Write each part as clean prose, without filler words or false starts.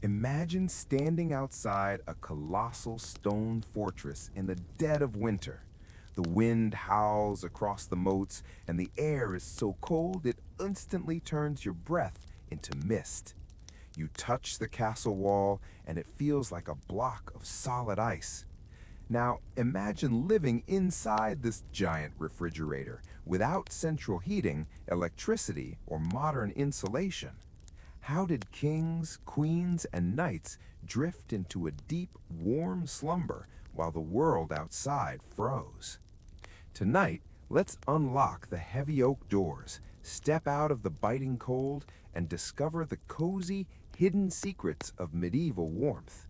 Imagine standing outside a colossal stone fortress in the dead of winter. The wind howls across the moats, and the air is so cold it instantly turns your breath into mist. You touch the castle wall, and it feels like a block of solid ice. Now, imagine living inside this giant refrigerator without central heating, electricity, or modern insulation. How did kings, queens, and knights drift into a deep, warm slumber while the world outside froze? Tonight, let's unlock the heavy oak doors, step out of the biting cold, and discover the cozy, hidden secrets of medieval warmth.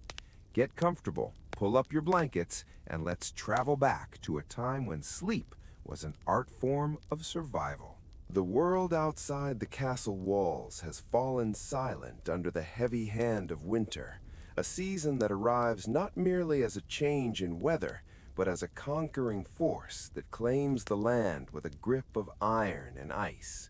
Get comfortable, pull up your blankets, and let's travel back to a time when sleep was an art form of survival. The world outside the castle walls has fallen silent under the heavy hand of winter, a season that arrives not merely as a change in weather, but as a conquering force that claims the land with a grip of iron and ice.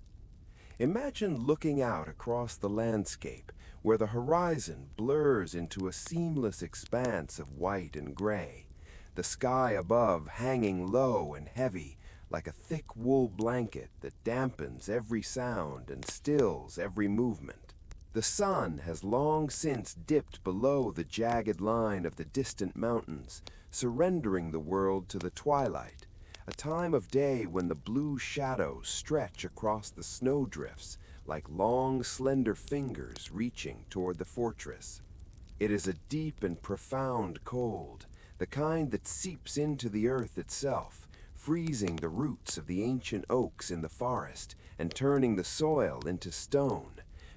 Imagine looking out across the landscape, where the horizon blurs into a seamless expanse of white and gray, the sky above hanging low and heavy, like a thick wool blanket that dampens every sound and stills every movement. The sun has long since dipped below the jagged line of the distant mountains, surrendering the world to the twilight, a time of day when the blue shadows stretch across the snowdrifts like long, slender fingers reaching toward the fortress. It is a deep and profound cold, the kind that seeps into the earth itself, freezing the roots of the ancient oaks in the forest and turning the soil into stone,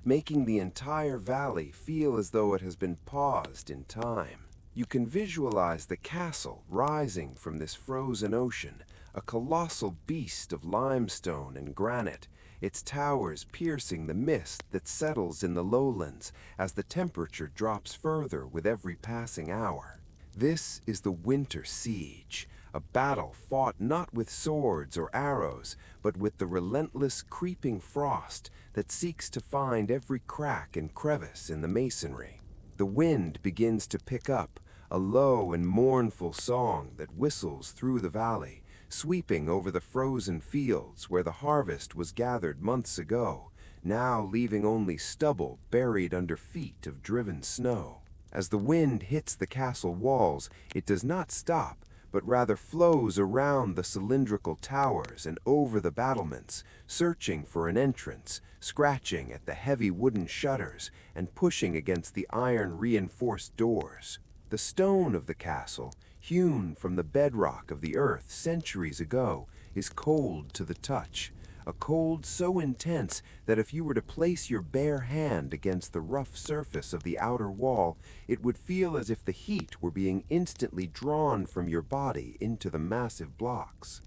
making the entire valley feel as though it has been paused in time. You can visualize the castle rising from this frozen ocean, a colossal beast of limestone and granite, its towers piercing the mist that settles in the lowlands as the temperature drops further with every passing hour. This is the winter siege, a battle fought not with swords or arrows, but with the relentless creeping frost that seeks to find every crack and crevice in the masonry. The wind begins to pick up, a low and mournful song that whistles through the valley, sweeping over the frozen fields where the harvest was gathered months ago, now leaving only stubble buried under feet of driven snow. As the wind hits the castle walls, it does not stop, but rather flows around the cylindrical towers and over the battlements, searching for an entrance, scratching at the heavy wooden shutters, and pushing against the iron-reinforced doors. The stone of the castle, hewn from the bedrock of the earth centuries ago, is cold to the touch, a cold so intense that if you were to place your bare hand against the rough surface of the outer wall, it would feel as if the heat were being instantly drawn from your body into the massive blocks.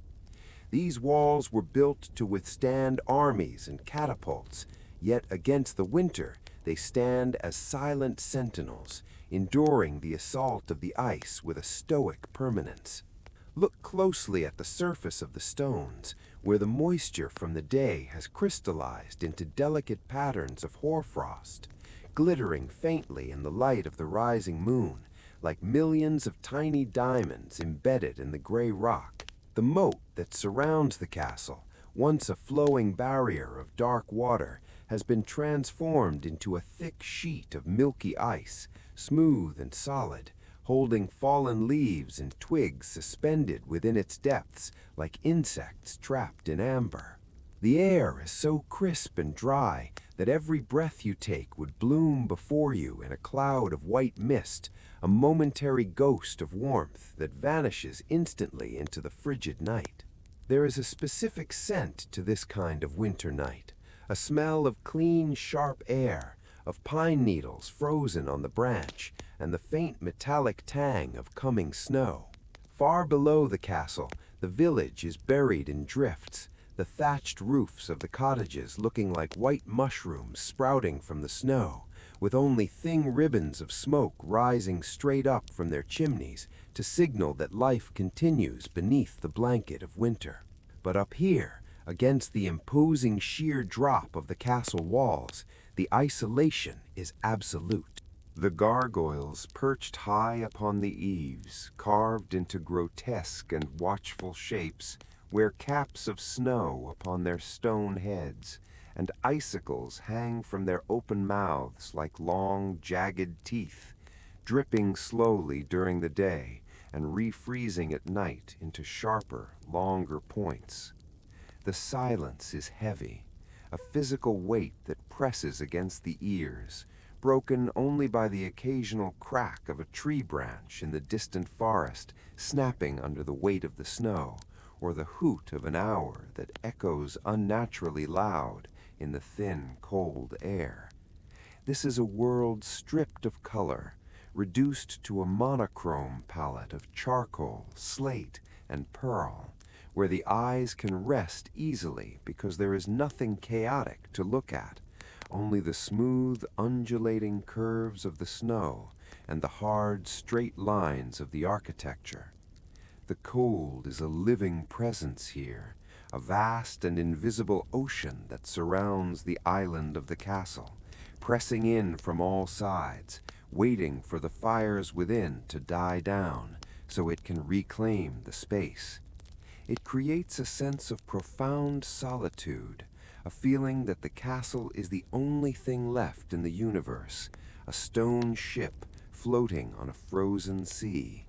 These walls were built to withstand armies and catapults, yet against the winter they stand as silent sentinels, enduring the assault of the ice with a stoic permanence. Look closely at the surface of the stones, where the moisture from the day has crystallized into delicate patterns of hoarfrost, glittering faintly in the light of the rising moon, like millions of tiny diamonds embedded in the gray rock. The moat that surrounds the castle, once a flowing barrier of dark water, has been transformed into a thick sheet of milky ice, smooth and solid, holding fallen leaves and twigs suspended within its depths like insects trapped in amber. The air is so crisp and dry that every breath you take would bloom before you in a cloud of white mist, a momentary ghost of warmth that vanishes instantly into the frigid night. There is a specific scent to this kind of winter night, a smell of clean, sharp air, of pine needles frozen on the branch, and the faint metallic tang of coming snow. Far below the castle, the village is buried in drifts, the thatched roofs of the cottages looking like white mushrooms sprouting from the snow, with only thin ribbons of smoke rising straight up from their chimneys to signal that life continues beneath the blanket of winter. But up here, against the imposing sheer drop of the castle walls, the isolation is absolute. The gargoyles perched high upon the eaves, carved into grotesque and watchful shapes, wear caps of snow upon their stone heads, and icicles hang from their open mouths like long, jagged teeth, dripping slowly during the day and refreezing at night into sharper, longer points. The silence is heavy, a physical weight that presses against the ears, broken only by the occasional crack of a tree branch in the distant forest snapping under the weight of the snow, or the hoot of an owl that echoes unnaturally loud in the thin, cold air. This is a world stripped of color, reduced to a monochrome palette of charcoal, slate, and pearl, where the eyes can rest easily because there is nothing chaotic to look at, only the smooth, undulating curves of the snow and the hard, straight lines of the architecture. The cold is a living presence here, a vast and invisible ocean that surrounds the island of the castle, pressing in from all sides, waiting for the fires within to die down so it can reclaim the space. It creates a sense of profound solitude, a feeling that the castle is the only thing left in the universe, a stone ship floating on a frozen sea.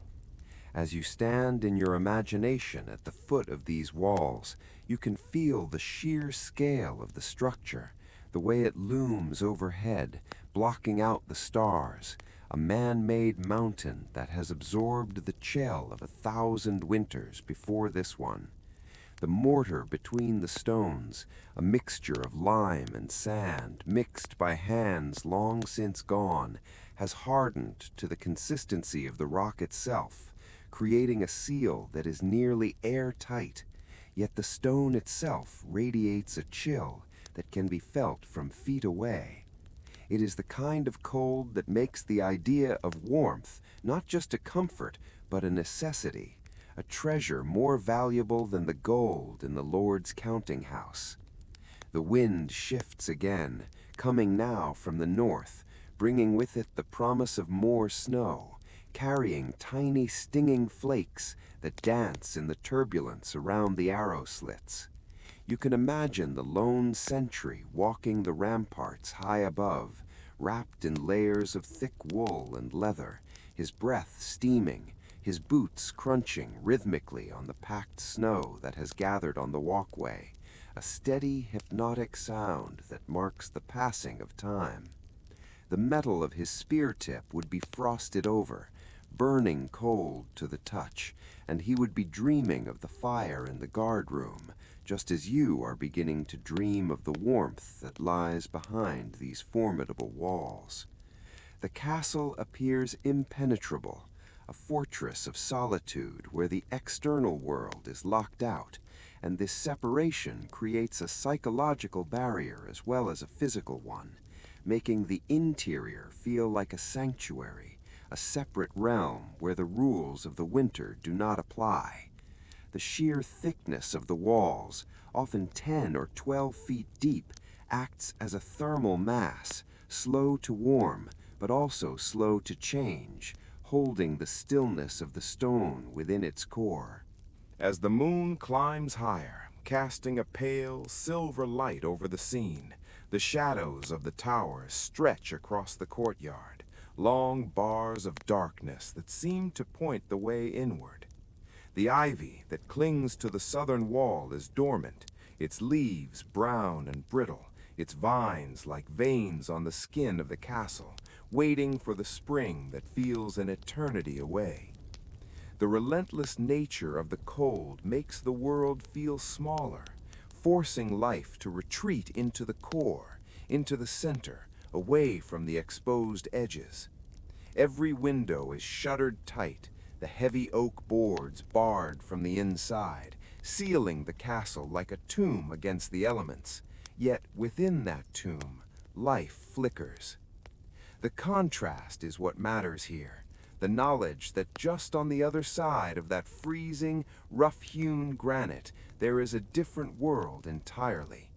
As you stand in your imagination at the foot of these walls, you can feel the sheer scale of the structure, the way it looms overhead, blocking out the stars, a man-made mountain that has absorbed the chill of 1,000 winters before this one. The mortar between the stones, a mixture of lime and sand mixed by hands long since gone, has hardened to the consistency of the rock itself, creating a seal that is nearly airtight, yet the stone itself radiates a chill that can be felt from feet away. It is the kind of cold that makes the idea of warmth not just a comfort, but a necessity, a treasure more valuable than the gold in the Lord's counting house. The wind shifts again, coming now from the north, bringing with it the promise of more snow, carrying tiny stinging flakes that dance in the turbulence around the arrow slits. You can imagine the lone sentry walking the ramparts high above, wrapped in layers of thick wool and leather, his breath steaming, his boots crunching rhythmically on the packed snow that has gathered on the walkway, a steady, hypnotic sound that marks the passing of time. The metal of his spear tip would be frosted over, burning cold to the touch, and he would be dreaming of the fire in the guard room, just as you are beginning to dream of the warmth that lies behind these formidable walls. The castle appears impenetrable, a fortress of solitude where the external world is locked out, and this separation creates a psychological barrier as well as a physical one, making the interior feel like a sanctuary, a separate realm where the rules of the winter do not apply. The sheer thickness of the walls, often 10 or 12 feet deep, acts as a thermal mass, slow to warm, but also slow to change, holding the stillness of the stone within its core. As the moon climbs higher, casting a pale, silver light over the scene, the shadows of the towers stretch across the courtyard, long bars of darkness that seem to point the way inward. The ivy that clings to the southern wall is dormant, its leaves brown and brittle, its vines like veins on the skin of the castle, waiting for the spring that feels an eternity away. The relentless nature of the cold makes the world feel smaller, forcing life to retreat into the core, into the center, away from the exposed edges. Every window is shuttered tight, the heavy oak boards barred from the inside, sealing the castle like a tomb against the elements. Yet within that tomb, life flickers. The contrast is what matters here, the knowledge that just on the other side of that freezing, rough-hewn granite, there is a different world entirely.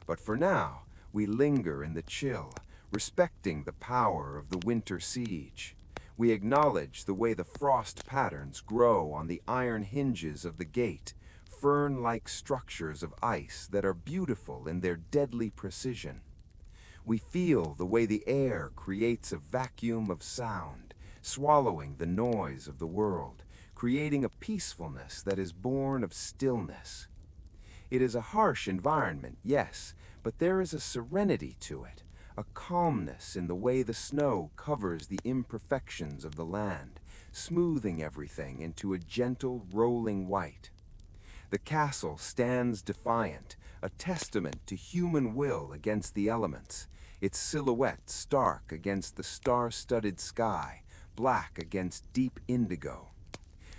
But for now, we linger in the chill, respecting the power of the winter siege. We acknowledge the way the frost patterns grow on the iron hinges of the gate, fern-like structures of ice that are beautiful in their deadly precision. We feel the way the air creates a vacuum of sound, swallowing the noise of the world, creating a peacefulness that is born of stillness. It is a harsh environment, yes, but there is a serenity to it, a calmness in the way the snow covers the imperfections of the land, smoothing everything into a gentle, rolling white. The castle stands defiant, a testament to human will against the elements, its silhouette stark against the star-studded sky, black against deep indigo.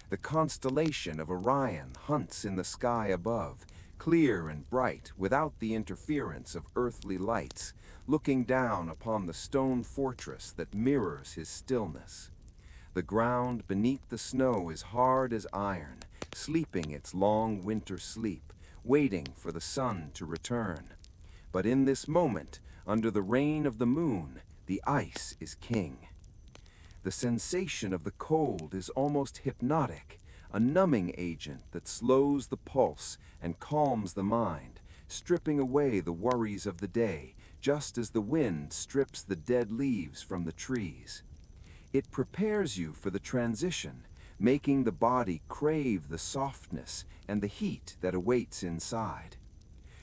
The constellation of Orion hunts in the sky above, clear and bright without the interference of earthly lights, looking down upon the stone fortress that mirrors his stillness. The ground beneath the snow is hard as iron, sleeping its long winter sleep, waiting for the sun to return. But in this moment, under the reign of the moon, the ice is king. The sensation of the cold is almost hypnotic, a numbing agent that slows the pulse and calms the mind, stripping away the worries of the day, just as the wind strips the dead leaves from the trees. It prepares you for the transition, making the body crave the softness and the heat that awaits inside.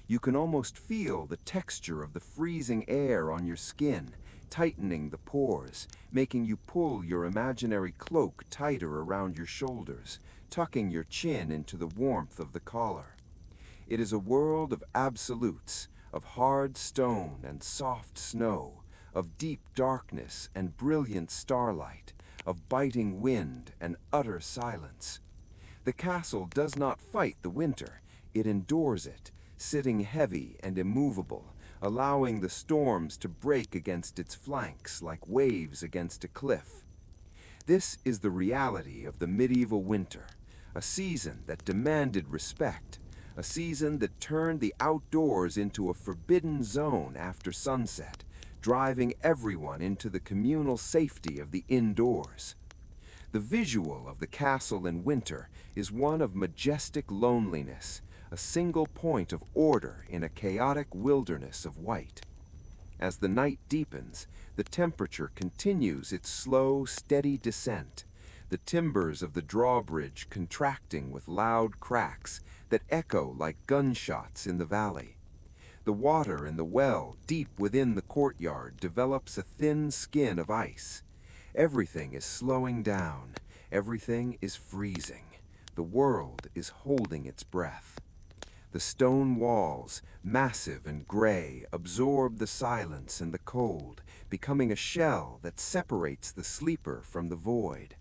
You can almost feel the texture of the freezing air on your skin, tightening the pores, making you pull your imaginary cloak tighter around your shoulders, tucking your chin into the warmth of the collar. It is a world of absolutes, of hard stone and soft snow, of deep darkness and brilliant starlight, of biting wind and utter silence. The castle does not fight the winter, it endures it, sitting heavy and immovable, allowing the storms to break against its flanks like waves against a cliff. This is the reality of the medieval winter, a season that demanded respect, a season that turned the outdoors into a forbidden zone after sunset, driving everyone into the communal safety of the indoors. The visual of the castle in winter is one of majestic loneliness, a single point of order in a chaotic wilderness of white. As the night deepens, the temperature continues its slow, steady descent, the timbers of the drawbridge contracting with loud cracks that echo like gunshots in the valley. The water in the well deep within the courtyard develops a thin skin of ice. Everything is slowing down. Everything is freezing. The world is holding its breath. The stone walls, massive and gray, absorb the silence and the cold, becoming a shell that separates the sleeper from the void.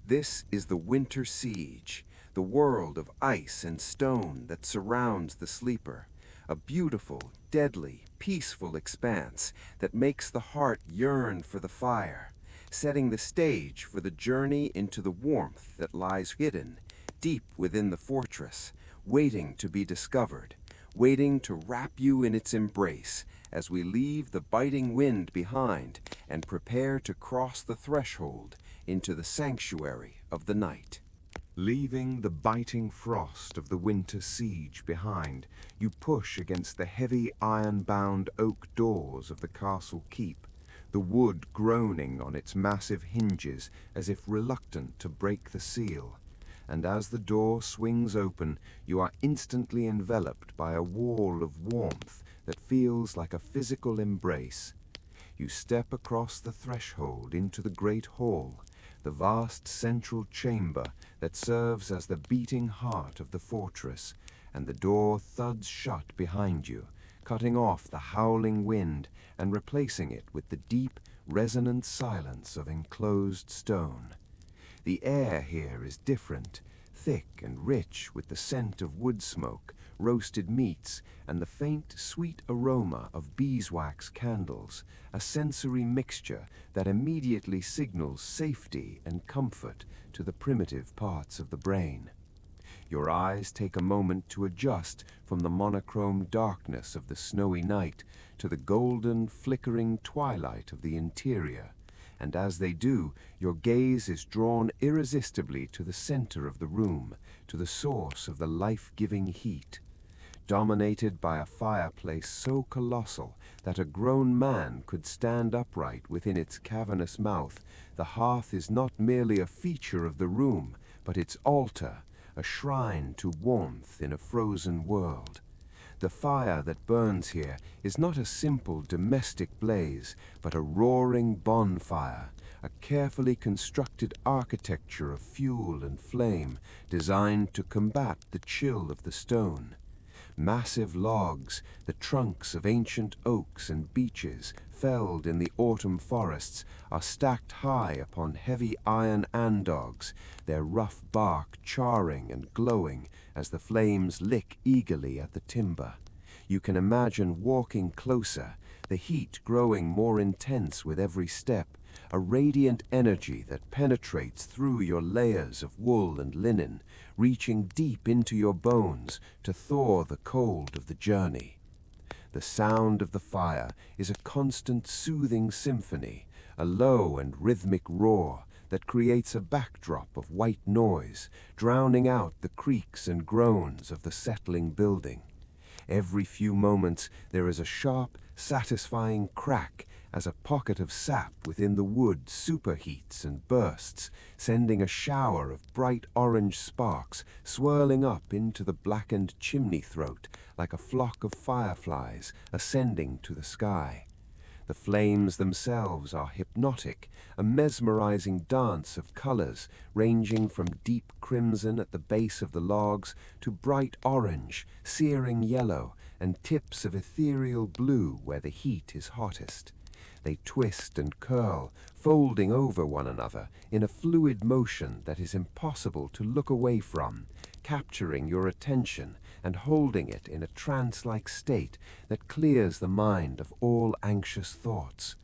This is the winter siege, the world of ice and stone that surrounds the sleeper, a beautiful, deadly, peaceful expanse that makes the heart yearn for the fire, setting the stage for the journey into the warmth that lies hidden, deep within the fortress, waiting to be discovered, waiting to wrap you in its embrace as we leave the biting wind behind and prepare to cross the threshold into the sanctuary of the night. Leaving the biting frost of the winter siege behind, you push against the heavy iron-bound oak doors of the castle keep, the wood groaning on its massive hinges as if reluctant to break the seal. And as the door swings open, you are instantly enveloped by a wall of warmth that feels like a physical embrace. You step across the threshold into the great hall, the vast central chamber that serves as the beating heart of the fortress, and the door thuds shut behind you, cutting off the howling wind and replacing it with the deep, resonant silence of enclosed stone. The air here is different, thick and rich with the scent of wood smoke, roasted meats, and the faint, sweet aroma of beeswax candles, a sensory mixture that immediately signals safety and comfort to the primitive parts of the brain. Your eyes take a moment to adjust from the monochrome darkness of the snowy night to the golden, flickering twilight of the interior, and as they do, your gaze is drawn irresistibly to the center of the room, to the source of the life-giving heat. Dominated by a fireplace so colossal that a grown man could stand upright within its cavernous mouth, the hearth is not merely a feature of the room, but its altar, a shrine to warmth in a frozen world. The fire that burns here is not a simple domestic blaze, but a roaring bonfire, a carefully constructed architecture of fuel and flame designed to combat the chill of the stone. Massive logs, the trunks of ancient oaks and beeches felled in the autumn forests, are stacked high upon heavy iron andogs, their rough bark charring and glowing as the flames lick eagerly at the timber. You can imagine walking closer, the heat growing more intense with every step, a radiant energy that penetrates through your layers of wool and linen, reaching deep into your bones to thaw the cold of the journey. The sound of the fire is a constant soothing symphony, a low and rhythmic roar that creates a backdrop of white noise, drowning out the creaks and groans of the settling building. Every few moments there is a sharp, satisfying crack as a pocket of sap within the wood superheats and bursts, sending a shower of bright orange sparks swirling up into the blackened chimney throat like a flock of fireflies ascending to the sky. The flames themselves are hypnotic, a mesmerizing dance of colors ranging from deep crimson at the base of the logs to bright orange, searing yellow, and tips of ethereal blue where the heat is hottest. They twist and curl, folding over one another in a fluid motion that is impossible to look away from, capturing your attention and holding it in a trance-like state that clears the mind of all anxious thoughts.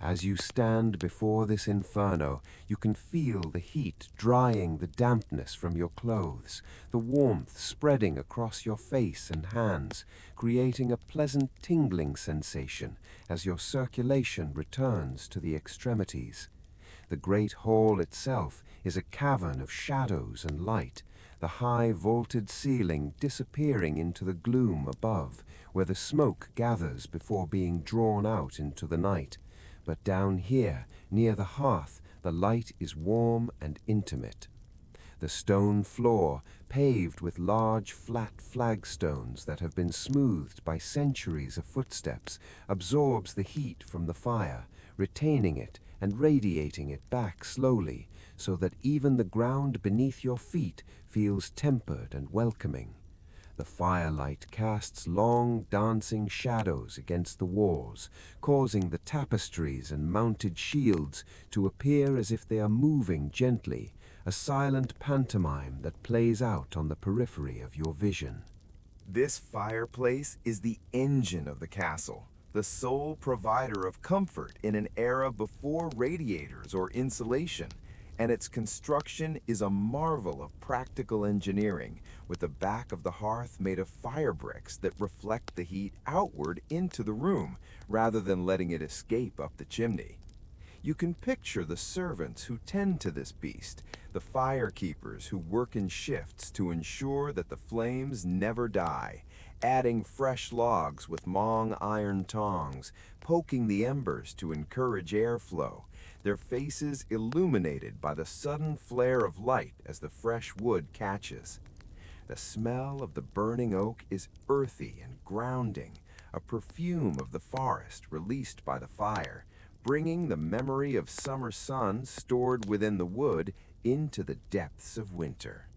As you stand before this inferno, you can feel the heat drying the dampness from your clothes, the warmth spreading across your face and hands, creating a pleasant tingling sensation as your circulation returns to the extremities. The great hall itself is a cavern of shadows and light, the high vaulted ceiling disappearing into the gloom above, where the smoke gathers before being drawn out into the night. But down here, near the hearth, the light is warm and intimate. The stone floor, paved with large flat flagstones that have been smoothed by centuries of footsteps, absorbs the heat from the fire, retaining it and radiating it back slowly, so that even the ground beneath your feet feels tempered and welcoming. The firelight casts long, dancing shadows against the walls, causing the tapestries and mounted shields to appear as if they are moving gently, a silent pantomime that plays out on the periphery of your vision. This fireplace is the engine of the castle, the sole provider of comfort in an era before radiators or insulation, and its construction is a marvel of practical engineering, with the back of the hearth made of fire bricks that reflect the heat outward into the room, rather than letting it escape up the chimney. You can picture the servants who tend to this beast, the firekeepers who work in shifts to ensure that the flames never die, adding fresh logs with long iron tongs, poking the embers to encourage airflow, their faces illuminated by the sudden flare of light as the fresh wood catches. The smell of the burning oak is earthy and grounding, a perfume of the forest released by the fire, bringing the memory of summer sun stored within the wood into the depths of winter.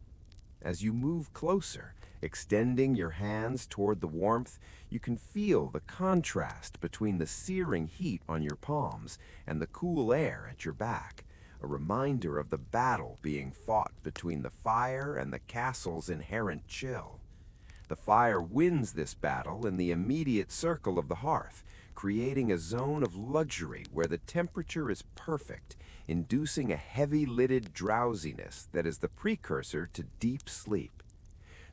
As you move closer, extending your hands toward the warmth, you can feel the contrast between the searing heat on your palms and the cool air at your back, a reminder of the battle being fought between the fire and the castle's inherent chill. The fire wins this battle in the immediate circle of the hearth, creating a zone of luxury where the temperature is perfect, inducing a heavy-lidded drowsiness that is the precursor to deep sleep.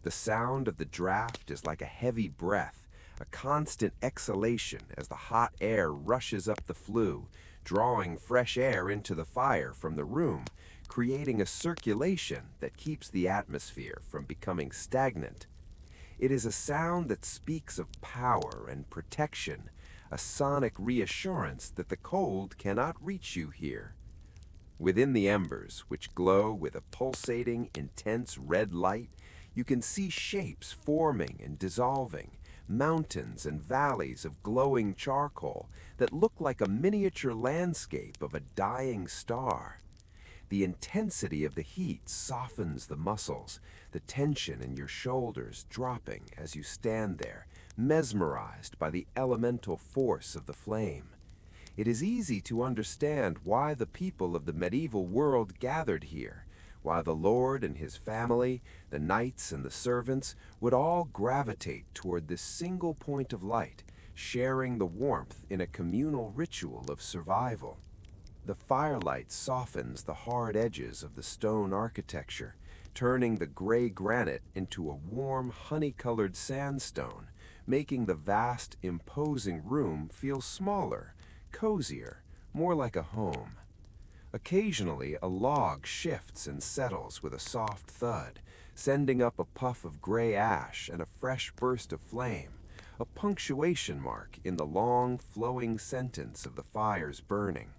The sound of the draft is like a heavy breath, a constant exhalation as the hot air rushes up the flue, drawing fresh air into the fire from the room, creating a circulation that keeps the atmosphere from becoming stagnant. It is a sound that speaks of power and protection, a sonic reassurance that the cold cannot reach you here. Within the embers, which glow with a pulsating, intense red light, you can see shapes forming and dissolving, mountains and valleys of glowing charcoal that look like a miniature landscape of a dying star. The intensity of the heat softens the muscles, the tension in your shoulders dropping as you stand there, mesmerized by the elemental force of the flame. It is easy to understand why the people of the medieval world gathered here, why the Lord and his family, the knights and the servants, would all gravitate toward this single point of light, sharing the warmth in a communal ritual of survival. The firelight softens the hard edges of the stone architecture, turning the gray granite into a warm, honey-colored sandstone, making the vast, imposing room feel smaller, cozier, more like a home. Occasionally, a log shifts and settles with a soft thud, sending up a puff of gray ash and a fresh burst of flame, a punctuation mark in the long, flowing sentence of the fire's burning.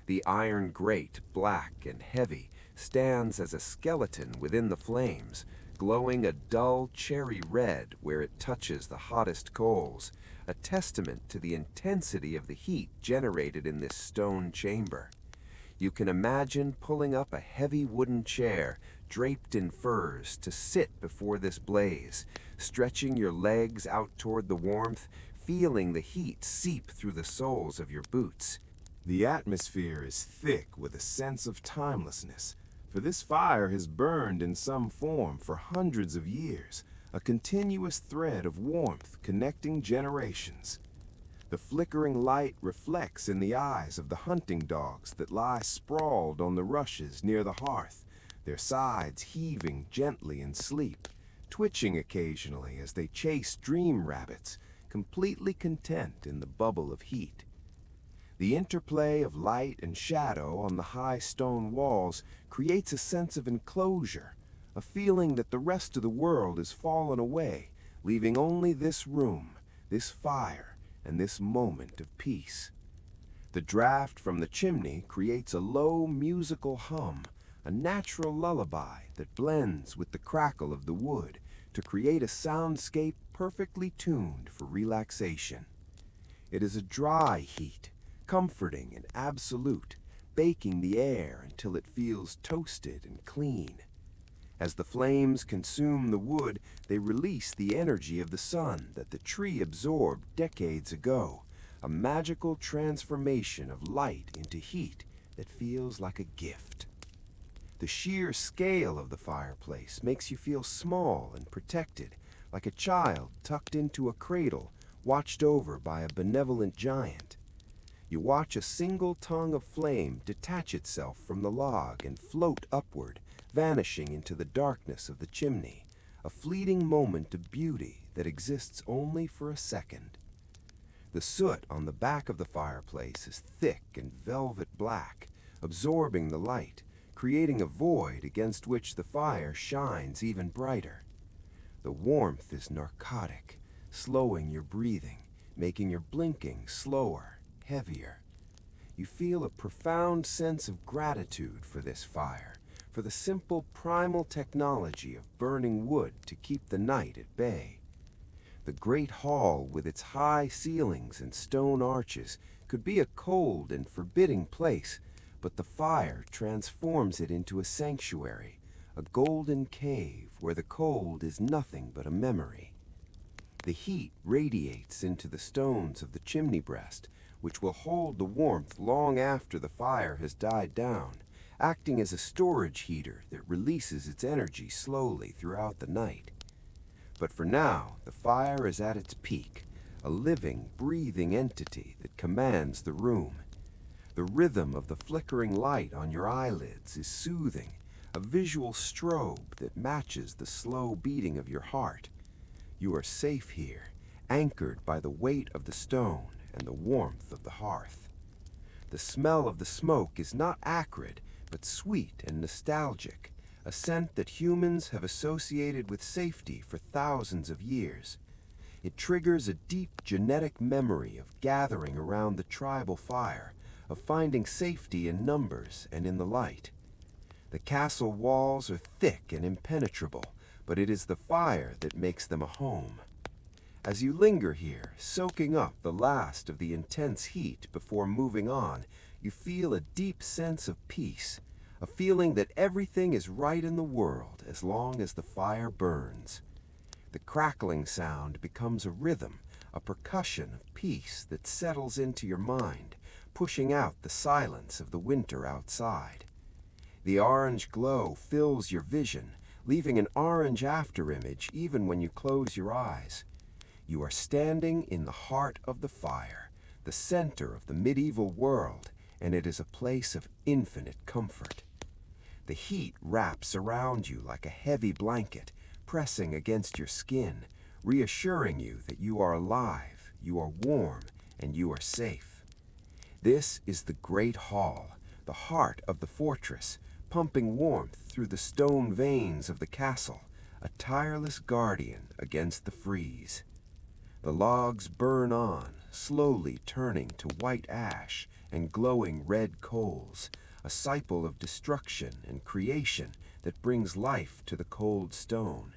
The iron grate, black and heavy, stands as a skeleton within the flames, glowing a dull cherry red where it touches the hottest coals, a testament to the intensity of the heat generated in this stone chamber. You can imagine pulling up a heavy wooden chair draped in furs to sit before this blaze, stretching your legs out toward the warmth, feeling the heat seep through the soles of your boots. The atmosphere is thick with a sense of timelessness, for this fire has burned in some form for hundreds of years, a continuous thread of warmth connecting generations. The flickering light reflects in the eyes of the hunting dogs that lie sprawled on the rushes near the hearth, their sides heaving gently in sleep, twitching occasionally as they chase dream rabbits, completely content in the bubble of heat. The interplay of light and shadow on the high stone walls creates a sense of enclosure, a feeling that the rest of the world has fallen away, leaving only this room, this fire, and this moment of peace. The draft from the chimney creates a low musical hum, a natural lullaby that blends with the crackle of the wood to create a soundscape perfectly tuned for relaxation. It is a dry heat, comforting and absolute, baking the air until it feels toasted and clean. As the flames consume the wood, they release the energy of the sun that the tree absorbed decades ago, a magical transformation of light into heat that feels like a gift. The sheer scale of the fireplace makes you feel small and protected, like a child tucked into a cradle, watched over by a benevolent giant. You watch a single tongue of flame detach itself from the log and float upward, vanishing into the darkness of the chimney, a fleeting moment of beauty that exists only for a second. The soot on the back of the fireplace is thick and velvet black, absorbing the light, creating a void against which the fire shines even brighter. The warmth is narcotic, slowing your breathing, making your blinking slower, heavier. You feel a profound sense of gratitude for this fire, for the simple primal technology of burning wood to keep the night at bay. The great hall with its high ceilings and stone arches could be a cold and forbidding place, but the fire transforms it into a sanctuary, a golden cave where the cold is nothing but a memory. The heat radiates into the stones of the chimney breast, which will hold the warmth long after the fire has died down, acting as a storage heater that releases its energy slowly throughout the night. But for now, the fire is at its peak, a living, breathing entity that commands the room. The rhythm of the flickering light on your eyelids is soothing, a visual strobe that matches the slow beating of your heart. You are safe here, anchored by the weight of the stone and the warmth of the hearth. The smell of the smoke is not acrid, but sweet and nostalgic, a scent that humans have associated with safety for thousands of years. It triggers a deep genetic memory of gathering around the tribal fire, of finding safety in numbers and in the light. The castle walls are thick and impenetrable, but it is the fire that makes them a home. As you linger here, soaking up the last of the intense heat before moving on, you feel a deep sense of peace, a feeling that everything is right in the world as long as the fire burns. The crackling sound becomes a rhythm, a percussion of peace that settles into your mind, pushing out the silence of the winter outside. The orange glow fills your vision, leaving an orange afterimage even when you close your eyes. You are standing in the heart of the fire, the center of the medieval world, and it is a place of infinite comfort. The heat wraps around you like a heavy blanket, pressing against your skin, reassuring you that you are alive, you are warm, and you are safe. This is the Great Hall, the heart of the fortress, pumping warmth through the stone veins of the castle, a tireless guardian against the freeze. The logs burn on, slowly turning to white ash and glowing red coals, a cycle of destruction and creation that brings life to the cold stone.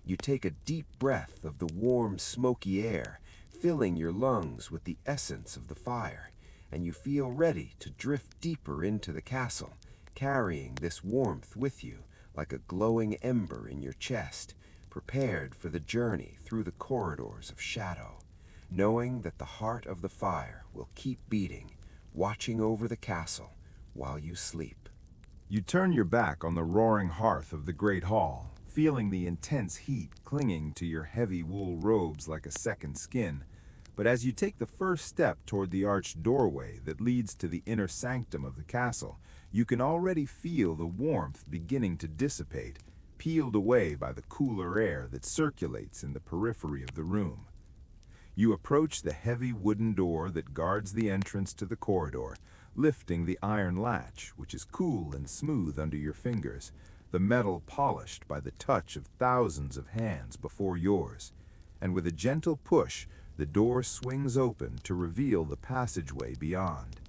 You take a deep breath of the warm, smoky air, filling your lungs with the essence of the fire, and you feel ready to drift deeper into the castle, carrying this warmth with you like a glowing ember in your chest, prepared for the journey through the corridors of shadow, knowing that the heart of the fire will keep beating, watching over the castle while you sleep. You turn your back on the roaring hearth of the great hall, feeling the intense heat clinging to your heavy wool robes like a second skin. But as you take the first step toward the arched doorway that leads to the inner sanctum of the castle, you can already feel the warmth beginning to dissipate, peeled away by the cooler air that circulates in the periphery of the room. You approach the heavy wooden door that guards the entrance to the corridor, lifting the iron latch, which is cool and smooth under your fingers, the metal polished by the touch of thousands of hands before yours. And with a gentle push, the door swings open to reveal the passageway beyond.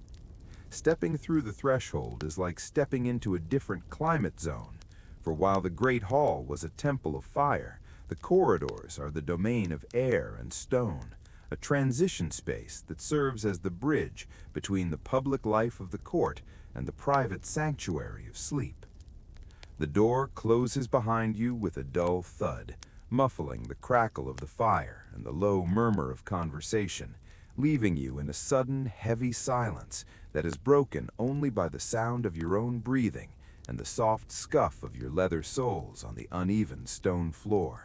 Stepping through the threshold is like stepping into a different climate zone, for while the Great Hall was a temple of fire, the corridors are the domain of air and stone, a transition space that serves as the bridge between the public life of the court and the private sanctuary of sleep. The door closes behind you with a dull thud, muffling the crackle of the fire and the low murmur of conversation, leaving you in a sudden, heavy silence that is broken only by the sound of your own breathing and the soft scuff of your leather soles on the uneven stone floor.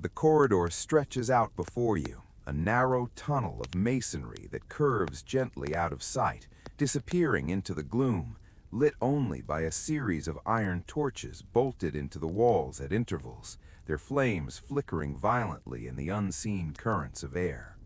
The corridor stretches out before you, a narrow tunnel of masonry that curves gently out of sight, disappearing into the gloom, lit only by a series of iron torches bolted into the walls at intervals, their flames flickering violently in the unseen currents of air.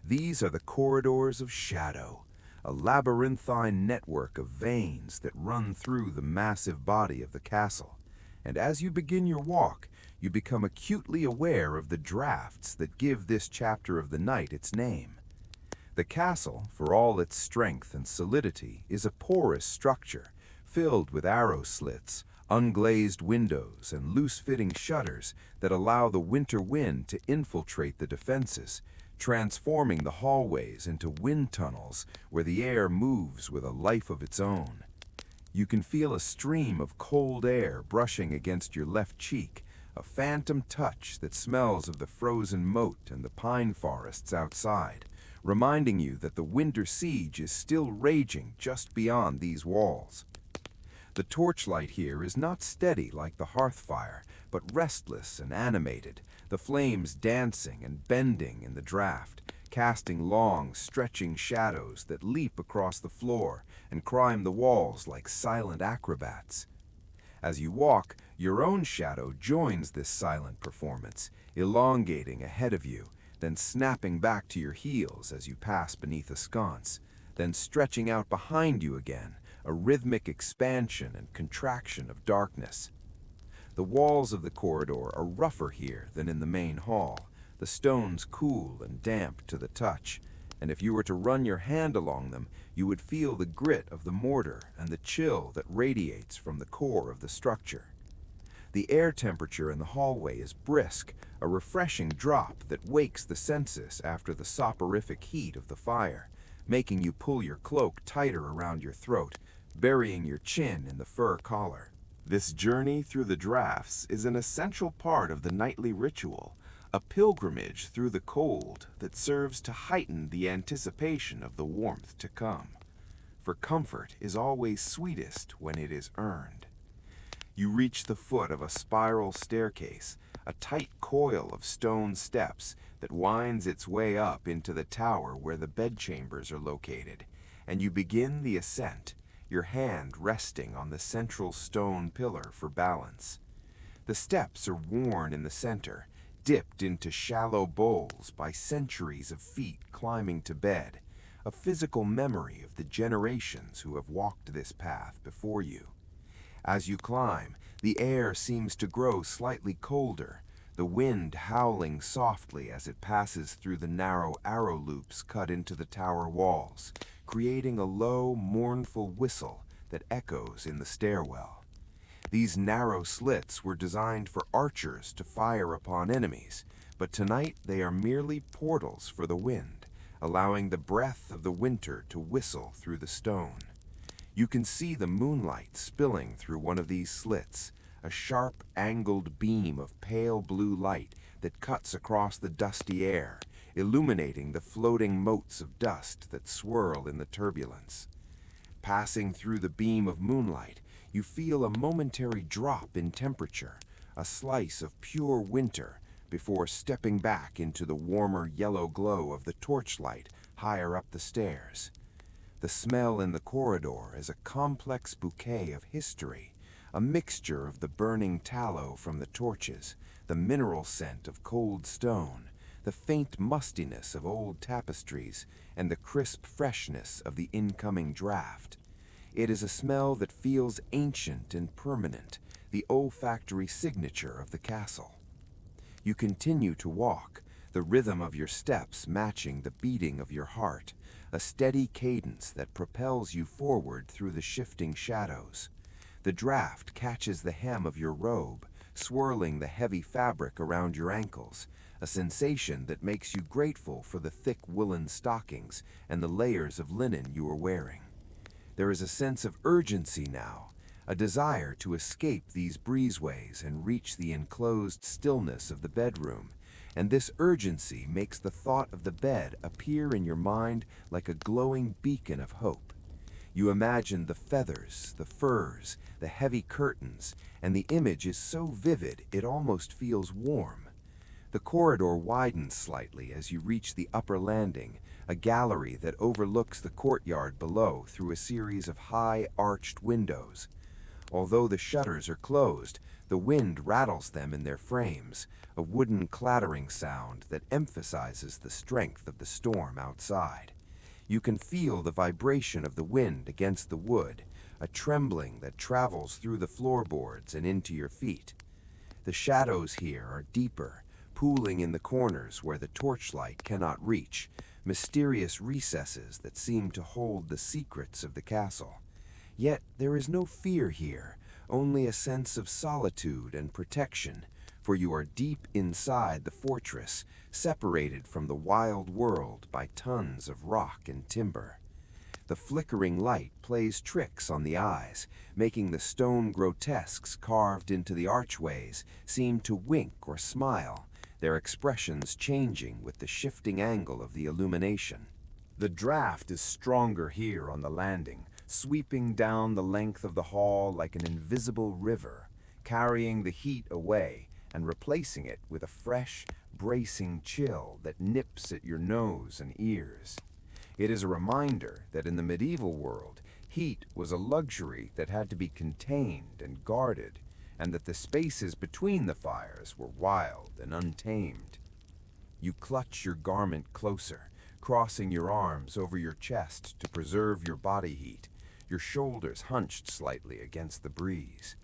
These are the corridors of shadow, a labyrinthine network of veins that run through the massive body of the castle, and as you begin your walk, you become acutely aware of the drafts that give this chapter of the night its name. The castle, for all its strength and solidity, is a porous structure, filled with arrow slits, unglazed windows, and loose-fitting shutters that allow the winter wind to infiltrate the defenses, transforming the hallways into wind tunnels where the air moves with a life of its own. You can feel a stream of cold air brushing against your left cheek, a phantom touch that smells of the frozen moat and the pine forests outside, reminding you that the winter siege is still raging just beyond these walls. The torchlight here is not steady like the hearth fire, but restless and animated, the flames dancing and bending in the draft, casting long, stretching shadows that leap across the floor and climb the walls like silent acrobats. As you walk, your own shadow joins this silent performance, elongating ahead of you, then snapping back to your heels as you pass beneath a sconce, then stretching out behind you again, a rhythmic expansion and contraction of darkness. The walls of the corridor are rougher here than in the main hall, the stones cool and damp to the touch, and if you were to run your hand along them, you would feel the grit of the mortar and the chill that radiates from the core of the structure. The air temperature in the hallway is brisk, a refreshing drop that wakes the senses after the soporific heat of the fire, making you pull your cloak tighter around your throat, burying your chin in the fur collar. This journey through the drafts is an essential part of the nightly ritual, a pilgrimage through the cold that serves to heighten the anticipation of the warmth to come. For comfort is always sweetest when it is earned. You reach the foot of a spiral staircase, a tight coil of stone steps that winds its way up into the tower where the bedchambers are located, and you begin the ascent, your hand resting on the central stone pillar for balance. The steps are worn in the center, dipped into shallow bowls by centuries of feet climbing to bed, a physical memory of the generations who have walked this path before you. As you climb, the air seems to grow slightly colder, the wind howling softly as it passes through the narrow arrow loops cut into the tower walls, creating a low, mournful whistle that echoes in the stairwell. These narrow slits were designed for archers to fire upon enemies, but tonight they are merely portals for the wind, allowing the breath of the winter to whistle through the stone. You can see the moonlight spilling through one of these slits, a sharp, angled beam of pale blue light that cuts across the dusty air, illuminating the floating motes of dust that swirl in the turbulence. Passing through the beam of moonlight, you feel a momentary drop in temperature, a slice of pure winter, before stepping back into the warmer yellow glow of the torchlight higher up the stairs. The smell in the corridor is a complex bouquet of history, a mixture of the burning tallow from the torches, the mineral scent of cold stone, the faint mustiness of old tapestries, and the crisp freshness of the incoming draft. It is a smell that feels ancient and permanent, the olfactory signature of the castle. You continue to walk, the rhythm of your steps matching the beating of your heart, a steady cadence that propels you forward through the shifting shadows. The draft catches the hem of your robe, swirling the heavy fabric around your ankles, a sensation that makes you grateful for the thick woolen stockings and the layers of linen you are wearing. There is a sense of urgency now, a desire to escape these breezeways and reach the enclosed stillness of the bedroom, and this urgency makes the thought of the bed appear in your mind like a glowing beacon of hope. You imagine the feathers, the furs, the heavy curtains, and the image is so vivid it almost feels warm. The corridor widens slightly as you reach the upper landing, a gallery that overlooks the courtyard below through a series of high, arched windows. Although the shutters are closed, the wind rattles them in their frames, a wooden clattering sound that emphasizes the strength of the storm outside. You can feel the vibration of the wind against the wood, a trembling that travels through the floorboards and into your feet. The shadows here are deeper, pooling in the corners where the torchlight cannot reach, mysterious recesses that seem to hold the secrets of the castle. Yet there is no fear here, only a sense of solitude and protection, for you are deep inside the fortress, separated from the wild world by tons of rock and timber. The flickering light plays tricks on the eyes, making the stone grotesques carved into the archways seem to wink or smile, their expressions changing with the shifting angle of the illumination. The draft is stronger here on the landing, sweeping down the length of the hall like an invisible river, carrying the heat away and replacing it with a fresh, bracing chill that nips at your nose and ears. It is a reminder that in the medieval world, Heat was a luxury that had to be contained and guarded, and that the spaces between the fires were wild and untamed. You clutch your garment closer, crossing your arms over your chest to preserve your body heat, your shoulders hunched slightly against the breeze.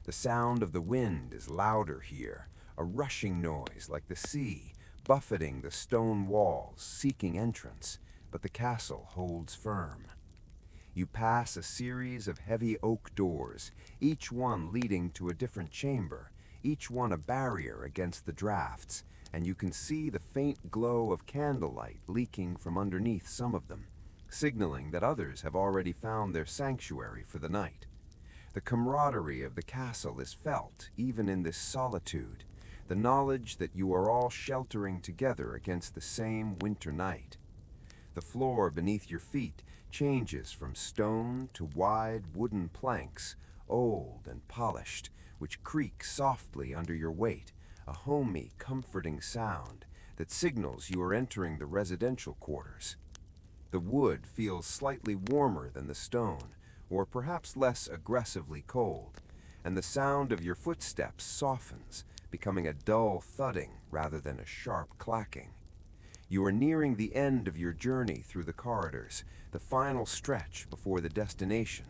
The sound of the wind is louder here, a rushing noise like the sea, buffeting the stone walls, seeking entrance, but the castle holds firm. You pass a series of heavy oak doors, each one leading to a different chamber, each one a barrier against the drafts, and you can see the faint glow of candlelight leaking from underneath some of them, signaling that others have already found their sanctuary for the night. The camaraderie of the castle is felt even in this solitude, the knowledge that you are all sheltering together against the same winter night. The floor beneath your feet changes from stone to wide wooden planks, old and polished, which creak softly under your weight, a homey, comforting sound that signals you are entering the residential quarters. The wood feels slightly warmer than the stone, or perhaps less aggressively cold, and the sound of your footsteps softens, becoming a dull thudding rather than a sharp clacking. You are nearing the end of your journey through the corridors, the final stretch before the destination.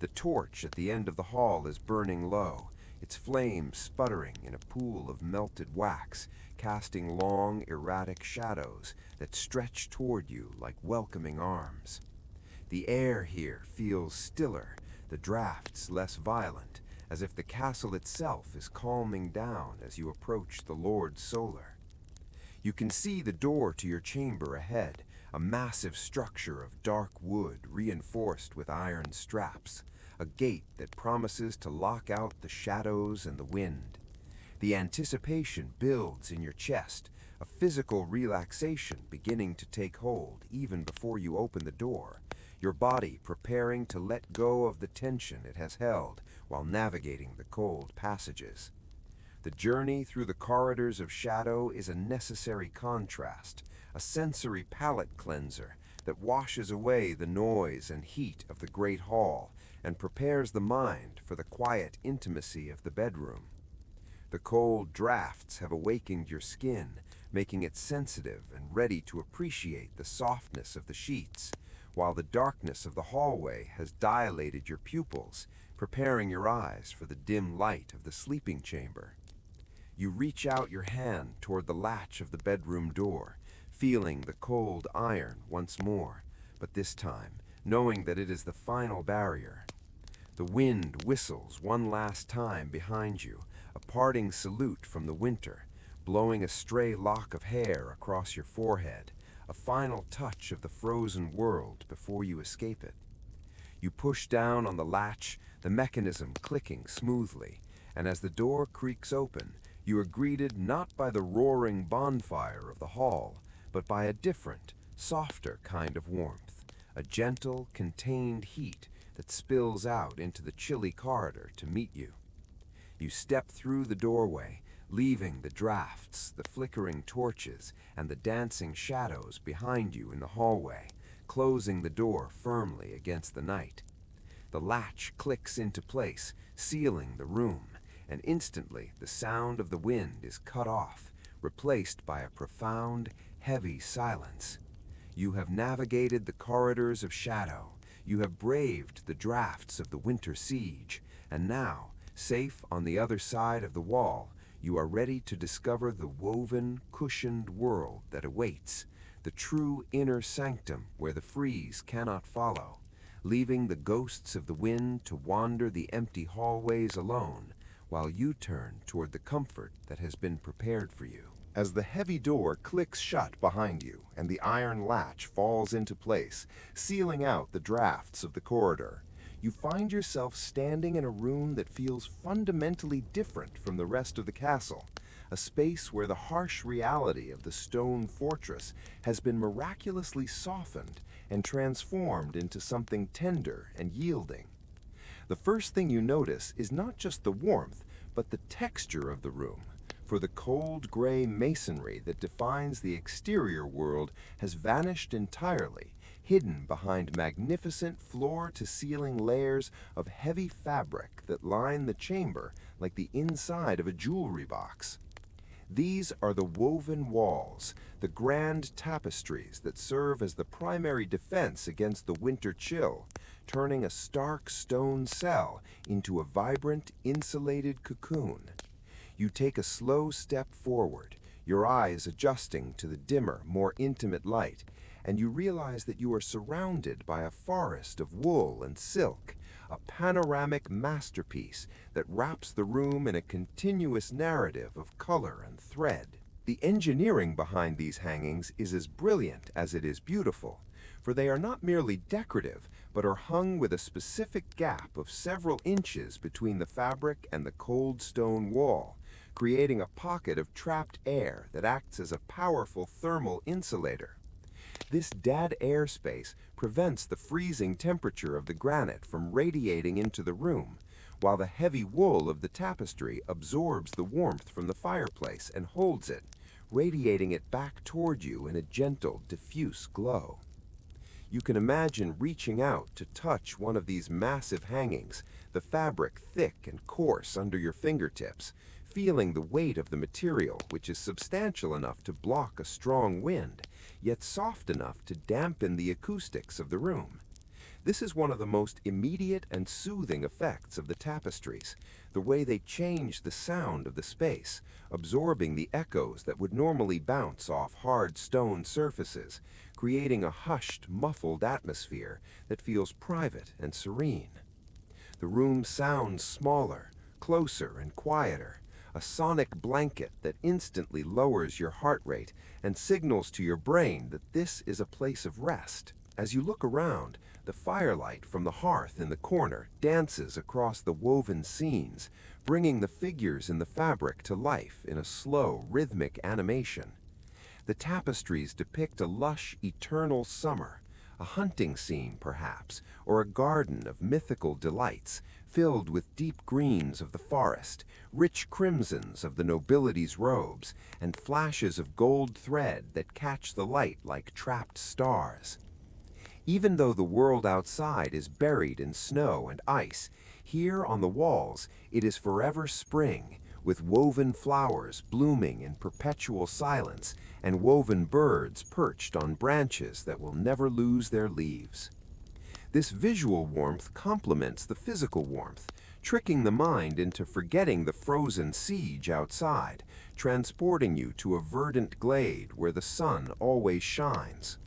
The torch at the end of the hall is burning low, its flame sputtering in a pool of melted wax, casting long, erratic shadows that stretch toward you like welcoming arms. The air here feels stiller, the drafts less violent, as if the castle itself is calming down as you approach the Lord Solar. You can see the door to your chamber ahead, a massive structure of dark wood reinforced with iron straps, a gate that promises to lock out the shadows and the wind. The anticipation builds in your chest, a physical relaxation beginning to take hold even before you open the door, your body preparing to let go of the tension it has held while navigating the cold passages. The journey through the corridors of shadow is a necessary contrast, a sensory palate cleanser that washes away the noise and heat of the great hall and prepares the mind for the quiet intimacy of the bedroom. The cold drafts have awakened your skin, making it sensitive and ready to appreciate the softness of the sheets, while the darkness of the hallway has dilated your pupils, preparing your eyes for the dim light of the sleeping chamber. You reach out your hand toward the latch of the bedroom door, feeling the cold iron once more, but this time knowing that it is the final barrier. The wind whistles one last time behind you, a parting salute from the winter, blowing a stray lock of hair across your forehead, a final touch of the frozen world before you escape it. You push down on the latch, the mechanism clicking smoothly, and as the door creaks open, you are greeted not by the roaring bonfire of the hall, but by a different, softer kind of warmth, a gentle, contained heat that spills out into the chilly corridor to meet you. You step through the doorway, leaving the drafts, the flickering torches, and the dancing shadows behind you in the hallway, closing the door firmly against the night. The latch clicks into place, sealing the room, and instantly the sound of the wind is cut off, replaced by a profound, heavy silence. You have navigated the corridors of shadow, you have braved the drafts of the winter siege, and now, safe on the other side of the wall, you are ready to discover the woven, cushioned world that awaits, the true inner sanctum where the freeze cannot follow, leaving the ghosts of the wind to wander the empty hallways alone, while you turn toward the comfort that has been prepared for you. As the heavy door clicks shut behind you and the iron latch falls into place, sealing out the drafts of the corridor, you find yourself standing in a room that feels fundamentally different from the rest of the castle, a space where the harsh reality of the stone fortress has been miraculously softened and transformed into something tender and yielding. The first thing you notice is not just the warmth, but the texture of the room, for the cold gray masonry that defines the exterior world has vanished entirely, hidden behind magnificent floor-to-ceiling layers of heavy fabric that line the chamber like the inside of a jewelry box. These are the woven walls, the grand tapestries that serve as the primary defense against the winter chill, turning a stark stone cell into a vibrant, insulated cocoon. You take a slow step forward, your eyes adjusting to the dimmer, more intimate light, and you realize that you are surrounded by a forest of wool and silk, a panoramic masterpiece that wraps the room in a continuous narrative of color and thread. The engineering behind these hangings is as brilliant as it is beautiful, for they are not merely decorative, but are hung with a specific gap of several inches between the fabric and the cold stone wall, creating a pocket of trapped air that acts as a powerful thermal insulator. This dead airspace prevents the freezing temperature of the granite from radiating into the room, while the heavy wool of the tapestry absorbs the warmth from the fireplace and holds it, radiating it back toward you in a gentle, diffuse glow. You can imagine reaching out to touch one of these massive hangings, the fabric thick and coarse under your fingertips, feeling the weight of the material, which is substantial enough to block a strong wind, yet soft enough to dampen the acoustics of the room. This is one of the most immediate and soothing effects of the tapestries, the way they change the sound of the space, absorbing the echoes that would normally bounce off hard stone surfaces, creating a hushed, muffled atmosphere that feels private and serene. The room sounds smaller, closer, and quieter, a sonic blanket that instantly lowers your heart rate and signals to your brain that this is a place of rest. As you look around, the firelight from the hearth in the corner dances across the woven scenes, bringing the figures in the fabric to life in a slow, rhythmic animation. The tapestries depict a lush, eternal summer, a hunting scene perhaps, or a garden of mythical delights, filled with deep greens of the forest, rich crimsons of the nobility's robes, and flashes of gold thread that catch the light like trapped stars. Even though the world outside is buried in snow and ice, here on the walls it is forever spring, with woven flowers blooming in perpetual silence and woven birds perched on branches that will never lose their leaves. This visual warmth complements the physical warmth, tricking the mind into forgetting the frozen siege outside, transporting you to a verdant glade where the sun always shines.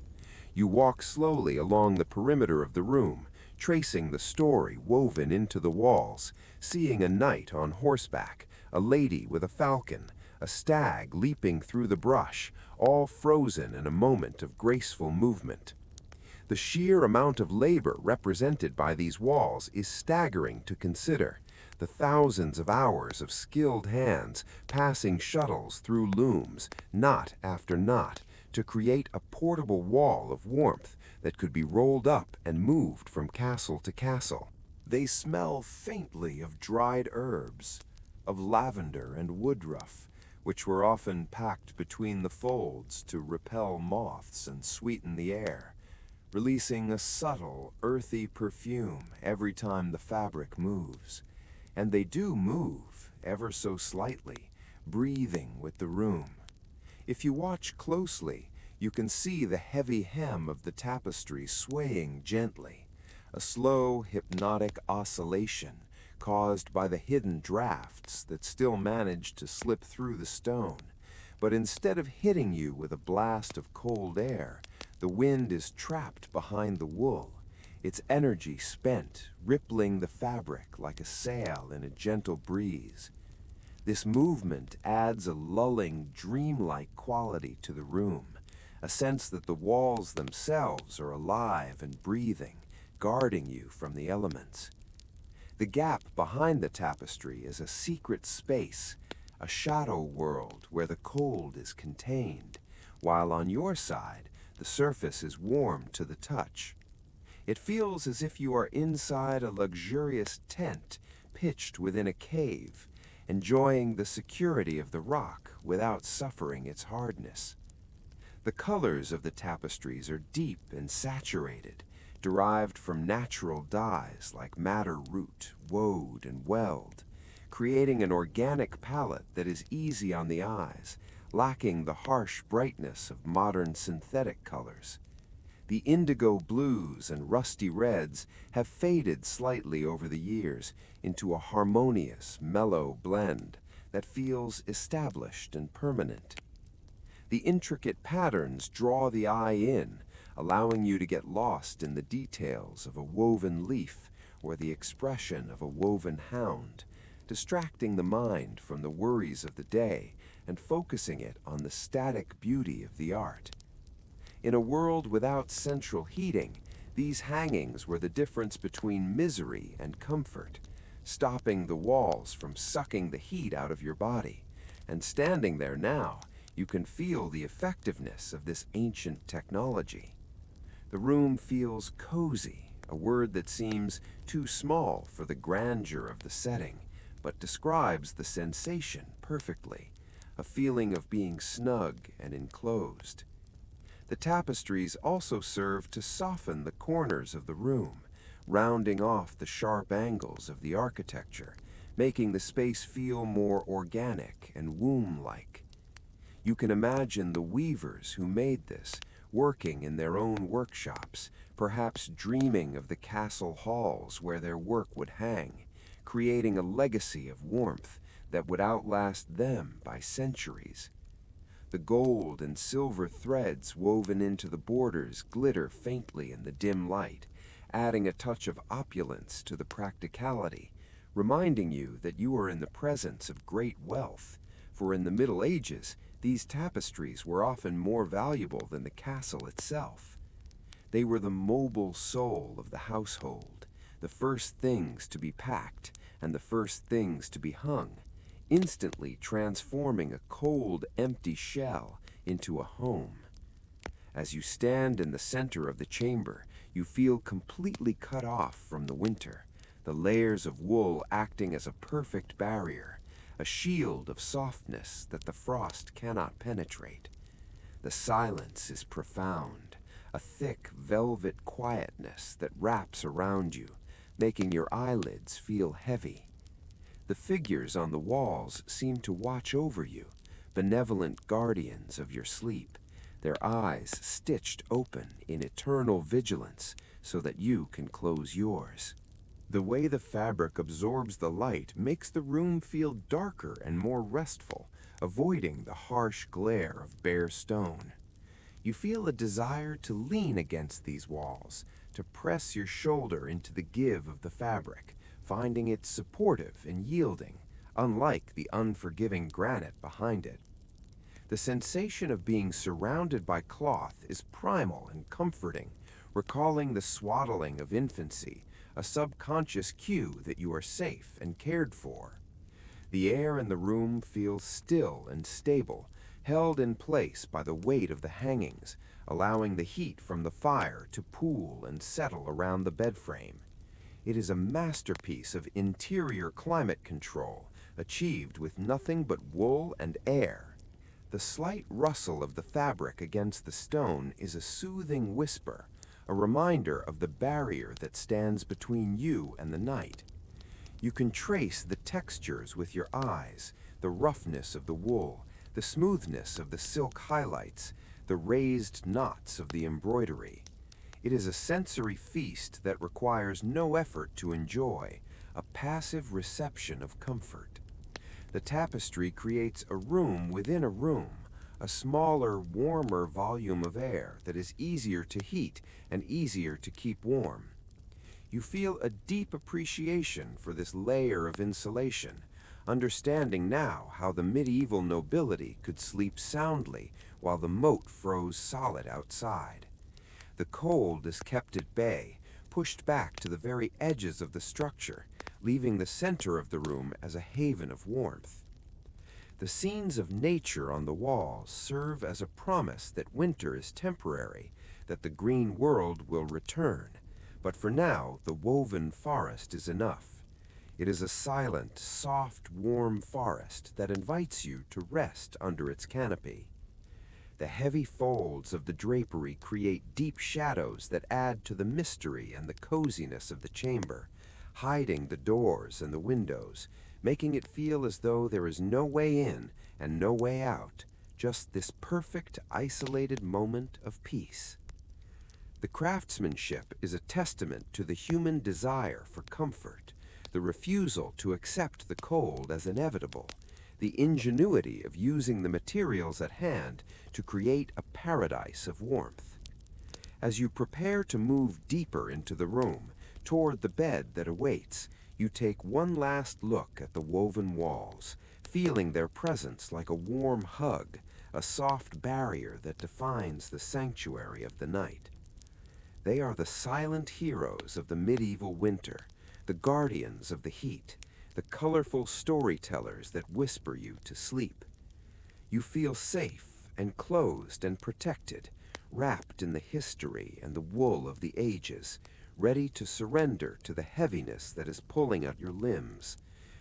You walk slowly along the perimeter of the room, tracing the story woven into the walls, seeing a knight on horseback, a lady with a falcon, a stag leaping through the brush, all frozen in a moment of graceful movement. The sheer amount of labor represented by these walls is staggering to consider. The thousands of hours of skilled hands passing shuttles through looms, knot after knot, to create a portable wall of warmth that could be rolled up and moved from castle to castle. They smell faintly of dried herbs, of lavender and woodruff, which were often packed between the folds to repel moths and sweeten the air, releasing a subtle, earthy perfume every time the fabric moves. And they do move, ever so slightly, breathing with the room. If you watch closely, you can see the heavy hem of the tapestry swaying gently, a slow, hypnotic oscillation caused by the hidden drafts that still manage to slip through the stone. But instead of hitting you with a blast of cold air, the wind is trapped behind the wool, its energy spent, rippling the fabric like a sail in a gentle breeze. This movement adds a lulling, dreamlike quality to the room, a sense that the walls themselves are alive and breathing, guarding you from the elements. The gap behind the tapestry is a secret space, a shadow world where the cold is contained, while on your side, the surface is warm to the touch. It feels as if you are inside a luxurious tent pitched within a cave, enjoying the security of the rock without suffering its hardness. The colors of the tapestries are deep and saturated, derived from natural dyes like madder root, woad, and weld, creating an organic palette that is easy on the eyes, lacking the harsh brightness of modern synthetic colors. The indigo blues and rusty reds have faded slightly over the years into a harmonious, mellow blend that feels established and permanent. The intricate patterns draw the eye in, allowing you to get lost in the details of a woven leaf or the expression of a woven hound, distracting the mind from the worries of the day and focusing it on the static beauty of the art. In a world without central heating, these hangings were the difference between misery and comfort, stopping the walls from sucking the heat out of your body. And standing there now, you can feel the effectiveness of this ancient technology. The room feels cozy, a word that seems too small for the grandeur of the setting, but describes the sensation perfectly, a feeling of being snug and enclosed. The tapestries also serve to soften the corners of the room, rounding off the sharp angles of the architecture, making the space feel more organic and womb-like. You can imagine the weavers who made this working in their own workshops, perhaps dreaming of the castle halls where their work would hang, creating a legacy of warmth that would outlast them by centuries. The gold and silver threads woven into the borders glitter faintly in the dim light, adding a touch of opulence to the practicality, reminding you that you are in the presence of great wealth, for in the Middle Ages, these tapestries were often more valuable than the castle itself. They were the mobile soul of the household, the first things to be packed and the first things to be hung, instantly transforming a cold, empty shell into a home. As you stand in the center of the chamber, you feel completely cut off from the winter, the layers of wool acting as a perfect barrier, a shield of softness that the frost cannot penetrate. The silence is profound, a thick velvet quietness that wraps around you, making your eyelids feel heavy. The figures on the walls seem to watch over you, benevolent guardians of your sleep, their eyes stitched open in eternal vigilance so that you can close yours. The way the fabric absorbs the light makes the room feel darker and more restful, avoiding the harsh glare of bare stone. You feel a desire to lean against these walls, to press your shoulder into the give of the fabric, finding it supportive and yielding, unlike the unforgiving granite behind it. The sensation of being surrounded by cloth is primal and comforting, recalling the swaddling of infancy, a subconscious cue that you are safe and cared for. The air in the room feels still and stable, held in place by the weight of the hangings, allowing the heat from the fire to pool and settle around the bed frame. It is a masterpiece of interior climate control, achieved with nothing but wool and air. The slight rustle of the fabric against the stone is a soothing whisper, a reminder of the barrier that stands between you and the night. You can trace the textures with your eyes, the roughness of the wool, the smoothness of the silk highlights, the raised knots of the embroidery. It is a sensory feast that requires no effort to enjoy, a passive reception of comfort. The tapestry creates a room within a room, a smaller, warmer volume of air that is easier to heat and easier to keep warm. You feel a deep appreciation for this layer of insulation, understanding now how the medieval nobility could sleep soundly while the moat froze solid outside. The cold is kept at bay, pushed back to the very edges of the structure, leaving the center of the room as a haven of warmth. The scenes of nature on the walls serve as a promise that winter is temporary, that the green world will return. But for now, the woven forest is enough. It is a silent, soft, warm forest that invites you to rest under its canopy. The heavy folds of the drapery create deep shadows that add to the mystery and the coziness of the chamber, hiding the doors and the windows, making it feel as though there is no way in and no way out, just this perfect, isolated moment of peace. The craftsmanship is a testament to the human desire for comfort, the refusal to accept the cold as inevitable, the ingenuity of using the materials at hand to create a paradise of warmth. As you prepare to move deeper into the room, toward the bed that awaits, you take one last look at the woven walls, feeling their presence like a warm hug, a soft barrier that defines the sanctuary of the night. They are the silent heroes of the medieval winter, the guardians of the heat, the colorful storytellers that whisper you to sleep. You feel safe and closed and protected, wrapped in the history and the wool of the ages, ready to surrender to the heaviness that is pulling at your limbs,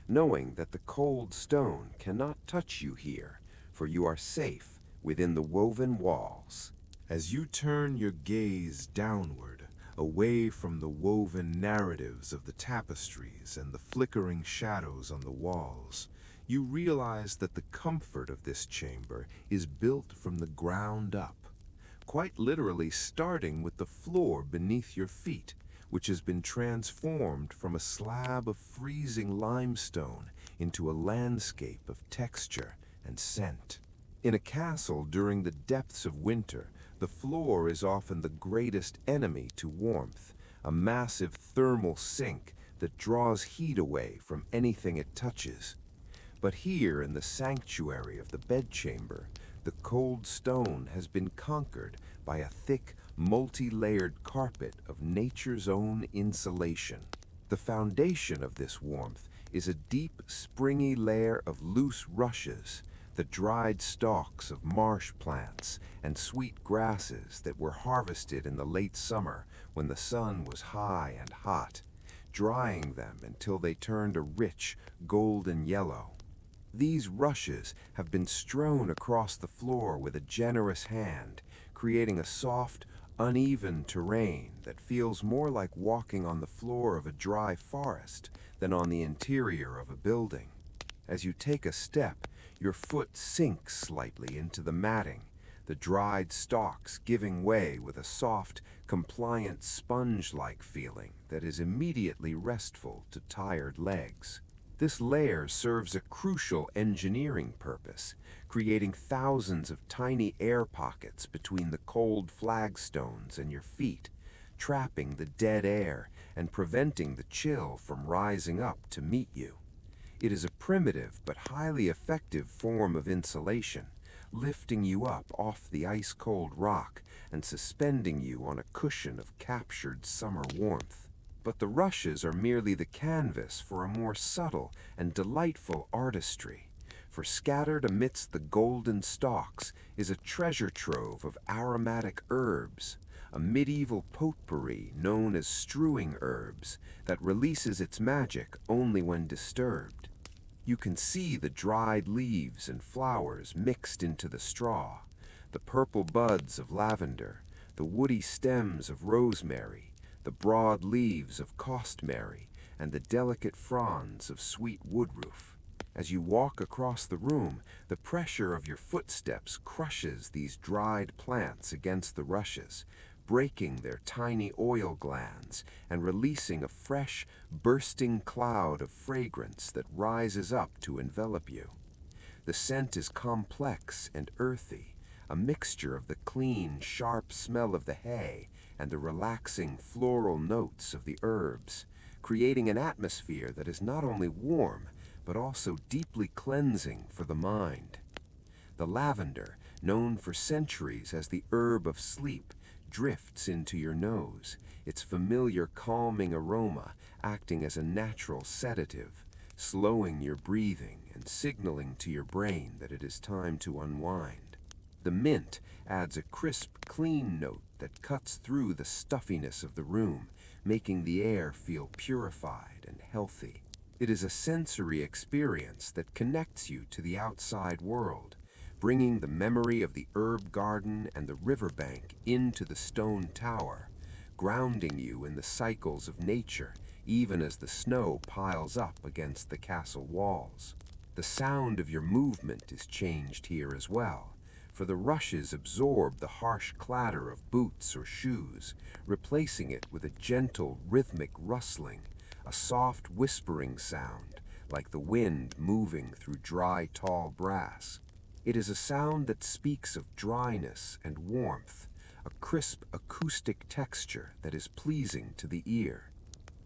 knowing that the cold stone cannot touch you here, for you are safe within the woven walls. As you turn your gaze downward, away from the woven narratives of the tapestries and the flickering shadows on the walls, you realize that the comfort of this chamber is built from the ground up, quite literally starting with the floor beneath your feet, which has been transformed from a slab of freezing limestone into a landscape of texture and scent. In a castle during the depths of winter, the floor is often the greatest enemy to warmth, a massive thermal sink that draws heat away from anything it touches. But here in the sanctuary of the bedchamber, the cold stone has been conquered by a thick, multi-layered carpet of nature's own insulation. The foundation of this warmth is a deep, springy layer of loose rushes, the dried stalks of marsh plants and sweet grasses that were harvested in the late summer when the sun was high and hot, drying them until they turned a rich, golden yellow. These rushes have been strewn across the floor with a generous hand, creating a soft, uneven terrain that feels more like walking on the floor of a dry forest than on the interior of a building. As you take a step, your foot sinks slightly into the matting, the dried stalks giving way with a soft, compliant sponge-like feeling that is immediately restful to tired legs. This layer serves a crucial engineering purpose, creating thousands of tiny air pockets between the cold flagstones and your feet, trapping the dead air and preventing the chill from rising up to meet you. It is a primitive but highly effective form of insulation, lifting you up off the ice-cold rock and suspending you on a cushion of captured summer warmth. But the rushes are merely the canvas for a more subtle and delightful artistry, for scattered amidst the golden stalks is a treasure trove of aromatic herbs, a medieval potpourri known as strewing herbs that releases its magic only when disturbed. You can see the dried leaves and flowers mixed into the straw, the purple buds of lavender, the woody stems of rosemary, the broad leaves of costmary, and the delicate fronds of sweet woodroof. As you walk across the room, the pressure of your footsteps crushes these dried plants against the rushes, breaking their tiny oil glands and releasing a fresh, bursting cloud of fragrance that rises up to envelop you. The scent is complex and earthy, a mixture of the clean, sharp smell of the hay and the relaxing floral notes of the herbs, creating an atmosphere that is not only warm, but also deeply cleansing for the mind. The lavender, known for centuries as the herb of sleep, drifts into your nose, its familiar calming aroma acting as a natural sedative, slowing your breathing and signaling to your brain that it is time to unwind. The mint adds a crisp, clean note that cuts through the stuffiness of the room, making the air feel purified and healthy. It is a sensory experience that connects you to the outside world, bringing the memory of the herb garden and the riverbank into the stone tower, grounding you in the cycles of nature even as the snow piles up against the castle walls. The sound of your movement is changed here as well, for the rushes absorb the harsh clatter of boots or shoes, replacing it with a gentle, rhythmic rustling, a soft whispering sound, like the wind moving through dry, tall brass. It is a sound that speaks of dryness and warmth, a crisp acoustic texture that is pleasing to the ear.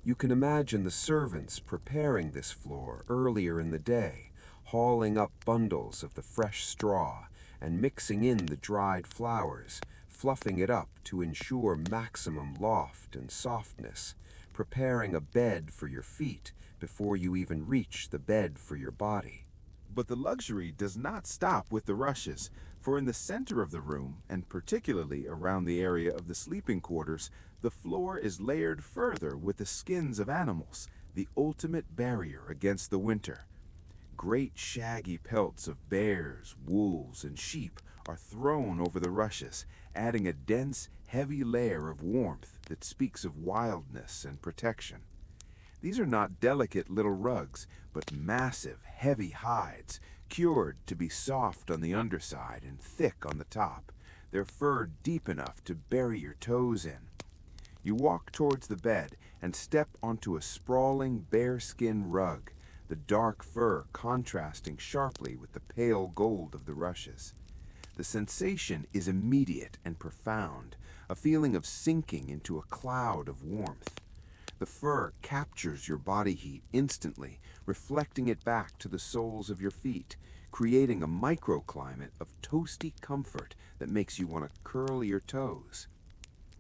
You can imagine the servants preparing this floor earlier in the day, hauling up bundles of the fresh straw and mixing in the dried flowers, fluffing it up to ensure maximum loft and softness, preparing a bed for your feet before you even reach the bed for your body. But the luxury does not stop with the rushes, for in the center of the room, and particularly around the area of the sleeping quarters, the floor is layered further with the skins of animals, the ultimate barrier against the winter. Great shaggy pelts of bears, wolves, and sheep are thrown over the rushes, adding a dense, heavy layer of warmth that speaks of wildness and protection. These are not delicate little rugs, but massive, heavy hides, cured to be soft on the underside and thick on the top, their fur deep enough to bury your toes in. You walk towards the bed and step onto a sprawling bearskin rug, the dark fur contrasting sharply with the pale gold of the rushes. The sensation is immediate and profound, a feeling of sinking into a cloud of warmth. The fur captures your body heat instantly, reflecting it back to the soles of your feet, creating a microclimate of toasty comfort that makes you want to curl your toes.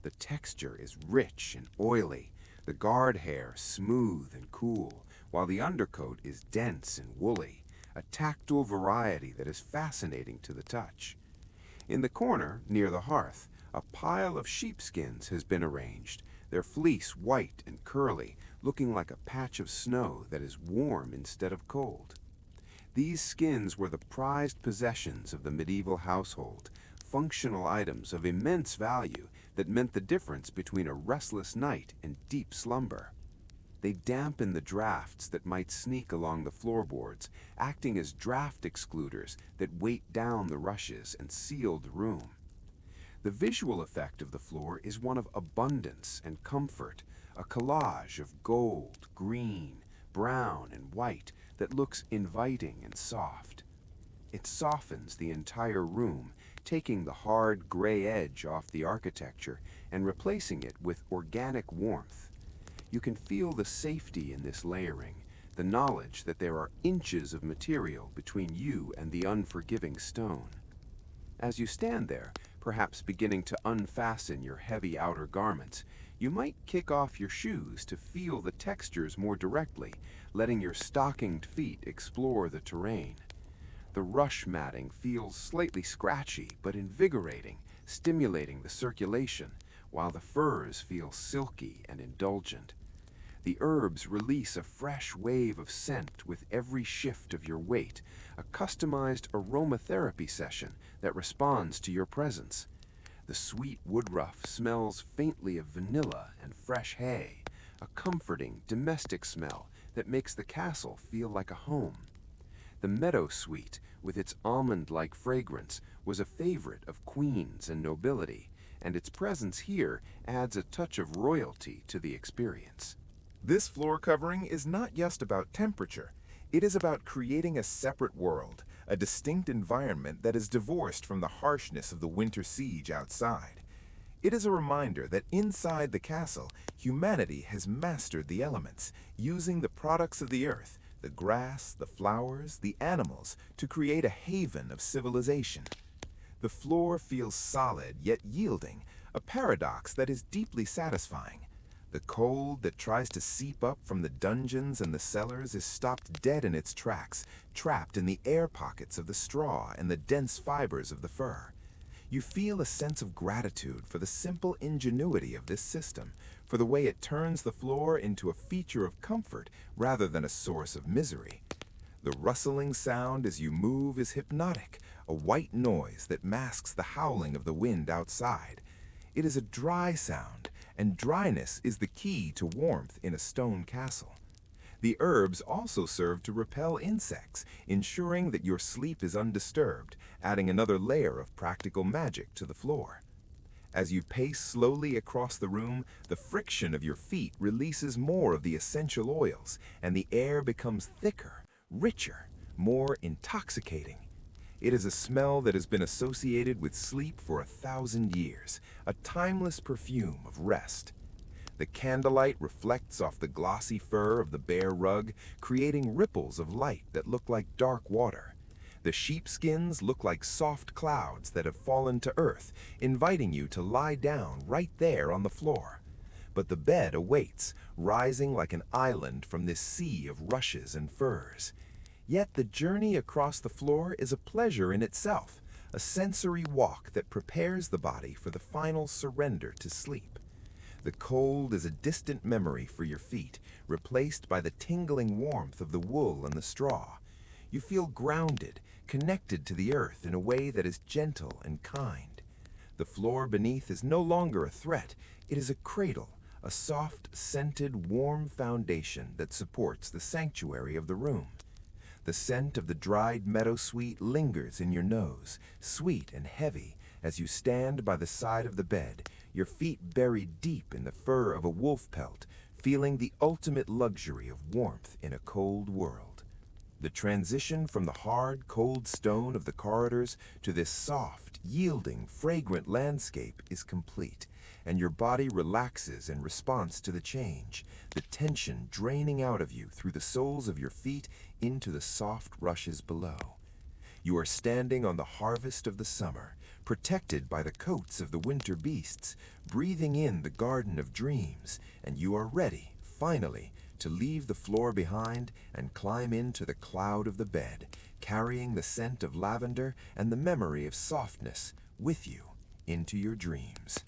The texture is rich and oily, the guard hair smooth and cool, while the undercoat is dense and woolly, a tactile variety that is fascinating to the touch. In the corner, near the hearth, a pile of sheepskins has been arranged, their fleece white and curly, looking like a patch of snow that is warm instead of cold. These skins were the prized possessions of the medieval household, functional items of immense value that meant the difference between a restless night and deep slumber. They dampen the drafts that might sneak along the floorboards, acting as draft excluders that weight down the rushes and seal the room. The visual effect of the floor is one of abundance and comfort, a collage of gold, green, brown, and white that looks inviting and soft. It softens the entire room, taking the hard gray edge off the architecture and replacing it with organic warmth. You can feel the safety in this layering, the knowledge that there are inches of material between you and the unforgiving stone. As you stand there, perhaps beginning to unfasten your heavy outer garments, you might kick off your shoes to feel the textures more directly, letting your stockinged feet explore the terrain. The rush matting feels slightly scratchy but invigorating, stimulating the circulation, while the furs feel silky and indulgent. The herbs release a fresh wave of scent with every shift of your weight, a customized aromatherapy session that responds to your presence. The sweet woodruff smells faintly of vanilla and fresh hay, a comforting domestic smell that makes the castle feel like a home. The meadowsweet, with its almond-like fragrance, was a favorite of queens and nobility, and its presence here adds a touch of royalty to the experience. This floor covering is not just about temperature. It is about creating a separate world, a distinct environment that is divorced from the harshness of the winter siege outside. It is a reminder that inside the castle, humanity has mastered the elements, using the products of the earth, the grass, the flowers, the animals, to create a haven of civilization. The floor feels solid yet yielding, a paradox that is deeply satisfying. The cold that tries to seep up from the dungeons and the cellars is stopped dead in its tracks, trapped in the air pockets of the straw and the dense fibers of the fur. You feel a sense of gratitude for the simple ingenuity of this system, for the way it turns the floor into a feature of comfort rather than a source of misery. The rustling sound as you move is hypnotic, a white noise that masks the howling of the wind outside. It is a dry sound, and dryness is the key to warmth in a stone castle. The herbs also serve to repel insects, ensuring that your sleep is undisturbed, adding another layer of practical magic to the floor. As you pace slowly across the room, the friction of your feet releases more of the essential oils, and the air becomes thicker, richer, more intoxicating. It is a smell that has been associated with sleep for 1,000 years, a timeless perfume of rest. The candlelight reflects off the glossy fur of the bare rug, creating ripples of light that look like dark water. The sheepskins look like soft clouds that have fallen to earth, inviting you to lie down right there on the floor. But the bed awaits, rising like an island from this sea of rushes and furs. Yet the journey across the floor is a pleasure in itself, a sensory walk that prepares the body for the final surrender to sleep. The cold is a distant memory for your feet, replaced by the tingling warmth of the wool and the straw. You feel grounded, connected to the earth in a way that is gentle and kind. The floor beneath is no longer a threat, it is a cradle, a soft, scented, warm foundation that supports the sanctuary of the room. The scent of the dried meadowsweet lingers in your nose, sweet and heavy, as you stand by the side of the bed, your feet buried deep in the fur of a wolf pelt, feeling the ultimate luxury of warmth in a cold world. The transition from the hard, cold stone of the corridors to this soft, yielding, fragrant landscape is complete, and your body relaxes in response to the change, the tension draining out of you through the soles of your feet into the soft rushes below. You are standing on the harvest of the summer, protected by the coats of the winter beasts, breathing in the garden of dreams, and you are ready, finally, to leave the floor behind and climb into the cloud of the bed, carrying the scent of lavender and the memory of softness with you into your dreams.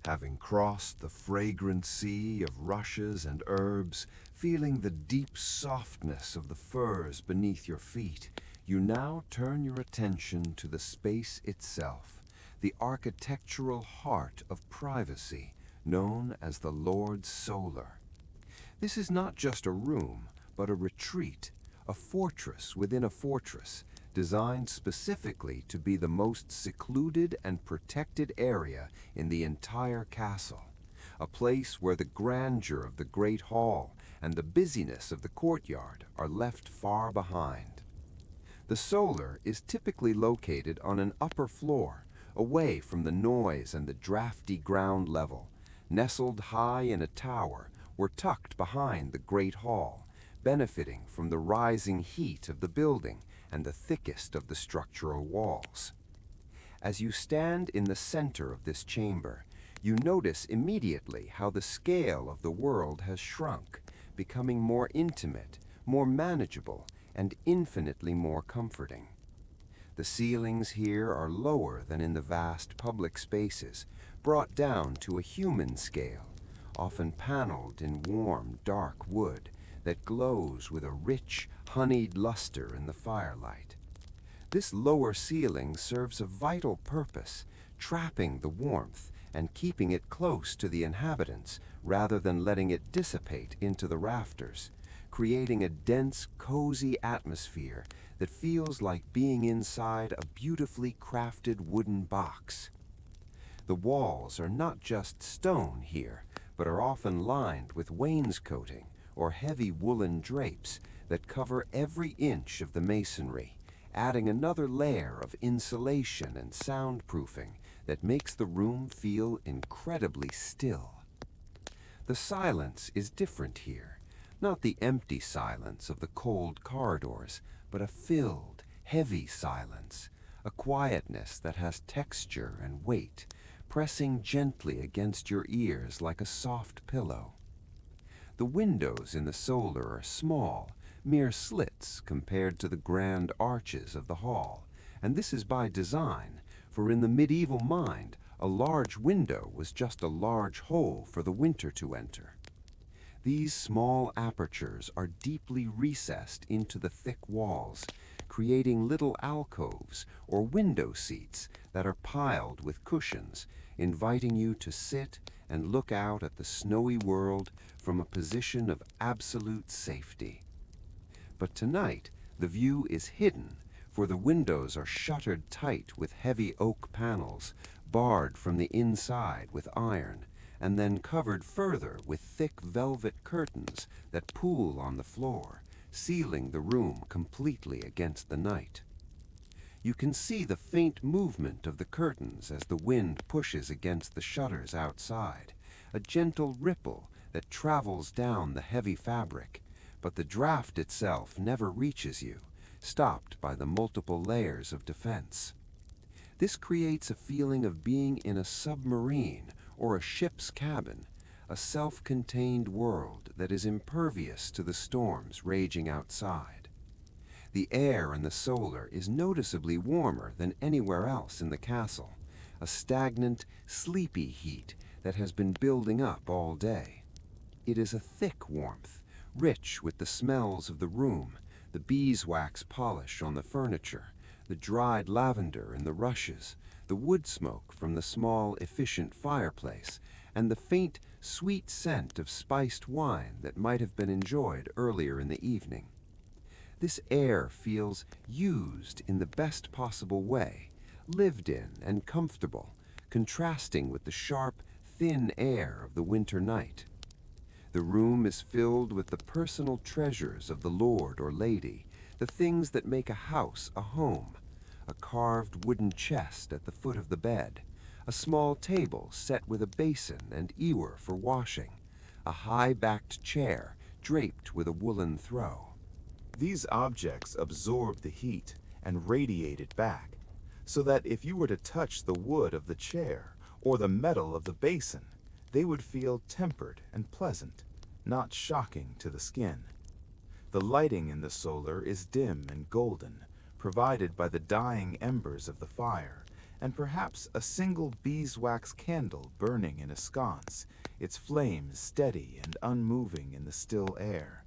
Having crossed the fragrant sea of rushes and herbs, feeling the deep softness of the furs beneath your feet, you now turn your attention to the space itself, the architectural heart of privacy, known as the Lord's Solar. This is not just a room, but a retreat, a fortress within a fortress, designed specifically to be the most secluded and protected area in the entire castle, a place where the grandeur of the great hall and the busyness of the courtyard are left far behind. The Solar is typically located on an upper floor, away from the noise and the drafty ground level, nestled high in a tower or tucked behind the great hall, benefiting from the rising heat of the building and the thickest of the structural walls. As you stand in the center of this chamber, you notice immediately how the scale of the world has shrunk, becoming more intimate, more manageable, and infinitely more comforting. The ceilings here are lower than in the vast public spaces, brought down to a human scale, often paneled in warm, dark wood that glows with a rich, honeyed luster in the firelight. This lower ceiling serves a vital purpose, trapping the warmth and keeping it close to the inhabitants rather than letting it dissipate into the rafters, creating a dense, cozy atmosphere that feels like being inside a beautifully crafted wooden box. The walls are not just stone here, but are often lined with wainscoting or heavy woolen drapes that cover every inch of the masonry, adding another layer of insulation and soundproofing that makes the room feel incredibly still. The silence is different here, not the empty silence of the cold corridors, but a filled, heavy silence, a quietness that has texture and weight, pressing gently against your ears like a soft pillow. The windows in the Solar are small, mere slits compared to the grand arches of the hall, and this is by design, for in the medieval mind, a large window was just a large hole for the winter to enter. These small apertures are deeply recessed into the thick walls, creating little alcoves or window seats that are piled with cushions, inviting you to sit and look out at the snowy world from a position of absolute safety. But tonight, the view is hidden, for the windows are shuttered tight with heavy oak panels, barred from the inside with iron, and then covered further with thick velvet curtains that pool on the floor, sealing the room completely against the night. You can see the faint movement of the curtains as the wind pushes against the shutters outside, a gentle ripple that travels down the heavy fabric, but the draft itself never reaches you, stopped by the multiple layers of defense. This creates a feeling of being in a submarine or a ship's cabin, a self-contained world that is impervious to the storms raging outside. The air in the solar is noticeably warmer than anywhere else in the castle, a stagnant, sleepy heat that has been building up all day. It is a thick warmth, rich with the smells of the room, the beeswax polish on the furniture, the dried lavender in the rushes, the wood smoke from the small, efficient fireplace, and the faint, sweet scent of spiced wine that might have been enjoyed earlier in the evening. This air feels used in the best possible way, lived in and comfortable, contrasting with the sharp, thin air of the winter night. The room is filled with the personal treasures of the lord or lady, the things that make a house a home. A carved wooden chest at the foot of the bed, a small table set with a basin and ewer for washing, a high-backed chair draped with a woolen throw. These objects absorb the heat and radiate it back, so that if you were to touch the wood of the chair or the metal of the basin, they would feel tempered and pleasant, not shocking to the skin. The lighting in the solar is dim and golden, provided by the dying embers of the fire, and perhaps a single beeswax candle burning in a sconce, its flames steady and unmoving in the still air.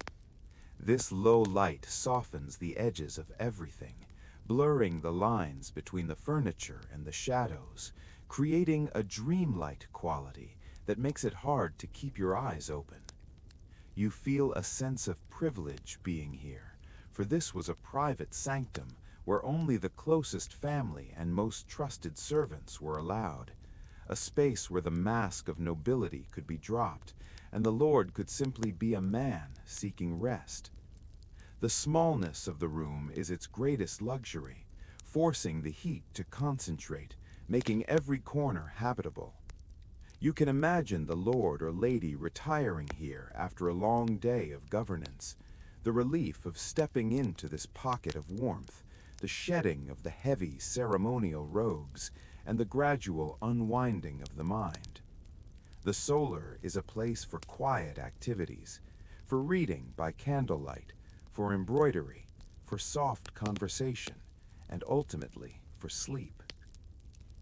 This low light softens the edges of everything, blurring the lines between the furniture and the shadows, creating a dreamlight quality that makes it hard to keep your eyes open. You feel a sense of privilege being here, for this was a private sanctum where only the closest family and most trusted servants were allowed, a space where the mask of nobility could be dropped, and the lord could simply be a man seeking rest. The smallness of the room is its greatest luxury, forcing the heat to concentrate, making every corner habitable. You can imagine the lord or lady retiring here after a long day of governance, the relief of stepping into this pocket of warmth, the shedding of the heavy ceremonial robes, and the gradual unwinding of the mind. The solar is a place for quiet activities, for reading by candlelight, for embroidery, for soft conversation, and ultimately for sleep.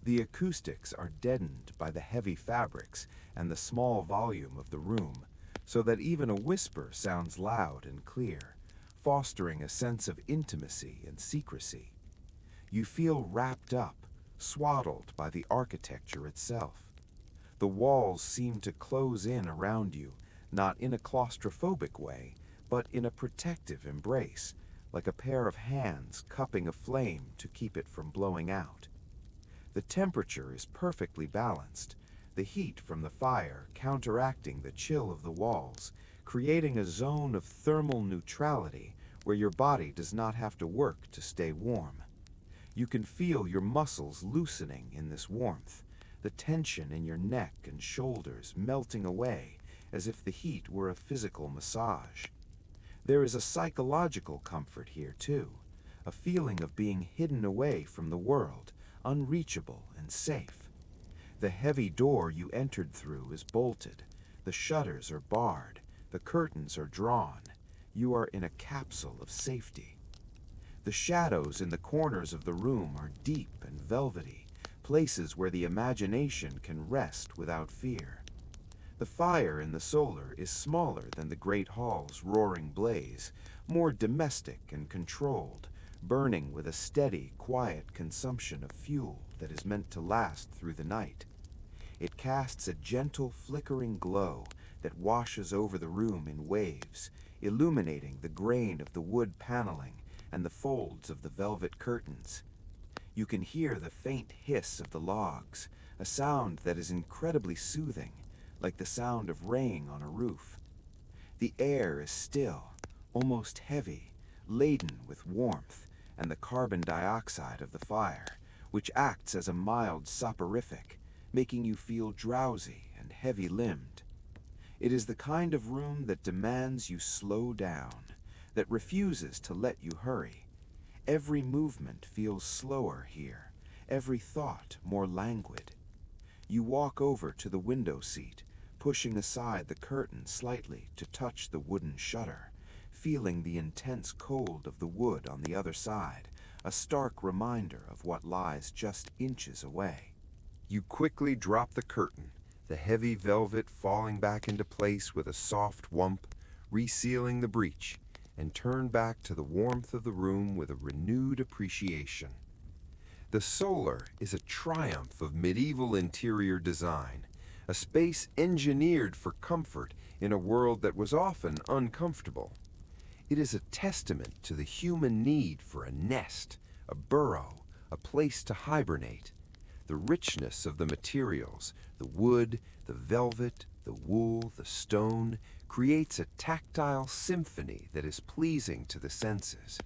The acoustics are deadened by the heavy fabrics and the small volume of the room, so that even a whisper sounds loud and clear, fostering a sense of intimacy and secrecy. You feel wrapped up, swaddled by the architecture itself. The walls seem to close in around you, not in a claustrophobic way, but in a protective embrace, like a pair of hands cupping a flame to keep it from blowing out. The temperature is perfectly balanced, the heat from the fire counteracting the chill of the walls, creating a zone of thermal neutrality where your body does not have to work to stay warm. You can feel your muscles loosening in this warmth, the tension in your neck and shoulders melting away as if the heat were a physical massage. There is a psychological comfort here too, a feeling of being hidden away from the world, unreachable and safe. The heavy door you entered through is bolted, the shutters are barred, the curtains are drawn. You are in a capsule of safety. The shadows in the corners of the room are deep and velvety, places where the imagination can rest without fear. The fire in the solar is smaller than the great hall's roaring blaze, more domestic and controlled, burning with a steady, quiet consumption of fuel that is meant to last through the night. It casts a gentle, flickering glow that washes over the room in waves, illuminating the grain of the wood paneling and the folds of the velvet curtains. You can hear the faint hiss of the logs, a sound that is incredibly soothing, like the sound of rain on a roof. The air is still, almost heavy, laden with warmth and the carbon dioxide of the fire, which acts as a mild soporific, making you feel drowsy and heavy-limbed. It is the kind of room that demands you slow down, that refuses to let you hurry. Every movement feels slower here, every thought more languid. You walk over to the window seat, pushing aside the curtain slightly to touch the wooden shutter, feeling the intense cold of the wood on the other side, a stark reminder of what lies just inches away. You quickly drop the curtain, the heavy velvet falling back into place with a soft whump, resealing the breach, and turn back to the warmth of the room with a renewed appreciation. The solar is a triumph of medieval interior design, a space engineered for comfort in a world that was often uncomfortable. It is a testament to the human need for a nest, a burrow, a place to hibernate. The richness of the materials, the wood, the velvet, the wool, the stone, creates a tactile symphony that is pleasing to the senses.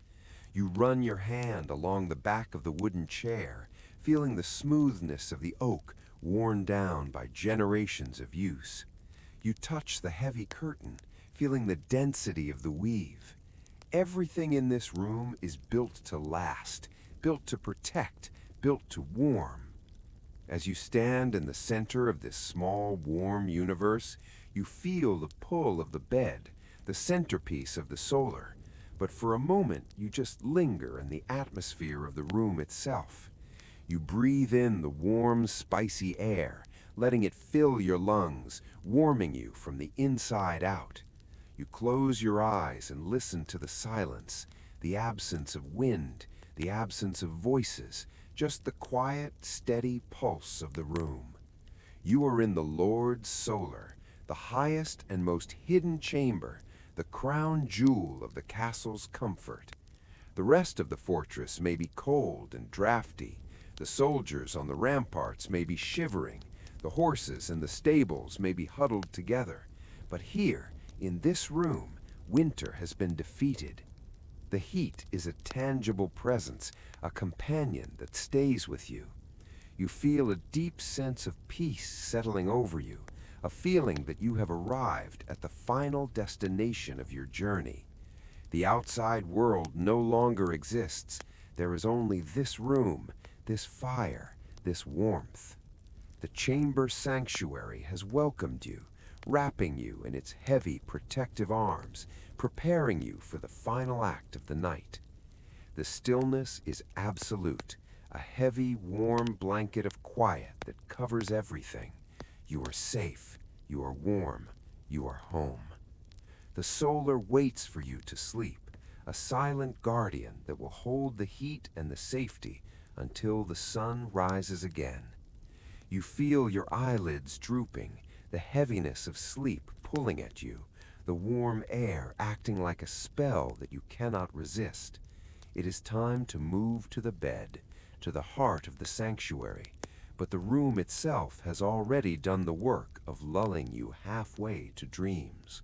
You run your hand along the back of the wooden chair, feeling the smoothness of the oak worn down by generations of use. You touch the heavy curtain, feeling the density of the weave. Everything in this room is built to last, built to protect, built to warm. As you stand in the center of this small, warm universe, you feel the pull of the bed, the centerpiece of the solar. But for a moment, you just linger in the atmosphere of the room itself. You breathe in the warm, spicy air, letting it fill your lungs, warming you from the inside out. You close your eyes and listen to the silence, the absence of wind, the absence of voices, just the quiet, steady pulse of the room. You are in the Lord's solar, the highest and most hidden chamber, the crown jewel of the castle's comfort. The rest of the fortress may be cold and drafty. The soldiers on the ramparts may be shivering. The horses in the stables may be huddled together. But here, in this room, winter has been defeated. The heat is a tangible presence, a companion that stays with you. You feel a deep sense of peace settling over you, a feeling that you have arrived at the final destination of your journey. The outside world no longer exists. There is only this room, this fire, this warmth. The chamber sanctuary has welcomed you, wrapping you in its heavy protective arms, preparing you for the final act of the night. The stillness is absolute, a heavy, warm blanket of quiet that covers everything. You are safe, you are warm, you are home. The solar waits for you to sleep, a silent guardian that will hold the heat and the safety until the sun rises again. You feel your eyelids drooping, the heaviness of sleep pulling at you, the warm air acting like a spell that you cannot resist. It is time to move to the bed, to the heart of the sanctuary, but the room itself has already done the work of lulling you halfway to dreams.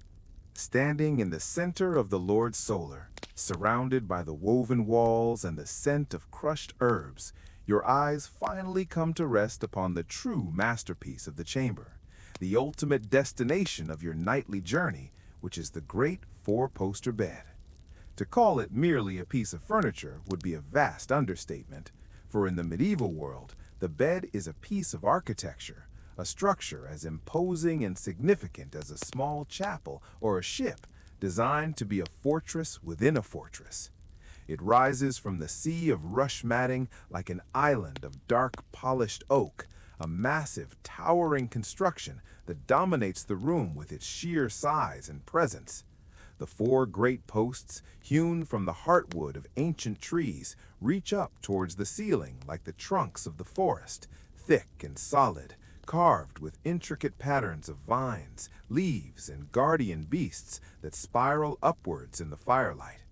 Standing in the center of the Lord's solar, surrounded by the woven walls and the scent of crushed herbs, your eyes finally come to rest upon the true masterpiece of the chamber, the ultimate destination of your nightly journey, which is the great four-poster bed. To call it merely a piece of furniture would be a vast understatement, for in the medieval world, the bed is a piece of architecture, a structure as imposing and significant as a small chapel or a ship, designed to be a fortress within a fortress. It rises from the sea of rush matting like an island of dark polished oak, a massive, towering construction that dominates the room with its sheer size and presence. The four great posts, hewn from the heartwood of ancient trees, reach up towards the ceiling like the trunks of the forest, thick and solid, carved with intricate patterns of vines, leaves, and guardian beasts that spiral upwards in the firelight.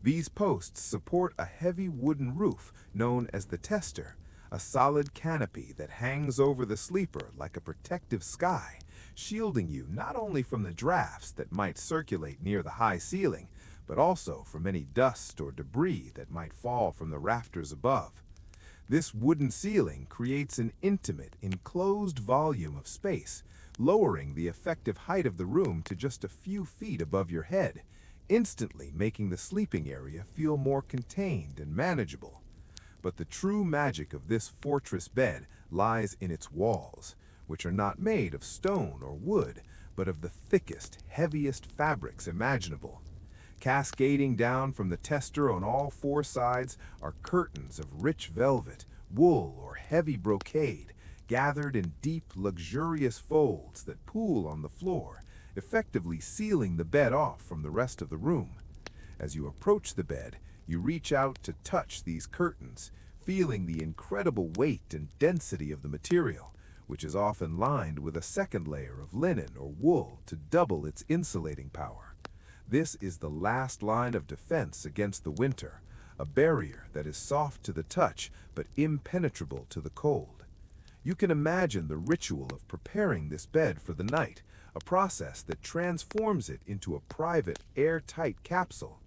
These posts support a heavy wooden roof known as the tester, a solid canopy that hangs over the sleeper like a protective sky, shielding you not only from the drafts that might circulate near the high ceiling, but also from any dust or debris that might fall from the rafters above. This wooden ceiling creates an intimate, enclosed volume of space, lowering the effective height of the room to just a few feet above your head, instantly making the sleeping area feel more contained and manageable. But the true magic of this fortress bed lies in its walls, which are not made of stone or wood, but of the thickest, heaviest fabrics imaginable. Cascading down from the tester on all four sides are curtains of rich velvet, wool, or heavy brocade, gathered in deep, luxurious folds that pool on the floor, effectively sealing the bed off from the rest of the room. As you approach the bed, you reach out to touch these curtains, feeling the incredible weight and density of the material, which is often lined with a second layer of linen or wool to double its insulating power. This is the last line of defense against the winter, a barrier that is soft to the touch but impenetrable to the cold. You can imagine the ritual of preparing this bed for the night, a process that transforms it into a private, airtight capsule.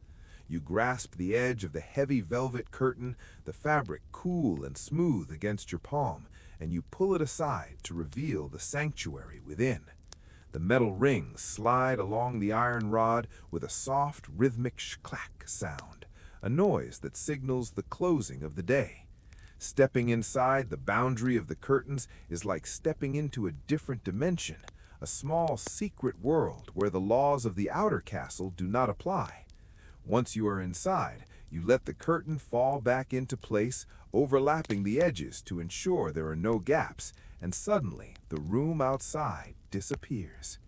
You grasp the edge of the heavy velvet curtain, the fabric cool and smooth against your palm, and you pull it aside to reveal the sanctuary within. The metal rings slide along the iron rod with a soft, rhythmic sh-clack sound, a noise that signals the closing of the day. Stepping inside the boundary of the curtains is like stepping into a different dimension, a small, secret world where the laws of the outer castle do not apply. Once you are inside, you let the curtain fall back into place, overlapping the edges to ensure there are no gaps, and suddenly the room outside disappears.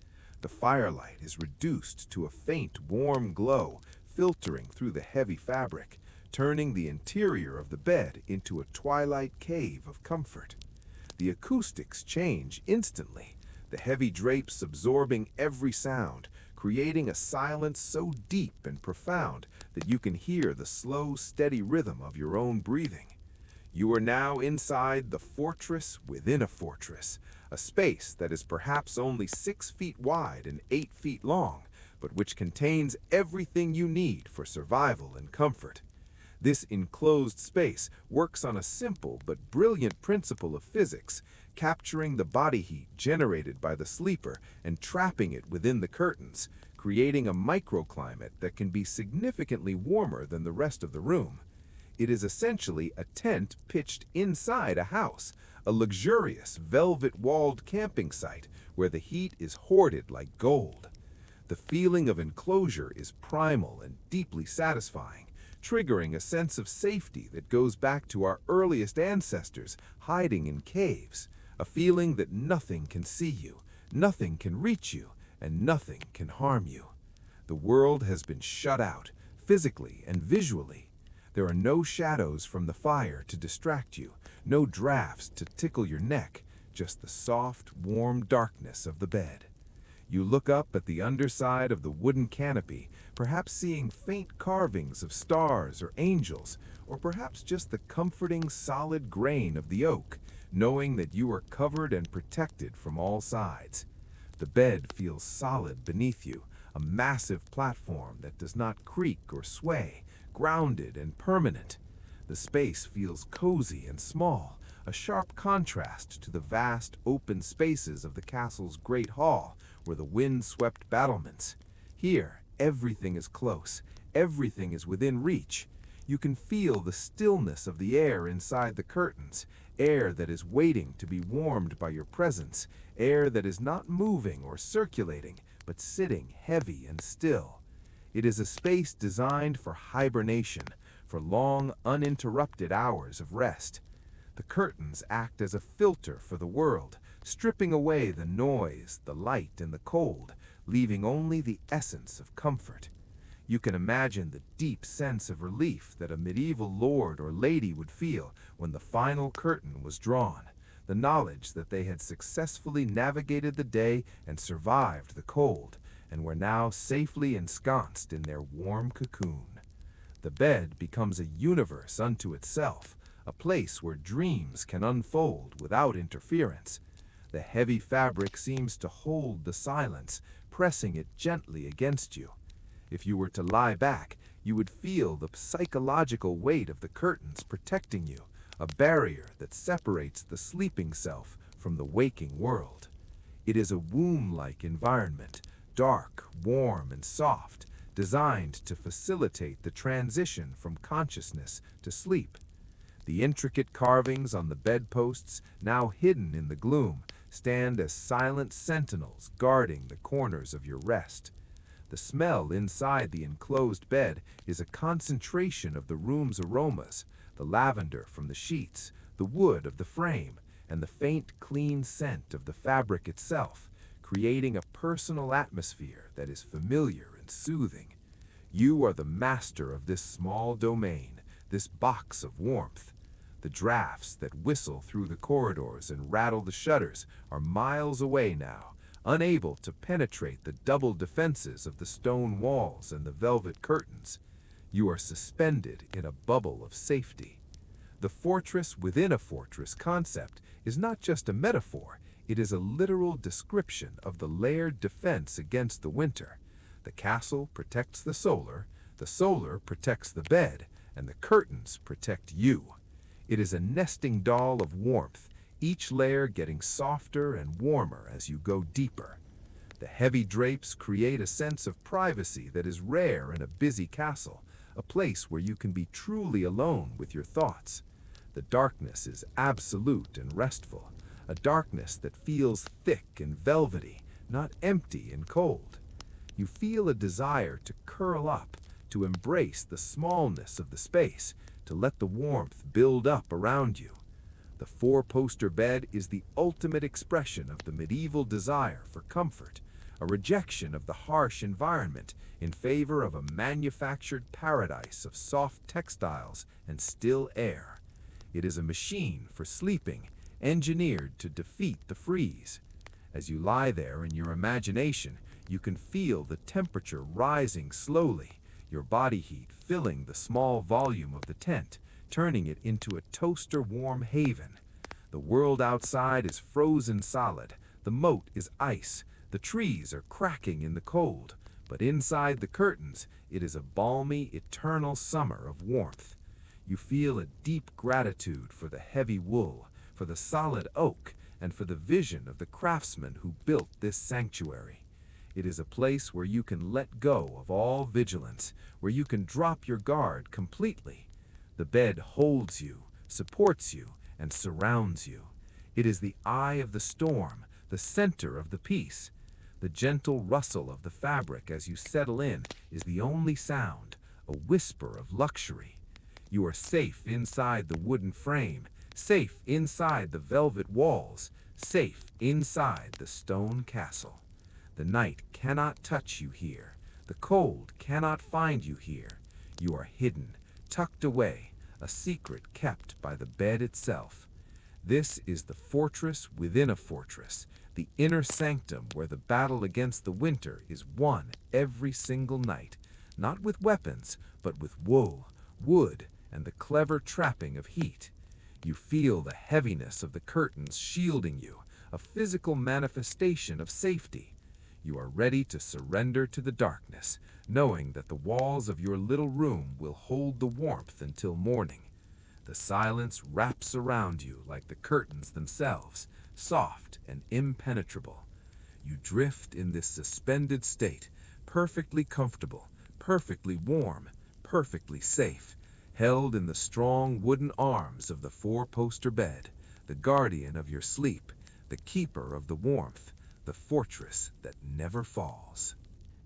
The firelight is reduced to a faint, warm glow, filtering through the heavy fabric, turning the interior of the bed into a twilight cave of comfort. The acoustics change instantly, the heavy drapes absorbing every sound, creating a silence so deep and profound that you can hear the slow, steady rhythm of your own breathing. You are now inside the fortress within a fortress, a space that is perhaps only 6 feet wide and 8 feet long, but which contains everything you need for survival and comfort. This enclosed space works on a simple but brilliant principle of physics, capturing the body heat generated by the sleeper and trapping it within the curtains, creating a microclimate that can be significantly warmer than the rest of the room. It is essentially a tent pitched inside a house, a luxurious, velvet-walled camping site where the heat is hoarded like gold. The feeling of enclosure is primal and deeply satisfying, triggering a sense of safety that goes back to our earliest ancestors hiding in caves, a feeling that nothing can see you, nothing can reach you, and nothing can harm you. The world has been shut out, physically and visually. There are no shadows from the fire to distract you, no drafts to tickle your neck, just the soft, warm darkness of the bed. You look up at the underside of the wooden canopy, perhaps seeing faint carvings of stars or angels, or perhaps just the comforting, solid grain of the oak, knowing that you are covered and protected from all sides. The bed feels solid beneath you, a massive platform that does not creak or sway, grounded and permanent. The space feels cozy and small, a sharp contrast to the vast open spaces of the castle's great hall where the wind swept battlements. Here, everything is close, everything is within reach. You can feel the stillness of the air inside the curtains, air that is waiting to be warmed by your presence, air that is not moving or circulating, but sitting heavy and still. It is a space designed for hibernation, for long, uninterrupted hours of rest. The curtains act as a filter for the world, stripping away the noise, the light, and the cold, leaving only the essence of comfort. You can imagine the deep sense of relief that a medieval lord or lady would feel when the final curtain was drawn, the knowledge that they had successfully navigated the day and survived the cold, and were now safely ensconced in their warm cocoon. The bed becomes a universe unto itself, a place where dreams can unfold without interference. The heavy fabric seems to hold the silence, pressing it gently against you. If you were to lie back, you would feel the psychological weight of the curtains protecting you, a barrier that separates the sleeping self from the waking world. It is a womb-like environment, dark, warm, and soft, designed to facilitate the transition from consciousness to sleep. The intricate carvings on the bedposts, now hidden in the gloom, stand as silent sentinels guarding the corners of your rest. The smell inside the enclosed bed is a concentration of the room's aromas, the lavender from the sheets, the wood of the frame, and the faint, clean scent of the fabric itself, creating a personal atmosphere that is familiar and soothing. You are the master of this small domain, this box of warmth. The drafts that whistle through the corridors and rattle the shutters are miles away now, unable to penetrate the double defenses of the stone walls and the velvet curtains. You are suspended in a bubble of safety. The fortress within a fortress concept is not just a metaphor, it is a literal description of the layered defense against the winter. The castle protects the solar protects the bed, and the curtains protect you. It is a nesting doll of warmth, each layer getting softer and warmer as you go deeper. The heavy drapes create a sense of privacy that is rare in a busy castle, a place where you can be truly alone with your thoughts. The darkness is absolute and restful, a darkness that feels thick and velvety, not empty and cold. You feel a desire to curl up, to embrace the smallness of the space, to let the warmth build up around you. The four-poster bed is the ultimate expression of the medieval desire for comfort, a rejection of the harsh environment in favor of a manufactured paradise of soft textiles and still air. It is a machine for sleeping, engineered to defeat the freeze. As you lie there in your imagination, you can feel the temperature rising slowly, your body heat filling the small volume of the tent, turning it into a toaster-warm haven. The world outside is frozen solid, the moat is ice, the trees are cracking in the cold, but inside the curtains, it is a balmy, eternal summer of warmth. You feel a deep gratitude for the heavy wool, for the solid oak, and for the vision of the craftsman who built this sanctuary. It is a place where you can let go of all vigilance, where you can drop your guard completely. The bed holds you, supports you, and surrounds you. It is the eye of the storm, the center of the peace. The gentle rustle of the fabric as you settle in is the only sound, a whisper of luxury. You are safe inside the wooden frame, safe inside the velvet walls, safe inside the stone castle. The night cannot touch you here. The cold cannot find you here. You are hidden, tucked away, a secret kept by the bed itself. This is the fortress within a fortress, the inner sanctum where the battle against the winter is won every single night, not with weapons, but with wool, wood, and the clever trapping of heat. You feel the heaviness of the curtains shielding you, a physical manifestation of safety. You are ready to surrender to the darkness, knowing that the walls of your little room will hold the warmth until morning. The silence wraps around you like the curtains themselves, soft and impenetrable. You drift in this suspended state, perfectly comfortable, perfectly warm, perfectly safe, held in the strong wooden arms of the four-poster bed, the guardian of your sleep, the keeper of the warmth, the fortress that never falls.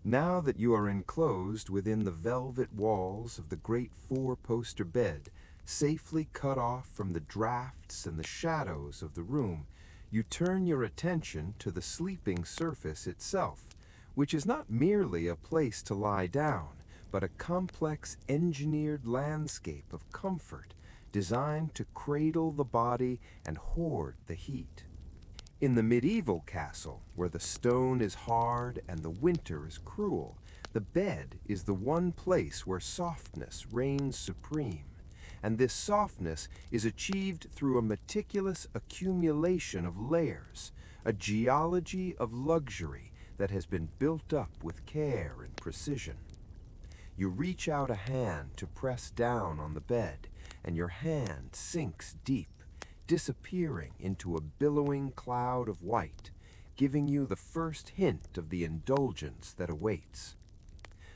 Now that you are enclosed within the velvet walls of the great four-poster bed, Safely cut off from the drafts and the shadows of the room, you turn your attention to the sleeping surface itself, which is not merely a place to lie down, but a complex engineered landscape of comfort designed to cradle the body and hoard the heat. In the medieval castle, where the stone is hard and the winter is cruel, the bed is the one place where softness reigns supreme, and this softness is achieved through a meticulous accumulation of layers, a geology of luxury that has been built up with care and precision. You reach out a hand to press down on the bed, and your hand sinks deep, disappearing into a billowing cloud of white, giving you the first hint of the indulgence that awaits.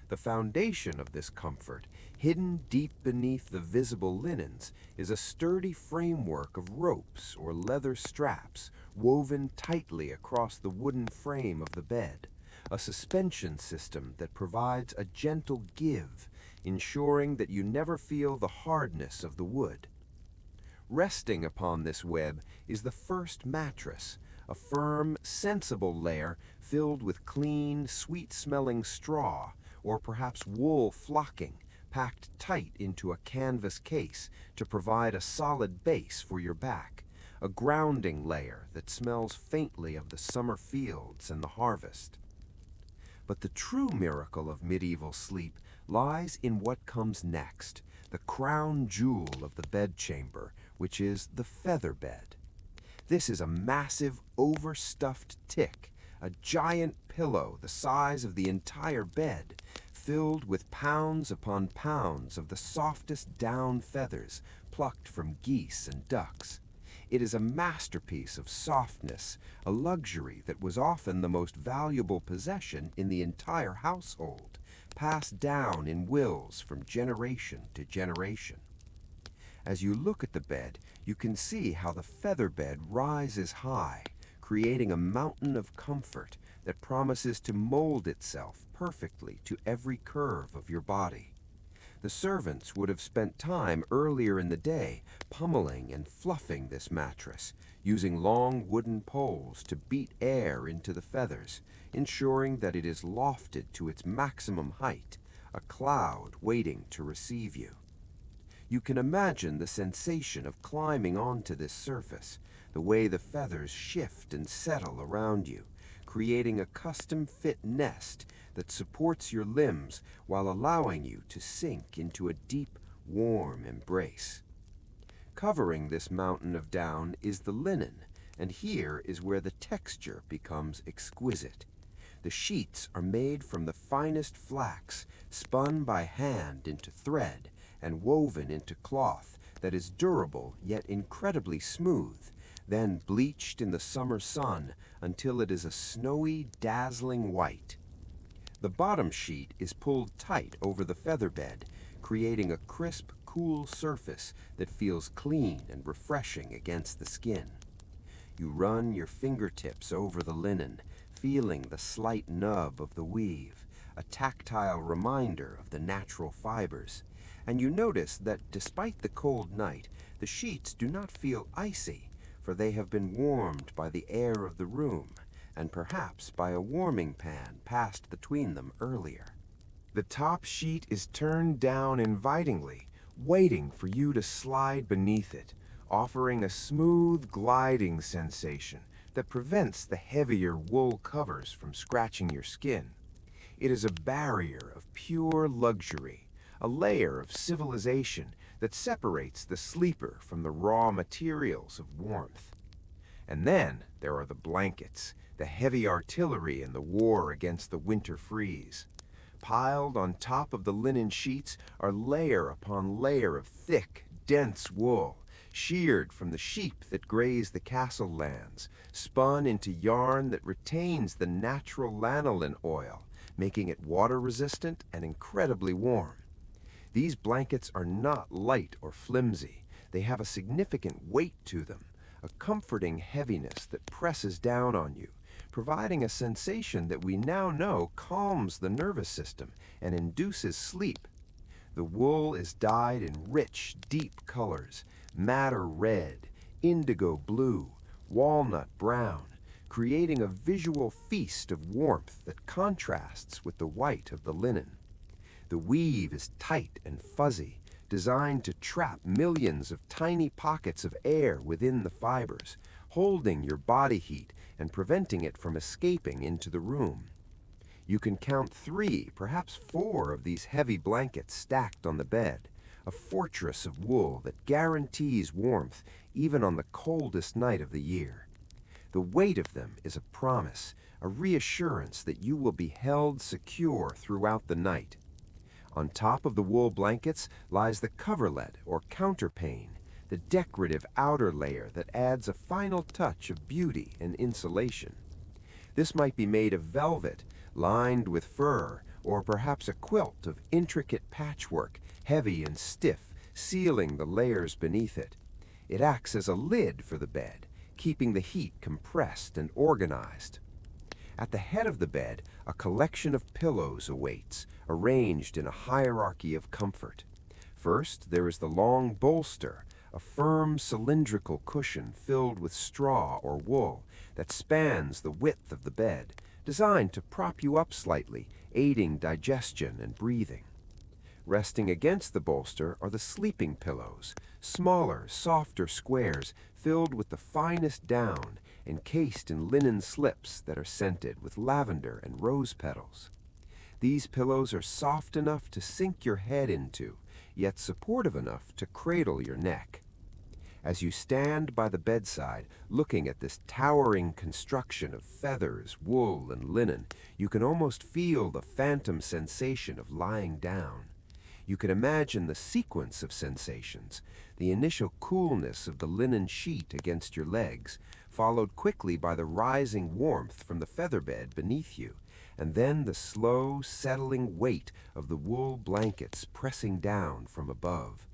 The foundation of this comfort, hidden deep beneath the visible linens, is a sturdy framework of ropes or leather straps woven tightly across the wooden frame of the bed, a suspension system that provides a gentle give, ensuring that you never feel the hardness of the wood. Resting upon this web is the first mattress, a firm, sensible layer filled with clean, sweet-smelling straw, or perhaps wool flocking, packed tight into a canvas case to provide a solid base for your back, a grounding layer that smells faintly of the summer fields and the harvest. But the true miracle of medieval sleep lies in what comes next, the crown jewel of the bedchamber, which is the feather bed. This is a massive, overstuffed tick, a giant pillow the size of the entire bed, filled with pounds upon pounds of the softest down feathers plucked from geese and ducks. It is a masterpiece of softness, a luxury that was often the most valuable possession in the entire household, passed down in wills from generation to generation. As you look at the bed, you can see how the feather bed rises high, creating a mountain of comfort that promises to mold itself perfectly to every curve of your body. The servants would have spent time earlier in the day pummeling and fluffing this mattress, using long wooden poles to beat air into the feathers, ensuring that it is lofted to its maximum height, a cloud waiting to receive you. You can imagine the sensation of climbing onto this surface, the way the feathers shift and settle around you, creating a custom-fit nest that supports your limbs while allowing you to sink into a deep, warm embrace. Covering this mountain of down is the linen, and here is where the texture becomes exquisite. The sheets are made from the finest flax, spun by hand into thread, and woven into cloth that is durable yet incredibly smooth, then bleached in the summer sun until it is a snowy, dazzling white. The bottom sheet is pulled tight over the feather bed, creating a crisp, cool surface that feels clean and refreshing against the skin. You run your fingertips over the linen, feeling the slight nub of the weave, a tactile reminder of the natural fibers, and you notice that despite the cold night, the sheets do not feel icy, for they have been warmed by the air of the room, and perhaps by a warming pan passed between them earlier. The top sheet is turned down invitingly, waiting for you to slide beneath it, offering a smooth gliding sensation that prevents the heavier wool covers from scratching your skin. It is a barrier of pure luxury, a layer of civilization that separates the sleeper from the raw materials of warmth. And then there are the blankets, the heavy artillery in the war against the winter freeze. Piled on top of the linen sheets are layer upon layer of thick, dense wool, sheared from the sheep that graze the castle lands, spun into yarn that retains the natural lanolin oil, making it water-resistant and incredibly warm. These blankets are not light or flimsy. They have a significant weight to them, a comforting heaviness that presses down on you, providing a sensation that we now know calms the nervous system and induces sleep. The wool is dyed in rich, deep colors: madder red, indigo blue, walnut brown, creating a visual feast of warmth that contrasts with the white of the linen. The weave is tight and fuzzy, designed to trap millions of tiny pockets of air within the fibers, holding your body heat and preventing it from escaping into the room. You can count 3, perhaps 4 of these heavy blankets stacked on the bed, a fortress of wool that guarantees warmth even on the coldest night of the year. The weight of them is a promise, a reassurance that you will be held secure throughout the night. On top of the wool blankets lies the coverlet or counterpane, the decorative outer layer that adds a final touch of beauty and insulation. This might be made of velvet, lined with fur, or perhaps a quilt of intricate patchwork, heavy and stiff, sealing the layers beneath it. It acts as a lid for the bed, keeping the heat compressed and organized. At the head of the bed, a collection of pillows awaits, arranged in a hierarchy of comfort. First, there is the long bolster, a firm cylindrical cushion filled with straw or wool that spans the width of the bed, designed to prop you up slightly, aiding digestion and breathing. Resting against the bolster are the sleeping pillows, smaller, softer squares filled with the finest down, encased in linen slips that are scented with lavender and rose petals. These pillows are soft enough to sink your head into, yet supportive enough to cradle your neck. As you stand by the bedside, looking at this towering construction of feathers, wool, and linen, you can almost feel the phantom sensation of lying down. You can imagine the sequence of sensations: the initial coolness of the linen sheet against your legs, followed quickly by the rising warmth from the featherbed beneath you, and then the slow, settling weight of the wool blankets pressing down from above.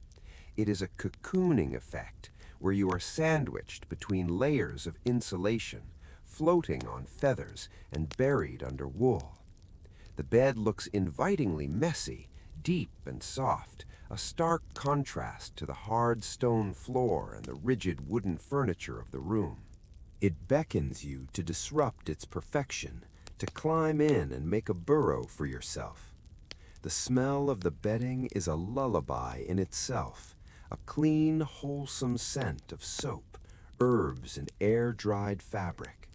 It is a cocooning effect, where you are sandwiched between layers of insulation, floating on feathers and buried under wool. The bed looks invitingly messy, deep and soft, a stark contrast to the hard stone floor and the rigid wooden furniture of the room. It beckons you to disrupt its perfection, to climb in and make a burrow for yourself. The smell of the bedding is a lullaby in itself, a clean, wholesome scent of soap, herbs, and air-dried fabric.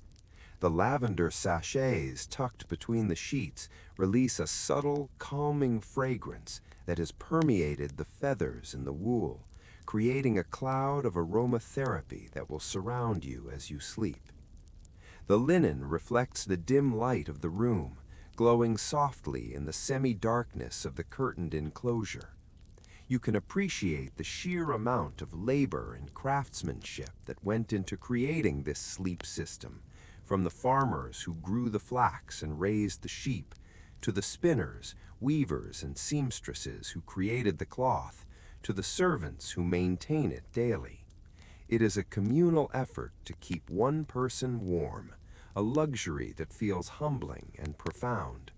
The lavender sachets tucked between the sheets release a subtle, calming fragrance that has permeated the feathers and the wool, creating a cloud of aromatherapy that will surround you as you sleep. The linen reflects the dim light of the room, glowing softly in the semi-darkness of the curtained enclosure. You can appreciate the sheer amount of labor and craftsmanship that went into creating this sleep system, from the farmers who grew the flax and raised the sheep, to the spinners, weavers, and seamstresses who created the cloth, to the servants who maintain it daily. It is a communal effort to keep one person warm, a luxury that feels humbling and profound.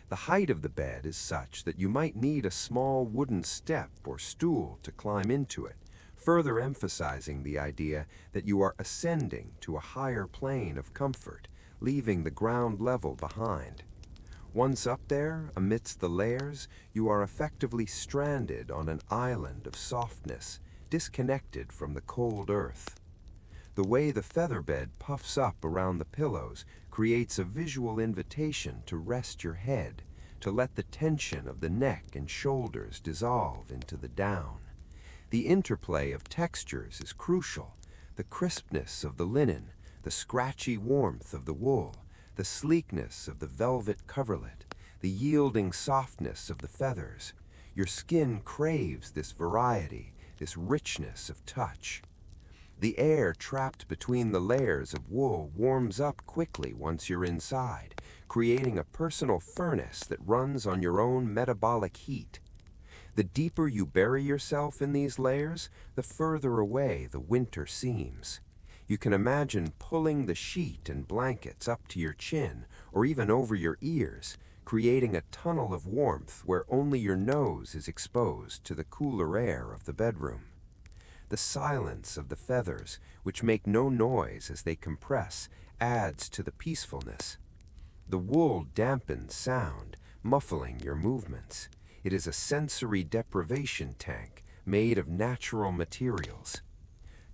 The height of the bed is such that you might need a small wooden step or stool to climb into it, further emphasizing the idea that you are ascending to a higher plane of comfort, leaving the ground level behind. Once up there, amidst the layers, you are effectively stranded on an island of softness, disconnected from the cold earth. The way the featherbed puffs up around the pillows creates a visual invitation to rest your head, to let the tension of the neck and shoulders dissolve into the down. The interplay of textures is crucial: the crispness of the linen, the scratchy warmth of the wool, the sleekness of the velvet coverlet, the yielding softness of the feathers. Your skin craves this variety, this richness of touch. The air trapped between the layers of wool warms up quickly once you're inside, creating a personal furnace that runs on your own metabolic heat. The deeper you bury yourself in these layers, the further away the winter seems. You can imagine pulling the sheet and blankets up to your chin or even over your ears, creating a tunnel of warmth where only your nose is exposed to the cooler air of the bedroom. The silence of the feathers, which make no noise as they compress, adds to the peacefulness. The wool dampens sound, muffling your movements. It is a sensory deprivation tank made of natural materials.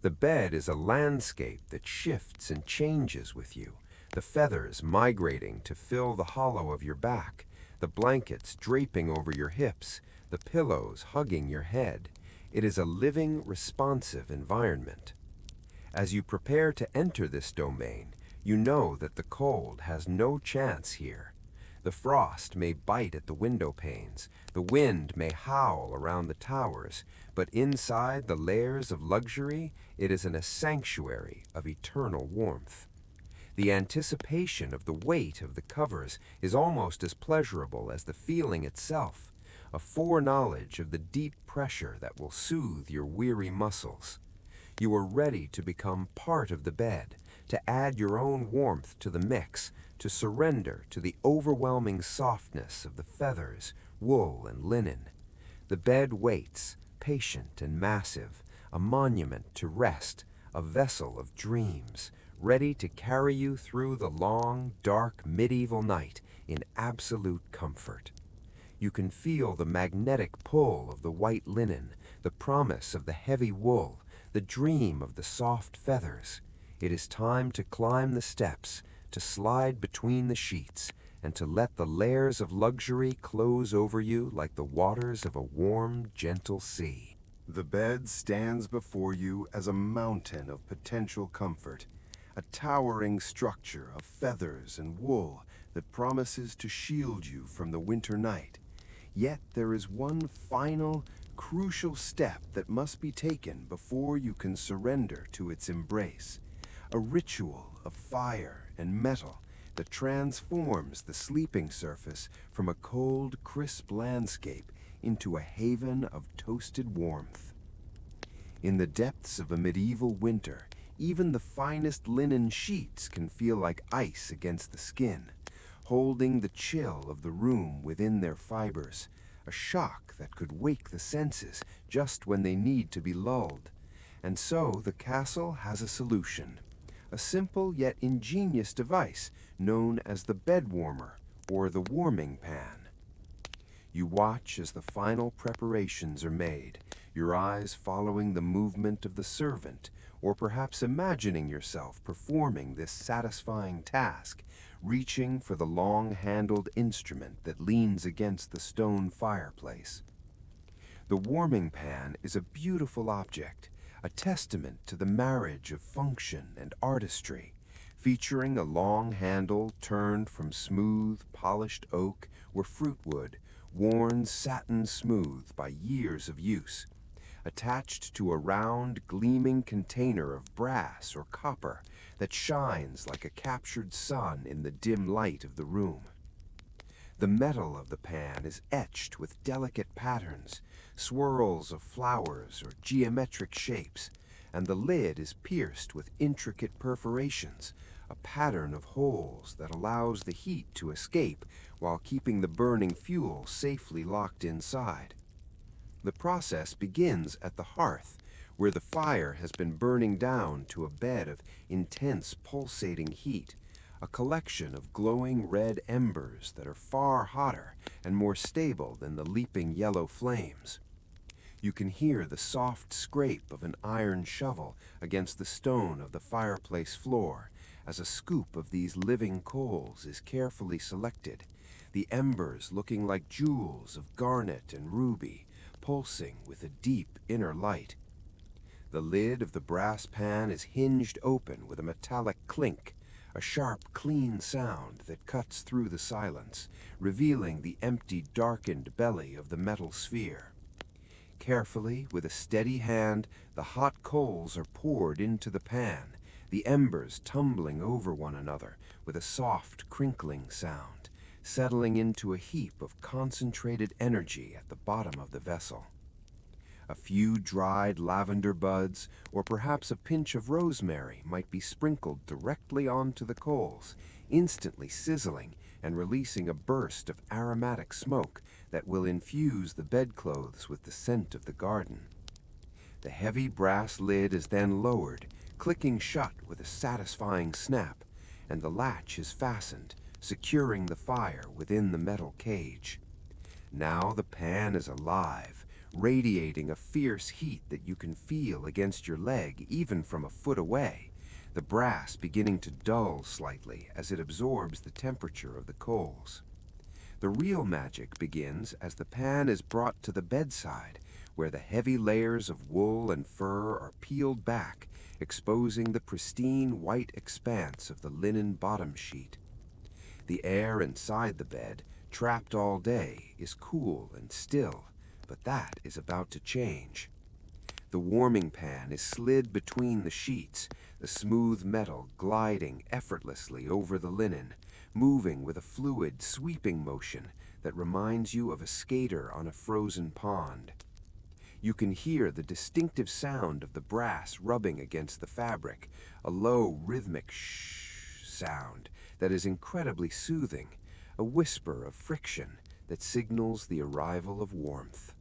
The bed is a landscape that shifts and changes with you, the feathers migrating to fill the hollow of your back, the blankets draping over your hips, the pillows hugging your head. It is a living, responsive environment. As you prepare to enter this domain, you know that the cold has no chance here. The frost may bite at the window panes, the wind may howl around the towers, but inside the layers of luxury, it is a sanctuary of eternal warmth. The anticipation of the weight of the covers is almost as pleasurable as the feeling itself, a foreknowledge of the deep pressure that will soothe your weary muscles. You are ready to become part of the bed, to add your own warmth to the mix, to surrender to the overwhelming softness of the feathers, wool, and linen. The bed waits, patient and massive, a monument to rest, a vessel of dreams, ready to carry you through the long, dark medieval night in absolute comfort. You can feel the magnetic pull of the white linen, the promise of the heavy wool, the dream of the soft feathers. It is time to climb the steps, to slide between the sheets, and to let the layers of luxury close over you like the waters of a warm, gentle sea. The bed stands before you as a mountain of potential comfort, a towering structure of feathers and wool that promises to shield you from the winter night. Yet there is one final, crucial step that must be taken before you can surrender to its embrace. A ritual of fire and metal that transforms the sleeping surface from a cold, crisp landscape into a haven of toasted warmth. In the depths of a medieval winter, even the finest linen sheets can feel like ice against the skin, holding the chill of the room within their fibers, a shock that could wake the senses just when they need to be lulled. And so the castle has a solution, a simple yet ingenious device known as the bed warmer or the warming pan. You watch as the final preparations are made, your eyes following the movement of the servant, or perhaps imagining yourself performing this satisfying task, reaching for the long-handled instrument that leans against the stone fireplace. The warming pan is a beautiful object, a testament to the marriage of function and artistry, featuring a long handle turned from smooth, polished oak or fruit wood, worn satin smooth by years of use, attached to a round, gleaming container of brass or copper that shines like a captured sun in the dim light of the room. The metal of the pan is etched with delicate patterns, swirls of flowers or geometric shapes, and the lid is pierced with intricate perforations, a pattern of holes that allows the heat to escape while keeping the burning fuel safely locked inside. The process begins at the hearth, where the fire has been burning down to a bed of intense pulsating heat, a collection of glowing red embers that are far hotter and more stable than the leaping yellow flames. You can hear the soft scrape of an iron shovel against the stone of the fireplace floor as a scoop of these living coals is carefully selected, the embers looking like jewels of garnet and ruby, pulsing with a deep inner light. The lid of the brass pan is hinged open with a metallic clink, a sharp, clean sound that cuts through the silence, revealing the empty, darkened belly of the metal sphere. Carefully, with a steady hand, the hot coals are poured into the pan, the embers tumbling over one another with a soft, crinkling sound, settling into a heap of concentrated energy at the bottom of the vessel. A few dried lavender buds, or perhaps a pinch of rosemary, might be sprinkled directly onto the coals, instantly sizzling and releasing a burst of aromatic smoke that will infuse the bedclothes with the scent of the garden. The heavy brass lid is then lowered, clicking shut with a satisfying snap, and the latch is fastened, securing the fire within the metal cage. Now the pan is alive, radiating a fierce heat that you can feel against your leg even from a foot away, the brass beginning to dull slightly as it absorbs the temperature of the coals. The real magic begins as the pan is brought to the bedside, where the heavy layers of wool and fur are peeled back, exposing the pristine white expanse of the linen bottom sheet. The air inside the bed, trapped all day, is cool and still, but that is about to change. The warming pan is slid between the sheets, the smooth metal gliding effortlessly over the linen, moving with a fluid, sweeping motion that reminds you of a skater on a frozen pond. You can hear the distinctive sound of the brass rubbing against the fabric, a low, rhythmic shh sound that is incredibly soothing, a whisper of friction that signals the arrival of warmth.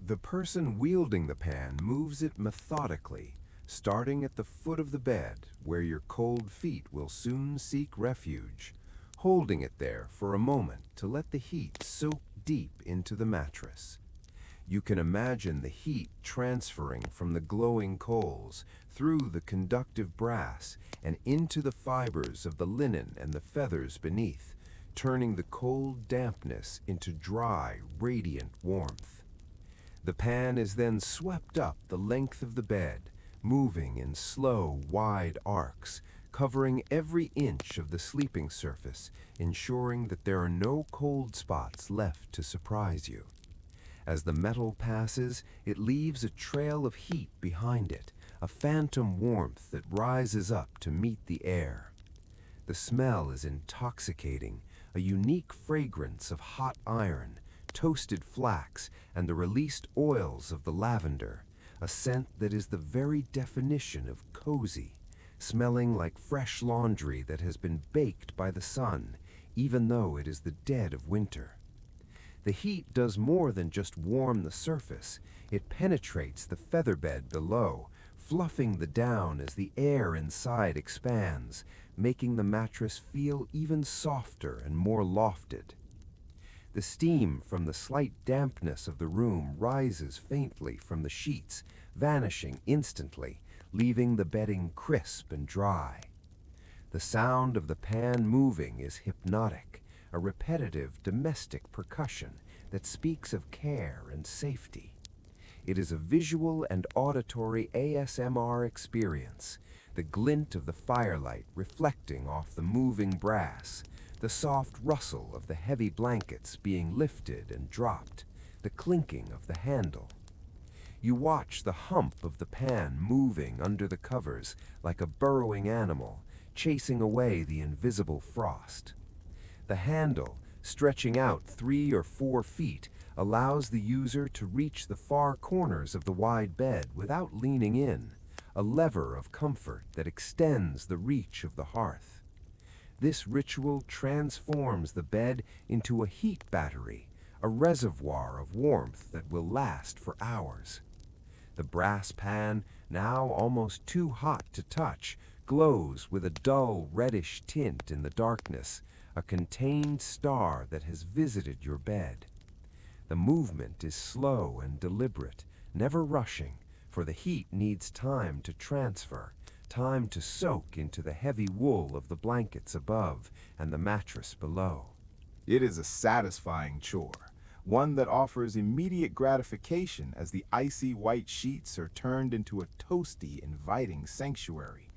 The person wielding the pan moves it methodically, starting at the foot of the bed where your cold feet will soon seek refuge, holding it there for a moment to let the heat soak deep into the mattress. You can imagine the heat transferring from the glowing coals through the conductive brass and into the fibers of the linen and the feathers beneath, turning the cold dampness into dry, radiant warmth. The pan is then swept up the length of the bed, moving in slow, wide arcs, covering every inch of the sleeping surface, ensuring that there are no cold spots left to surprise you. As the metal passes, it leaves a trail of heat behind it, a phantom warmth that rises up to meet the air. The smell is intoxicating, a unique fragrance of hot iron, toasted flax, and the released oils of the lavender, a scent that is the very definition of cozy, smelling like fresh laundry that has been baked by the sun, even though it is the dead of winter. The heat does more than just warm the surface. It penetrates the featherbed below, fluffing the down as the air inside expands, making the mattress feel even softer and more lofted. The steam from the slight dampness of the room rises faintly from the sheets, vanishing instantly, leaving the bedding crisp and dry. The sound of the pan moving is hypnotic, a repetitive domestic percussion that speaks of care and safety. It is a visual and auditory ASMR experience, the glint of the firelight reflecting off the moving brass, the soft rustle of the heavy blankets being lifted and dropped, the clinking of the handle. You watch the hump of the pan moving under the covers like a burrowing animal, chasing away the invisible frost. The handle, stretching out 3 or 4 feet, allows the user to reach the far corners of the wide bed without leaning in, a lever of comfort that extends the reach of the hearth. This ritual transforms the bed into a heat battery, a reservoir of warmth that will last for hours. The brass pan, now almost too hot to touch, glows with a dull reddish tint in the darkness, a contained star that has visited your bed. The movement is slow and deliberate, never rushing, for the heat needs time to transfer, time to soak into the heavy wool of the blankets above and the mattress below. It is a satisfying chore, one that offers immediate gratification as the icy white sheets are turned into a toasty, inviting sanctuary.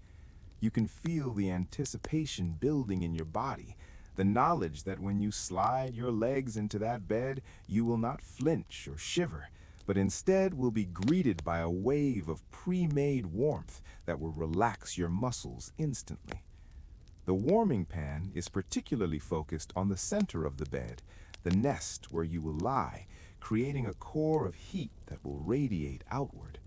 You can feel the anticipation building in your body, the knowledge that when you slide your legs into that bed, you will not flinch or shiver, but instead will be greeted by a wave of pre-made warmth that will relax your muscles instantly. The warming pan is particularly focused on the center of the bed, the nest where you will lie, creating a core of heat that will radiate outward.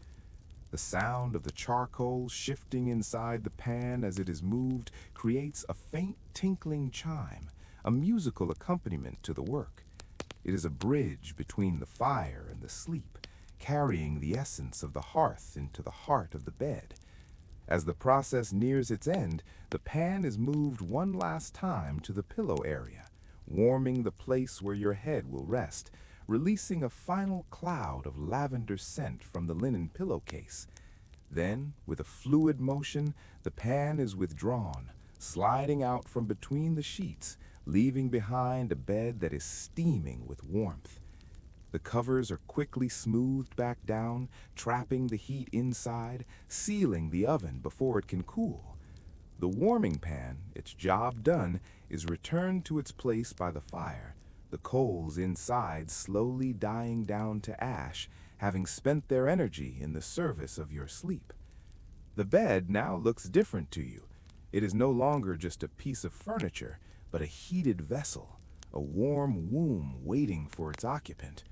The sound of the charcoal shifting inside the pan as it is moved creates a faint tinkling chime, a musical accompaniment to the work. It is a bridge between the fire and the sleep, carrying the essence of the hearth into the heart of the bed. As the process nears its end, the pan is moved one last time to the pillow area, warming the place where your head will rest, releasing a final cloud of lavender scent from the linen pillowcase. Then, with a fluid motion, the pan is withdrawn, sliding out from between the sheets, leaving behind a bed that is steaming with warmth. The covers are quickly smoothed back down, trapping the heat inside, sealing the oven before it can cool. The warming pan, its job done, is returned to its place by the fire, the coals inside slowly dying down to ash, having spent their energy in the service of your sleep. The bed now looks different to you. It is no longer just a piece of furniture, but a heated vessel, a warm womb waiting for its occupant.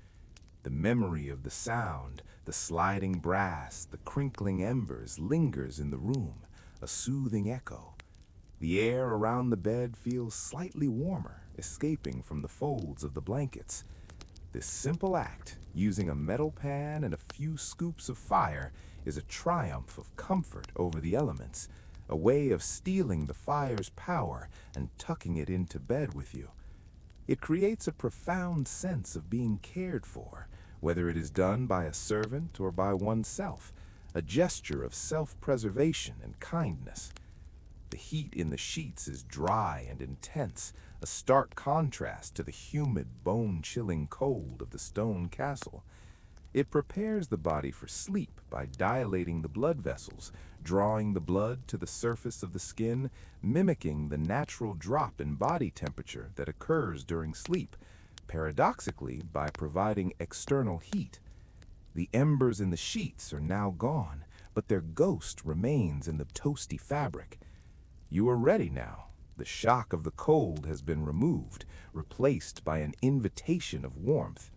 The memory of the sound, the sliding brass, the crinkling embers lingers in the room, a soothing echo. The air around the bed feels slightly warmer, escaping from the folds of the blankets. This simple act, using a metal pan and a few scoops of fire, is a triumph of comfort over the elements, a way of stealing the fire's power and tucking it into bed with you. It creates a profound sense of being cared for, whether it is done by a servant or by oneself, a gesture of self-preservation and kindness. The heat in the sheets is dry and intense, a stark contrast to the humid, bone-chilling cold of the stone castle. It prepares the body for sleep by dilating the blood vessels, drawing the blood to the surface of the skin, mimicking the natural drop in body temperature that occurs during sleep, paradoxically by providing external heat. The embers in the sheets are now gone, but their ghost remains in the toasty fabric. You are ready now. The shock of the cold has been removed, replaced by an invitation of warmth.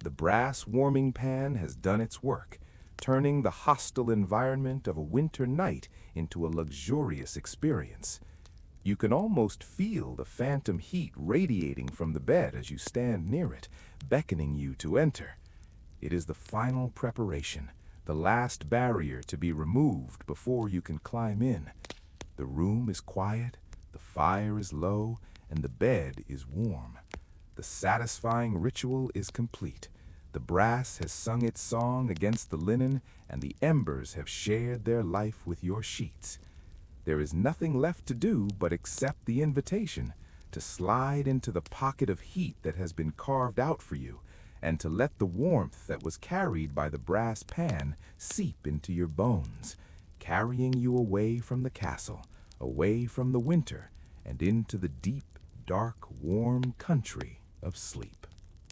The brass warming pan has done its work, turning the hostile environment of a winter night into a luxurious experience. You can almost feel the phantom heat radiating from the bed as you stand near it, beckoning you to enter. It is the final preparation, the last barrier to be removed before you can climb in. The room is quiet, the fire is low, and the bed is warm. The satisfying ritual is complete. The brass has sung its song against the linen, and the embers have shared their life with your sheets. There is nothing left to do but accept the invitation, to slide into the pocket of heat that has been carved out for you, and to let the warmth that was carried by the brass pan seep into your bones, carrying you away from the castle, away from the winter, and into the deep, dark, warm country of sleep.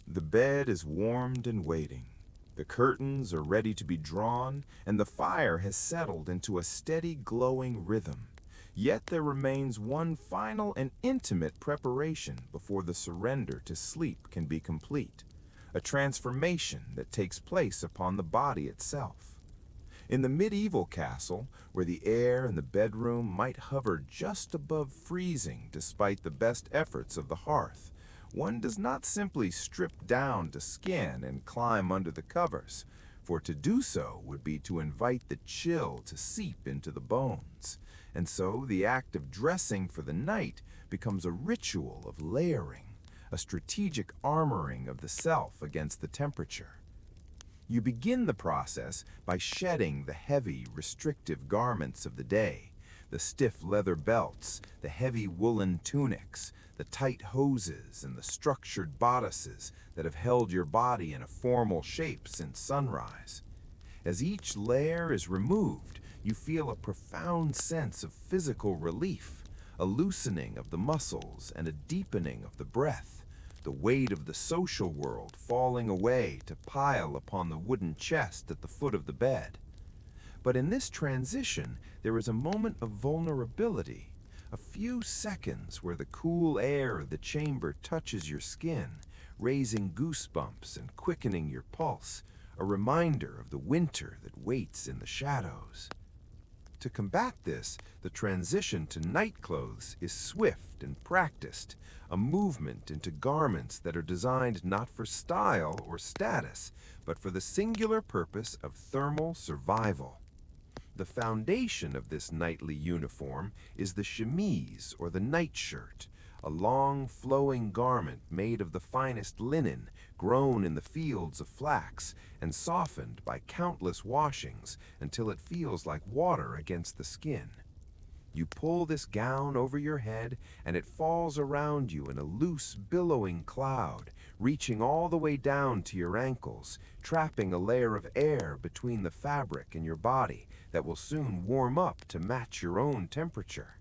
The bed is warmed and waiting. The curtains are ready to be drawn, and the fire has settled into a steady, glowing rhythm. Yet there remains one final and intimate preparation before the surrender to sleep can be complete, a transformation that takes place upon the body itself. In the medieval castle, where the air in the bedroom might hover just above freezing despite the best efforts of the hearth, one does not simply strip down to skin and climb under the covers, for to do so would be to invite the chill to seep into the bones, and so the act of dressing for the night becomes a ritual of layering, a strategic armoring of the self against the temperature. You begin the process by shedding the heavy, restrictive garments of the day, the stiff leather belts, the heavy woolen tunics, the tight hoses, and the structured bodices that have held your body in a formal shape since sunrise. As each layer is removed, you feel a profound sense of physical relief, a loosening of the muscles and a deepening of the breath, the weight of the social world falling away to pile upon the wooden chest at the foot of the bed. But in this transition, there is a moment of vulnerability, a few seconds where the cool air of the chamber touches your skin, raising goosebumps and quickening your pulse, a reminder of the winter that waits in the shadows. To combat this, the transition to night clothes is swift and practiced, a movement into garments that are designed not for style or status, but for the singular purpose of thermal survival. The foundation of this nightly uniform is the chemise or the nightshirt, a long flowing garment made of the finest linen grown in the fields of flax and softened by countless washings until it feels like water against the skin. You pull this gown over your head and it falls around you in a loose, billowing cloud, reaching all the way down to your ankles, trapping a layer of air between the fabric and your body that will soon warm up to match your own temperature.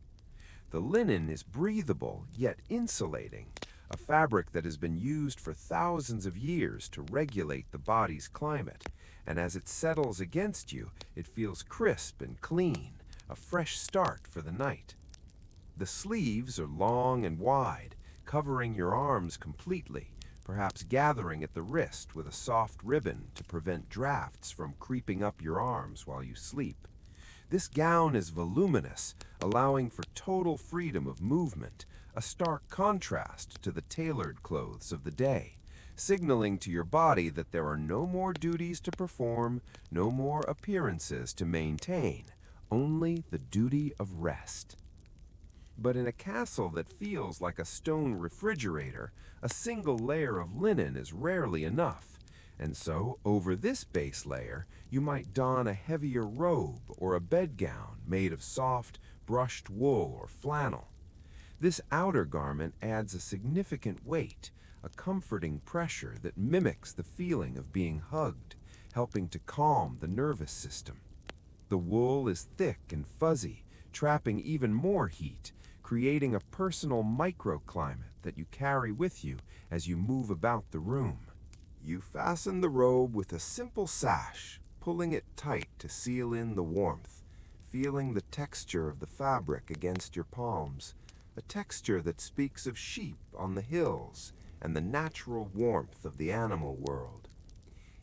The linen is breathable yet insulating, a fabric that has been used for thousands of years to regulate the body's climate, and as it settles against you, it feels crisp and clean, a fresh start for the night. The sleeves are long and wide, covering your arms completely, perhaps gathering at the wrist with a soft ribbon to prevent drafts from creeping up your arms while you sleep. This gown is voluminous, allowing for total freedom of movement, a stark contrast to the tailored clothes of the day, signaling to your body that there are no more duties to perform, no more appearances to maintain, only the duty of rest. But in a castle that feels like a stone refrigerator, a single layer of linen is rarely enough, and so over this base layer you might don a heavier robe or a bedgown made of soft, brushed wool or flannel. This outer garment adds a significant weight, a comforting pressure that mimics the feeling of being hugged, helping to calm the nervous system. The wool is thick and fuzzy, trapping even more heat, creating a personal microclimate that you carry with you as you move about the room. You fasten the robe with a simple sash, pulling it tight to seal in the warmth, feeling the texture of the fabric against your palms, a texture that speaks of sheep on the hills and the natural warmth of the animal world.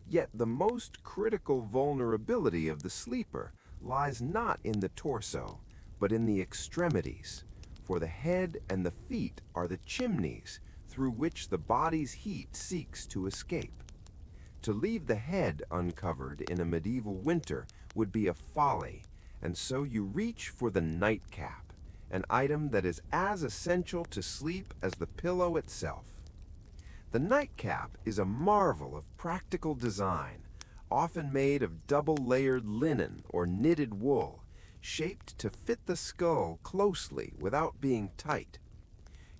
Yet the most critical vulnerability of the sleeper lies not in the torso, but in the extremities, for the head and the feet are the chimneys through which the body's heat seeks to escape. To leave the head uncovered in a medieval winter would be a folly, and so you reach for the nightcap, an item that is as essential to sleep as the pillow itself. The nightcap is a marvel of practical design, often made of double-layered linen or knitted wool, shaped to fit the skull closely without being tight.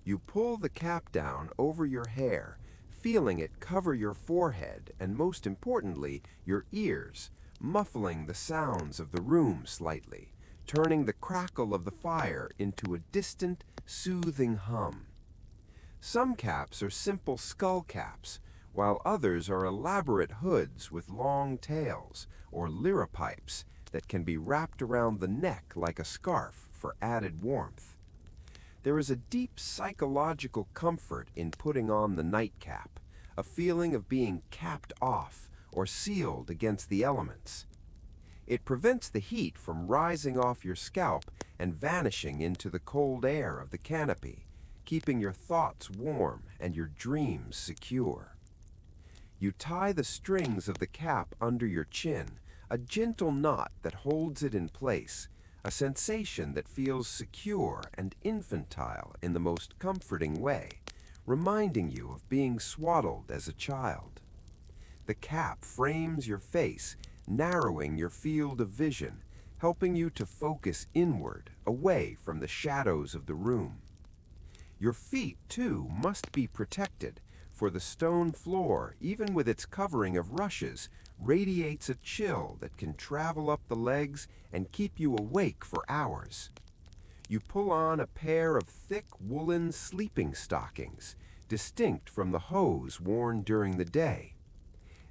You pull the cap down over your hair, feeling it cover your forehead and, most importantly, your ears, muffling the sounds of the room slightly, turning the crackle of the fire into a distant, soothing hum. Some caps are simple skull caps, while others are elaborate hoods with long tails or liripipes that can be wrapped around the neck like a scarf for added warmth. There is a deep psychological comfort in putting on the nightcap, a feeling of being capped off or sealed against the elements. It prevents the heat from rising off your scalp and vanishing into the cold air of the canopy, keeping your thoughts warm and your dreams secure. You tie the strings of the cap under your chin, a gentle knot that holds it in place, a sensation that feels secure and infantile in the most comforting way, reminding you of being swaddled as a child. The cap frames your face, narrowing your field of vision, helping you to focus inward, away from the shadows of the room. Your feet, too, must be protected, for the stone floor, even with its covering of rushes, radiates a chill that can travel up the legs and keep you awake for hours. You pull on a pair of thick woolen sleeping stockings, distinct from the hose worn during the day.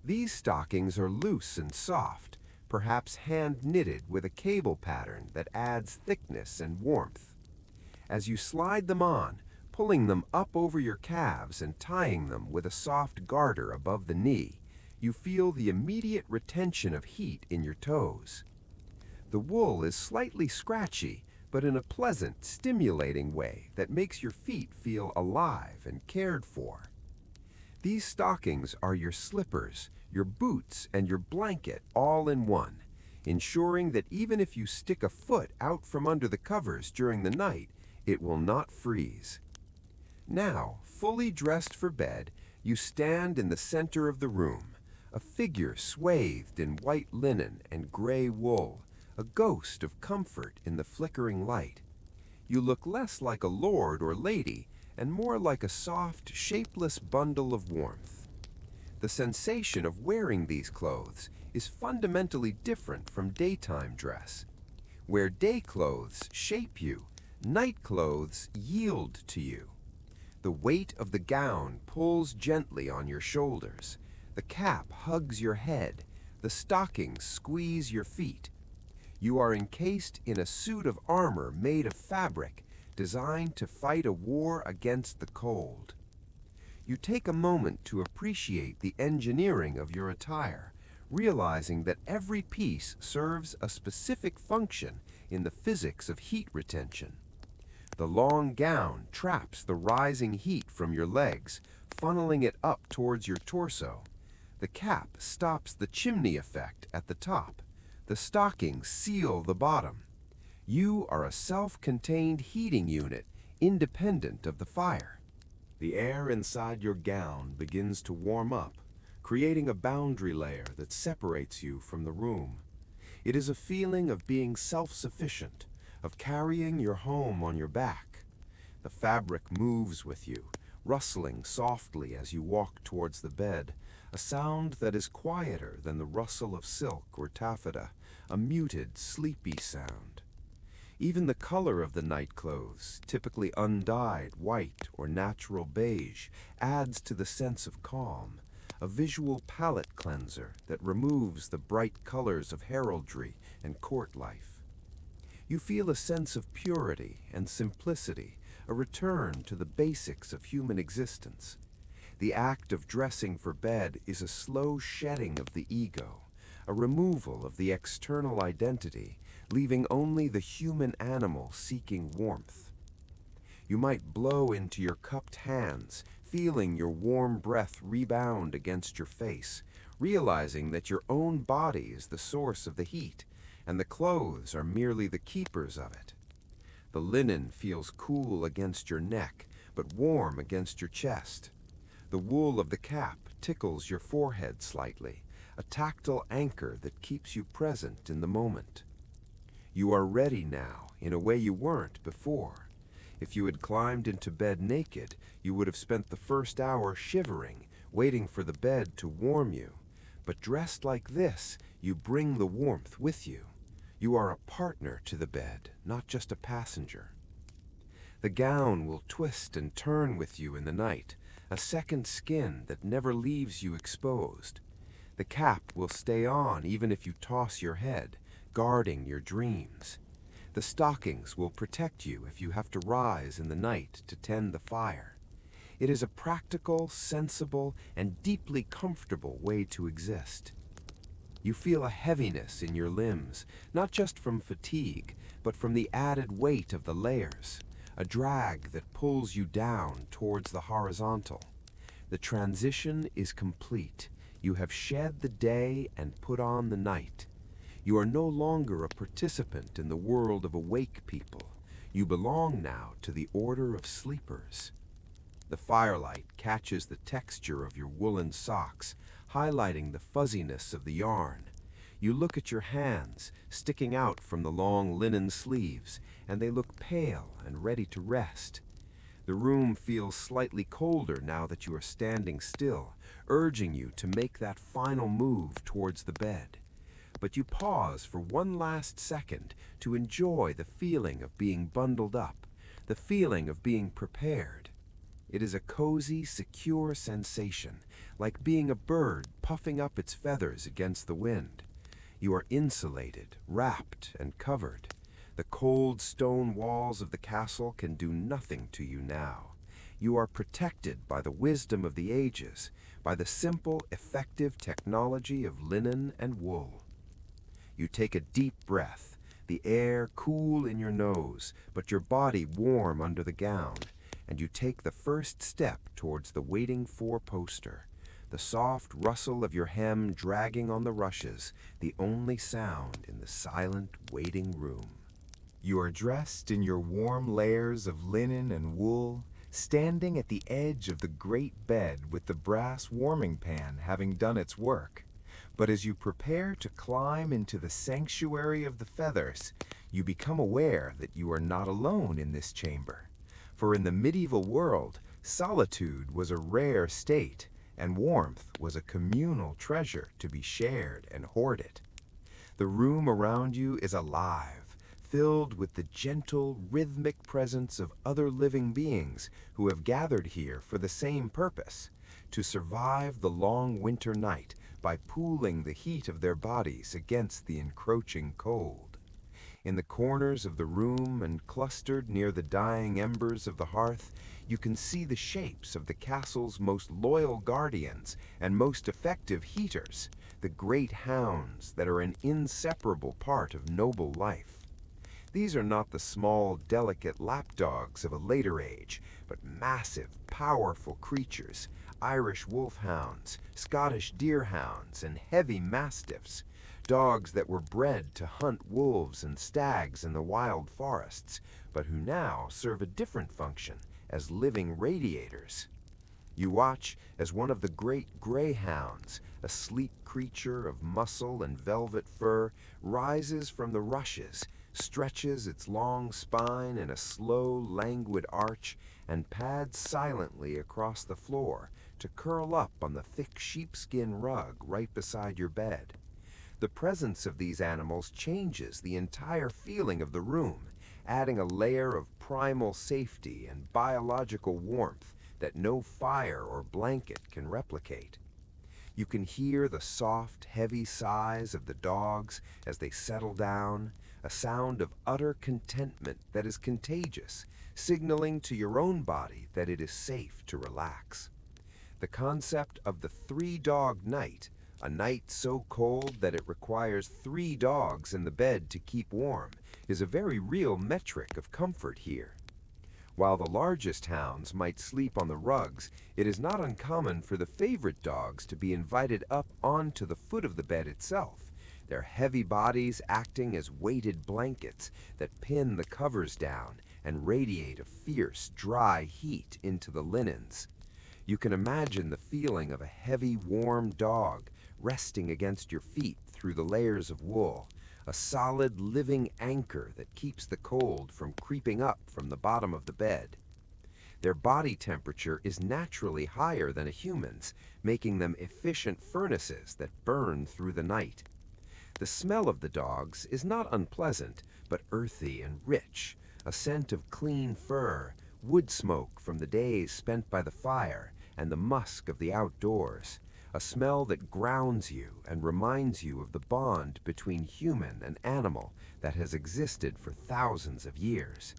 These stockings are loose and soft, perhaps hand-knitted with a cable pattern that adds thickness and warmth. As you slide them on, pulling them up over your calves and tying them with a soft garter above the knee, you feel the immediate retention of heat in your toes. The wool is slightly scratchy, but in a pleasant, stimulating way that makes your feet feel alive and cared for. These stockings are your slippers, your boots, and your blanket all in one, ensuring that even if you stick a foot out from under the covers during the night, it will not freeze. Now, fully dressed for bed, you stand in the center of the room, a figure swathed in white linen and gray wool, a ghost of comfort in the flickering light. You look less like a lord or lady and more like a soft, shapeless bundle of warmth. The sensation of wearing these clothes is fundamentally different from daytime dress. Where day clothes shape you, night clothes yield to you. The weight of the gown pulls gently on your shoulders. The cap hugs your head. The stockings squeeze your feet. You are encased in a suit of armor made of fabric, designed to fight a war against the cold. You take a moment to appreciate the engineering of your attire, realizing that every piece serves a specific function in the physics of heat retention. The long gown traps the rising heat from your legs, funneling it up towards your torso. The cap stops the chimney effect at the top. The stockings seal the bottom. You are a self-contained heating unit, independent of the fire. The air inside your gown begins to warm up, creating a boundary layer that separates you from the room. It is a feeling of being self-sufficient, of carrying your home on your back. The fabric moves with you, rustling softly as you walk towards the bed, a sound that is quieter than the rustle of silk or taffeta, a muted, sleepy sound. Even the color of the night clothes, typically undyed white or natural beige, adds to the sense of calm, a visual palette cleanser that removes the bright colors of heraldry and court life. You feel a sense of purity and simplicity, a return to the basics of human existence. The act of dressing for bed is a slow shedding of the ego, a removal of the external identity, leaving only the human animal seeking warmth. You might blow into your cupped hands, feeling your warm breath rebound against your face, realizing that your own body is the source of the heat, and the clothes are merely the keepers of it. The linen feels cool against your neck, but warm against your chest. The wool of the cap tickles your forehead slightly, a tactile anchor that keeps you present in the moment. You are ready now in a way you weren't before. If you had climbed into bed naked, you would have spent the first hour shivering, waiting for the bed to warm you. But dressed like this, you bring the warmth with you. You are a partner to the bed, not just a passenger. The gown will twist and turn with you in the night, a second skin that never leaves you exposed. The cap will stay on even if you toss your head, guarding your dreams. The stockings will protect you if you have to rise in the night to tend the fire. It is a practical, sensible, and deeply comfortable way to exist. You feel a heaviness in your limbs, not just from fatigue, but from the added weight of the layers, a drag that pulls you down towards the horizontal. The transition is complete. You have shed the day and put on the night. You are no longer a participant in the world of awake people. You belong now to the order of sleepers. The firelight catches the texture of your woolen socks, highlighting the fuzziness of the yarn. You look at your hands, sticking out from the long linen sleeves, and they look pale and ready to rest. The room feels slightly colder now that you are standing still, urging you to make that final move towards the bed. But you pause for one last second to enjoy the feeling of being bundled up, the feeling of being prepared. It is a cozy, secure sensation, like being a bird puffing up its feathers against the wind. You are insulated, wrapped, and covered. The cold stone walls of the castle can do nothing to you now. You are protected by the wisdom of the ages, by the simple, effective technology of linen and wool. You take a deep breath, the air cool in your nose, but your body warm under the gown, and you take the first step towards the waiting for poster. The soft rustle of your hem dragging on the rushes, the only sound in the silent waiting room. You are dressed in your warm layers of linen and wool, standing at the edge of the great bed with the brass warming pan having done its work. But as you prepare to climb into the sanctuary of the feathers, you become aware that you are not alone in this chamber. For in the medieval world, solitude was a rare state, and warmth was a communal treasure to be shared and hoarded. The room around you is alive, filled with the gentle, rhythmic presence of other living beings who have gathered here for the same purpose, to survive the long winter night by pooling the heat of their bodies against the encroaching cold. In the corners of the room and clustered near the dying embers of the hearth, you can see the shapes of the castle's most loyal guardians and most effective heaters, the great hounds that are an inseparable part of noble life. These are not the small, delicate lapdogs of a later age, but massive, powerful creatures, Irish wolfhounds, Scottish deerhounds, and heavy mastiffs, dogs that were bred to hunt wolves and stags in the wild forests, but who now serve a different function as living radiators. You watch as one of the great greyhounds, a sleek creature of muscle and velvet fur, rises from the rushes, stretches its long spine in a slow, languid arch, and pads silently across the floor to curl up on the thick sheepskin rug right beside your bed. The presence of these animals changes the entire feeling of the room, adding a layer of primal safety and biological warmth that no fire or blanket can replicate. You can hear the soft, heavy sighs of the dogs as they settle down, a sound of utter contentment that is contagious, signaling to your own body that it is safe to relax. The concept of the three-dog night, a night so cold that it requires 3 dogs in the bed to keep warm, is a very real metric of comfort here. While the largest hounds might sleep on the rugs, it is not uncommon for the favorite dogs to be invited up onto the foot of the bed itself, their heavy bodies acting as weighted blankets that pin the covers down and radiate a fierce, dry heat into the linens. You can imagine the feeling of a heavy, warm dog resting against your feet through the layers of wool, a solid, living anchor that keeps the cold from creeping up from the bottom of the bed. Their body temperature is naturally higher than a human's, making them efficient furnaces that burn through the night. The smell of the dogs is not unpleasant, but earthy and rich, a scent of clean fur, wood smoke from the days spent by the fire, and the musk of the outdoors, a smell that grounds you and reminds you of the bond between human and animal that has existed for thousands of years.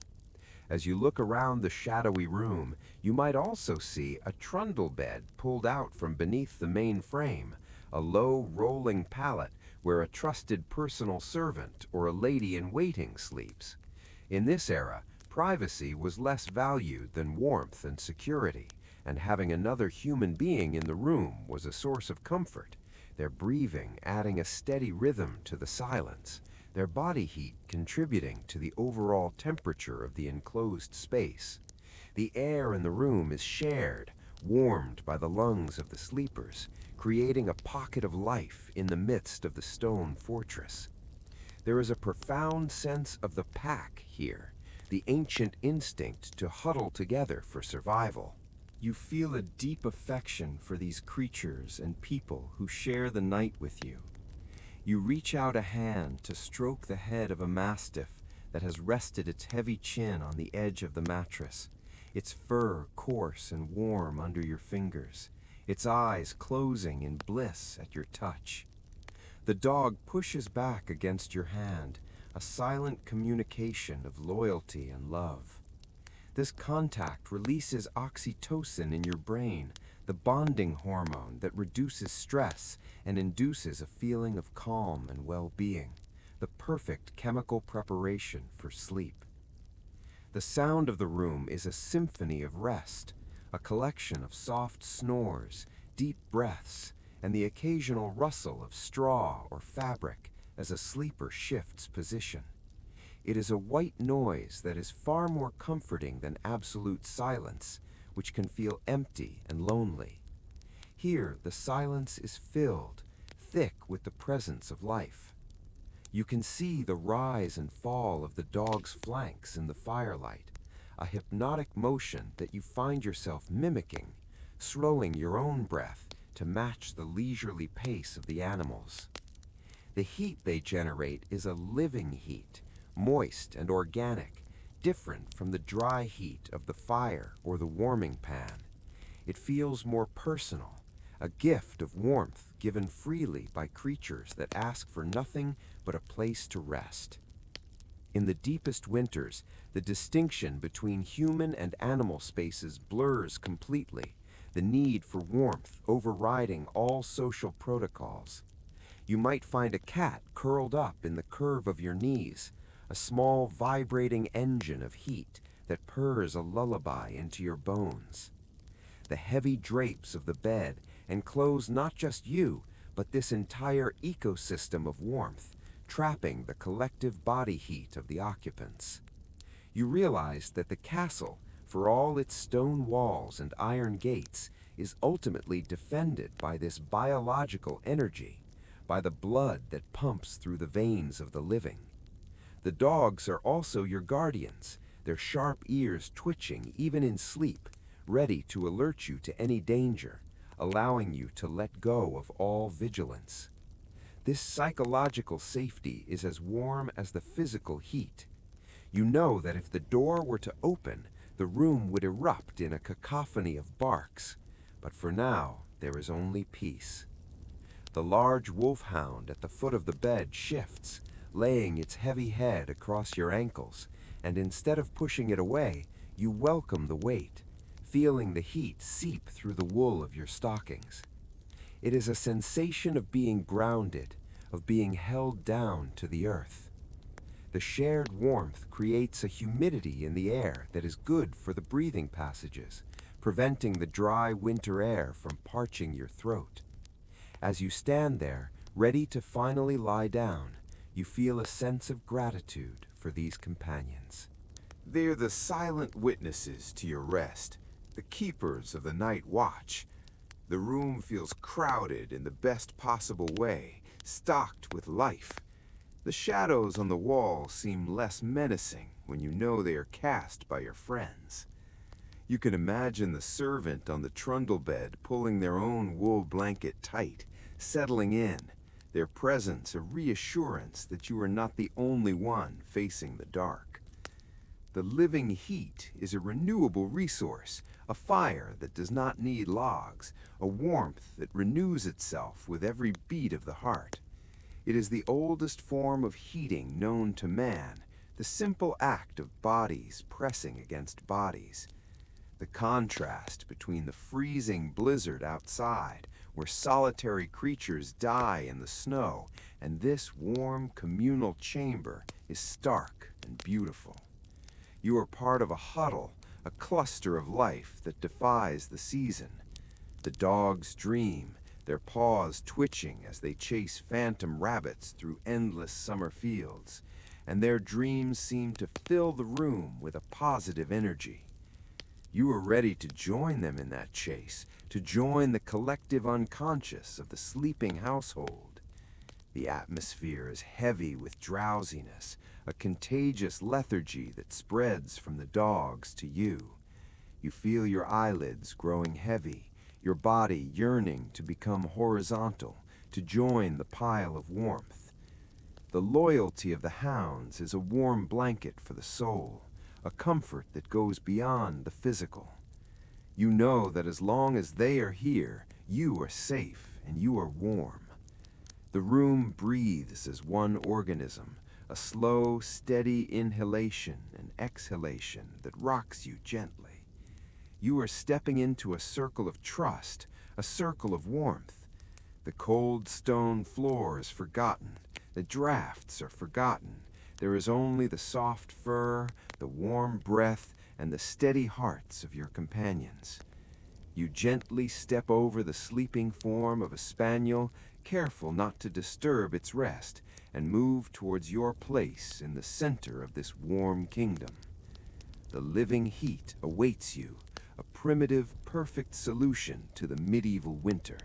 As you look around the shadowy room, you might also see a trundle bed pulled out from beneath the main frame, a low rolling pallet where a trusted personal servant or a lady-in-waiting sleeps. In this era, privacy was less valued than warmth and security, and having another human being in the room was a source of comfort, their breathing adding a steady rhythm to the silence, their body heat contributing to the overall temperature of the enclosed space. The air in the room is shared, warmed by the lungs of the sleepers, creating a pocket of life in the midst of the stone fortress. There is a profound sense of the pack here, the ancient instinct to huddle together for survival. You feel a deep affection for these creatures and people who share the night with you. You reach out a hand to stroke the head of a mastiff that has rested its heavy chin on the edge of the mattress, its fur coarse and warm under your fingers, its eyes closing in bliss at your touch. The dog pushes back against your hand, a silent communication of loyalty and love. This contact releases oxytocin in your brain, the bonding hormone that reduces stress and induces a feeling of calm and well-being, the perfect chemical preparation for sleep. The sound of the room is a symphony of rest, a collection of soft snores, deep breaths, and the occasional rustle of straw or fabric as a sleeper shifts position. It is a white noise that is far more comforting than absolute silence, which can feel empty and lonely. Here, the silence is filled, thick with the presence of life. You can see the rise and fall of the dog's flanks in the firelight, a hypnotic motion that you find yourself mimicking, slowing your own breath to match the leisurely pace of the animals. The heat they generate is a living heat, moist and organic, different from the dry heat of the fire or the warming pan. It feels more personal, a gift of warmth given freely by creatures that ask for nothing but a place to rest. In the deepest winters, the distinction between human and animal spaces blurs completely, the need for warmth overriding all social protocols. You might find a cat curled up in the curve of your knees, a small vibrating engine of heat that purrs a lullaby into your bones. The heavy drapes of the bed enclose not just you, but this entire ecosystem of warmth, trapping the collective body heat of the occupants. You realize that the castle, for all its stone walls and iron gates, is ultimately defended by this biological energy, by the blood that pumps through the veins of the living. The dogs are also your guardians, their sharp ears twitching even in sleep, ready to alert you to any danger, allowing you to let go of all vigilance. This psychological safety is as warm as the physical heat. You know that if the door were to open, the room would erupt in a cacophony of barks, but for now there is only peace. The large wolfhound at the foot of the bed shifts, laying its heavy head across your ankles, and instead of pushing it away, you welcome the weight, feeling the heat seep through the wool of your stockings. It is a sensation of being grounded, of being held down to the earth. The shared warmth creates a humidity in the air that is good for the breathing passages, preventing the dry winter air from parching your throat. As you stand there, ready to finally lie down, you feel a sense of gratitude for these companions. They're the silent witnesses to your rest, the keepers of the night watch. The room feels crowded in the best possible way, stocked with life. The shadows on the wall seem less menacing when you know they are cast by your friends. You can imagine the servant on the trundle bed pulling their own wool blanket tight, settling in, their presence a reassurance that you are not the only one facing the dark. The living heat is a renewable resource, a fire that does not need logs, a warmth that renews itself with every beat of the heart. It is the oldest form of heating known to man, the simple act of bodies pressing against bodies. The contrast between the freezing blizzard outside, where solitary creatures die in the snow, and this warm communal chamber is stark and beautiful. You are part of a huddle, a cluster of life that defies the season. The dogs dream, their paws twitching as they chase phantom rabbits through endless summer fields, and their dreams seem to fill the room with a positive energy. You are ready to join them in that chase, to join the collective unconscious of the sleeping household. The atmosphere is heavy with drowsiness, a contagious lethargy that spreads from the dogs to you. You feel your eyelids growing heavy, your body yearning to become horizontal, to join the pile of warmth. The loyalty of the hounds is a warm blanket for the soul, a comfort that goes beyond the physical. You know that as long as they are here, you are safe and you are warm. The room breathes as one organism, a slow, steady inhalation and exhalation that rocks you gently. You are stepping into a circle of trust, a circle of warmth. The cold stone floor is forgotten, The drafts are forgotten. There is only the soft fur, the warm breath, and the steady hearts of your companions. You gently step over the sleeping form of a spaniel, careful not to disturb its rest, and move towards your place in the center of this warm kingdom. The living heat awaits you, a primitive, perfect solution to the medieval winter.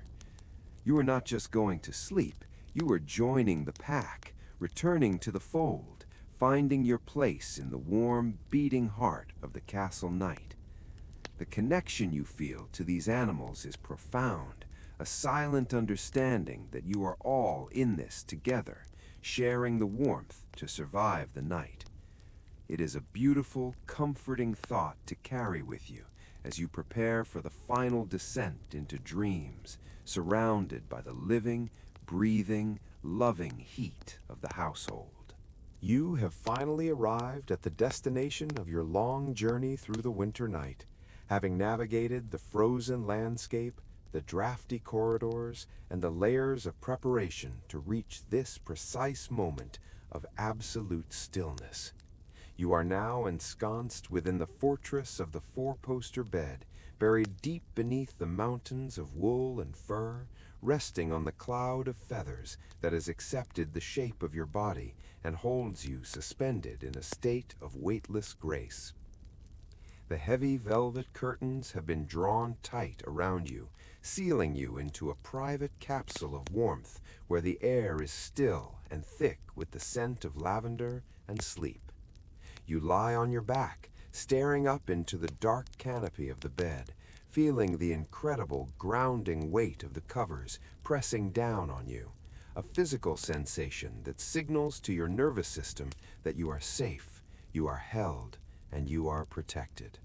You are not just going to sleep, you are joining the pack, returning to the fold, finding your place in the warm, beating heart of the castle night. The connection you feel to these animals is profound, a silent understanding that you are all in this together, sharing the warmth to survive the night. It is a beautiful, comforting thought to carry with you as you prepare for the final descent into dreams, surrounded by the living, breathing, loving heat of the household. You have finally arrived at the destination of your long journey through the winter night, having navigated the frozen landscape, the drafty corridors, and the layers of preparation to reach this precise moment of absolute stillness. You are now ensconced within the fortress of the four-poster bed, buried deep beneath the mountains of wool and fur, resting on the cloud of feathers that has accepted the shape of your body and holds you suspended in a state of weightless grace. The heavy velvet curtains have been drawn tight around you, sealing you into a private capsule of warmth where the air is still and thick with the scent of lavender and sleep. You lie on your back, staring up into the dark canopy of the bed, feeling the incredible grounding weight of the covers pressing down on you, a physical sensation that signals to your nervous system that you are safe, you are held, and you are protected.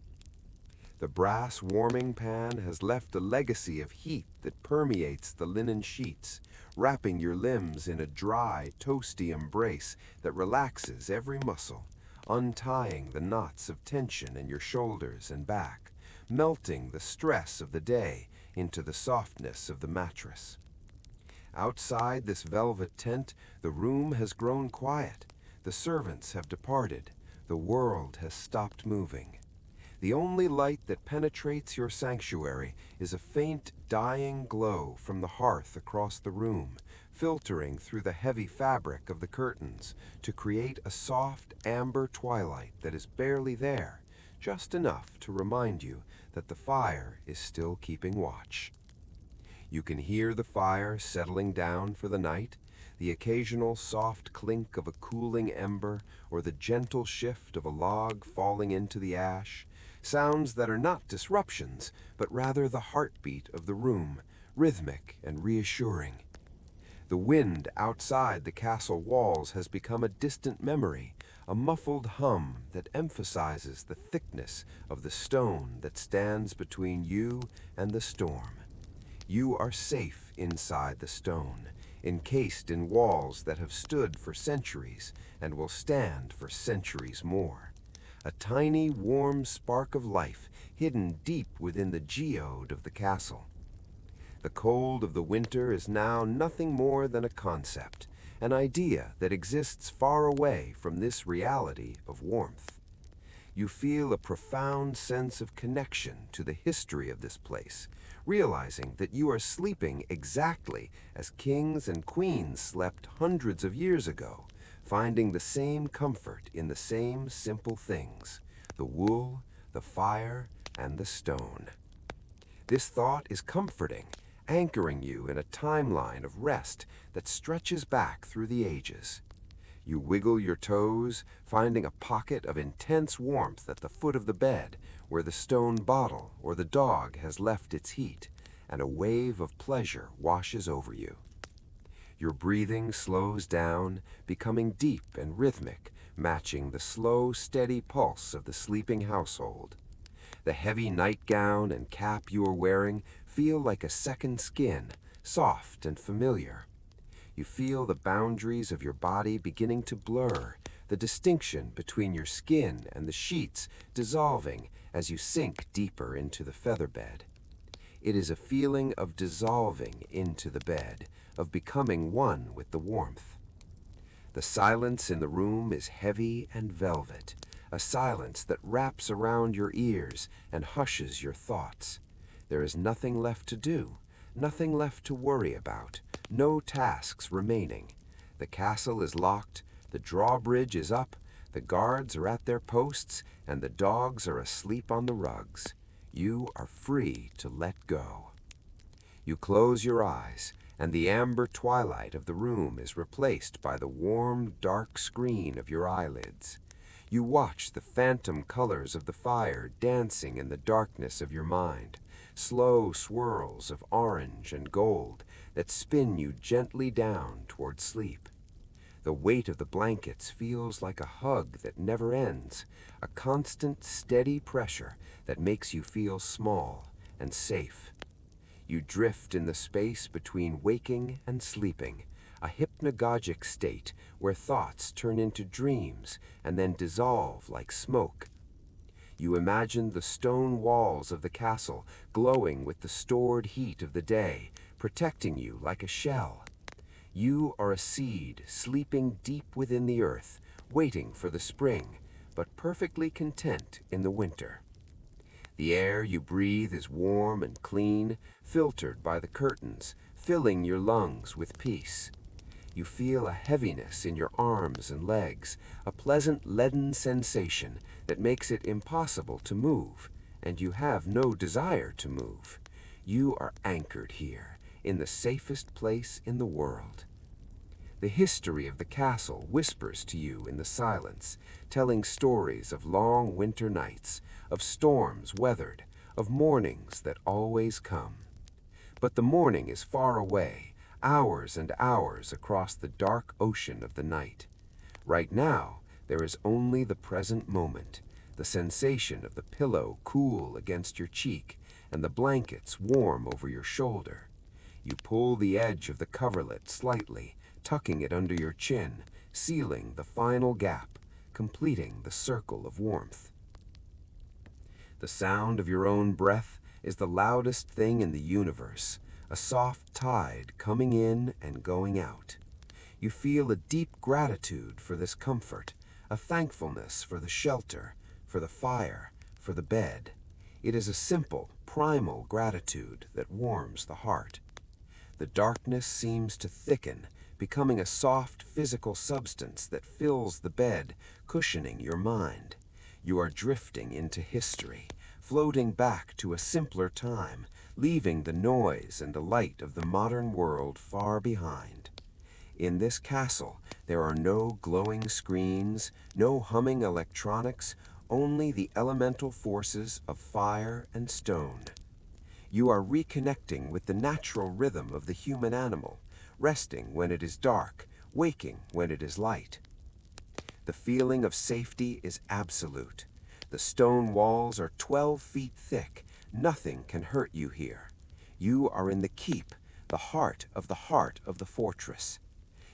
The brass warming pan has left a legacy of heat that permeates the linen sheets, wrapping your limbs in a dry, toasty embrace that relaxes every muscle, untying the knots of tension in your shoulders and back, melting the stress of the day into the softness of the mattress. Outside this velvet tent, the room has grown quiet. The servants have departed. The world has stopped moving. The only light that penetrates your sanctuary is a faint, dying glow from the hearth across the room, filtering through the heavy fabric of the curtains to create a soft amber twilight that is barely there, just enough to remind you that the fire is still keeping watch. You can hear the fire settling down for the night, the occasional soft clink of a cooling ember or the gentle shift of a log falling into the ash, sounds that are not disruptions, but rather the heartbeat of the room, rhythmic and reassuring. The wind outside the castle walls has become a distant memory, a muffled hum that emphasizes the thickness of the stone that stands between you and the storm. You are safe inside the stone, encased in walls that have stood for centuries and will stand for centuries more. A tiny, warm spark of life hidden deep within the geode of the castle. The cold of the winter is now nothing more than a concept, an idea that exists far away from this reality of warmth. You feel a profound sense of connection to the history of this place, realizing that you are sleeping exactly as kings and queens slept hundreds of years ago, finding the same comfort in the same simple things, the wool, the fire, and the stone. This thought is comforting, anchoring you in a timeline of rest that stretches back through the ages. You wiggle your toes, finding a pocket of intense warmth at the foot of the bed where the stone bottle or the dog has left its heat, and a wave of pleasure washes over you. Your breathing slows down, becoming deep and rhythmic, matching the slow, steady pulse of the sleeping household. The heavy nightgown and cap you are wearing feel like a second skin, soft and familiar. You feel the boundaries of your body beginning to blur, the distinction between your skin and the sheets dissolving as you sink deeper into the feather bed. It is a feeling of dissolving into the bed, of becoming one with the warmth. The silence in the room is heavy and velvet, a silence that wraps around your ears and hushes your thoughts. There is nothing left to do, nothing left to worry about, no tasks remaining. The castle is locked, the drawbridge is up, the guards are at their posts, and the dogs are asleep on the rugs. You are free to let go. You close your eyes, and the amber twilight of the room is replaced by the warm, dark screen of your eyelids. You watch the phantom colors of the fire dancing in the darkness of your mind, slow swirls of orange and gold that spin you gently down toward sleep. The weight of the blankets feels like a hug that never ends, a constant, steady pressure that makes you feel small and safe. You drift in the space between waking and sleeping, a hypnagogic state where thoughts turn into dreams and then dissolve like smoke. You imagine the stone walls of the castle glowing with the stored heat of the day, protecting you like a shell. You are a seed sleeping deep within the earth, waiting for the spring, but perfectly content in the winter. The air you breathe is warm and clean, filtered by the curtains, filling your lungs with peace. You feel a heaviness in your arms and legs, a pleasant leaden sensation that makes it impossible to move, and you have no desire to move. You are anchored here, in the safest place in the world. The history of the castle whispers to you in the silence, telling stories of long winter nights, of storms weathered, of mornings that always come. But the morning is far away, hours and hours across the dark ocean of the night. Right now, there is only the present moment, the sensation of the pillow cool against your cheek and the blankets warm over your shoulder. You pull the edge of the coverlet slightly, tucking it under your chin, sealing the final gap, completing the circle of warmth. The sound of your own breath is the loudest thing in the universe, a soft tide coming in and going out. You feel a deep gratitude for this comfort, a thankfulness for the shelter, for the fire, for the bed. It is a simple, primal gratitude that warms the heart. The darkness seems to thicken, becoming a soft physical substance that fills the bed, cushioning your mind. You are drifting into history, floating back to a simpler time, leaving the noise and the light of the modern world far behind. In this castle, there are no glowing screens, no humming electronics, only the elemental forces of fire and stone. You are reconnecting with the natural rhythm of the human animal, resting when it is dark, waking when it is light. The feeling of safety is absolute. The stone walls are 12 feet thick. Nothing can hurt you here. You are in the keep, the heart of the fortress.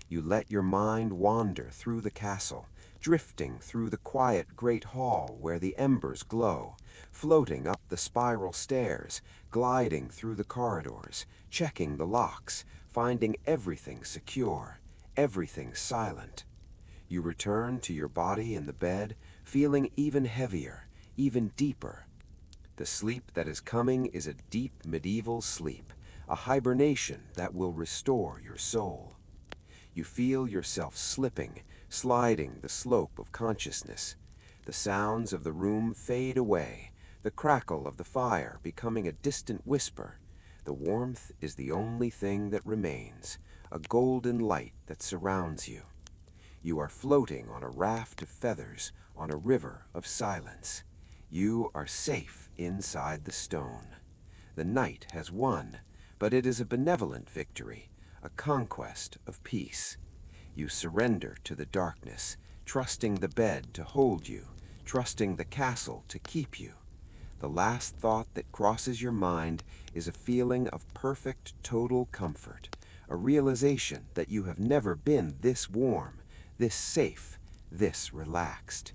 You let your mind wander through the castle, drifting through the quiet great hall where the embers glow, floating up the spiral stairs, gliding through the corridors, checking the locks, finding everything secure, everything silent. You return to your body in the bed, feeling even heavier, even deeper. The sleep that is coming is a deep medieval sleep, a hibernation that will restore your soul. You feel yourself slipping, sliding the slope of consciousness. The sounds of the room fade away, the crackle of the fire becoming a distant whisper. The warmth is the only thing that remains, a golden light that surrounds you. You are floating on a raft of feathers on a river of silence. You are safe inside the stone. The night has won, but it is a benevolent victory, a conquest of peace. You surrender to the darkness, trusting the bed to hold you, trusting the castle to keep you. The last thought that crosses your mind is a feeling of perfect, total comfort, a realization that you have never been this warm, this safe, this relaxed.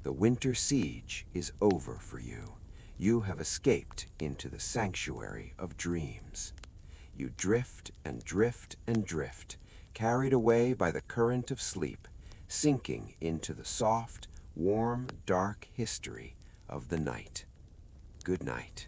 The winter siege is over for you. You have escaped into the sanctuary of dreams. You drift and drift and drift, carried away by the current of sleep, sinking into the soft, warm, dark history of the night. Good night.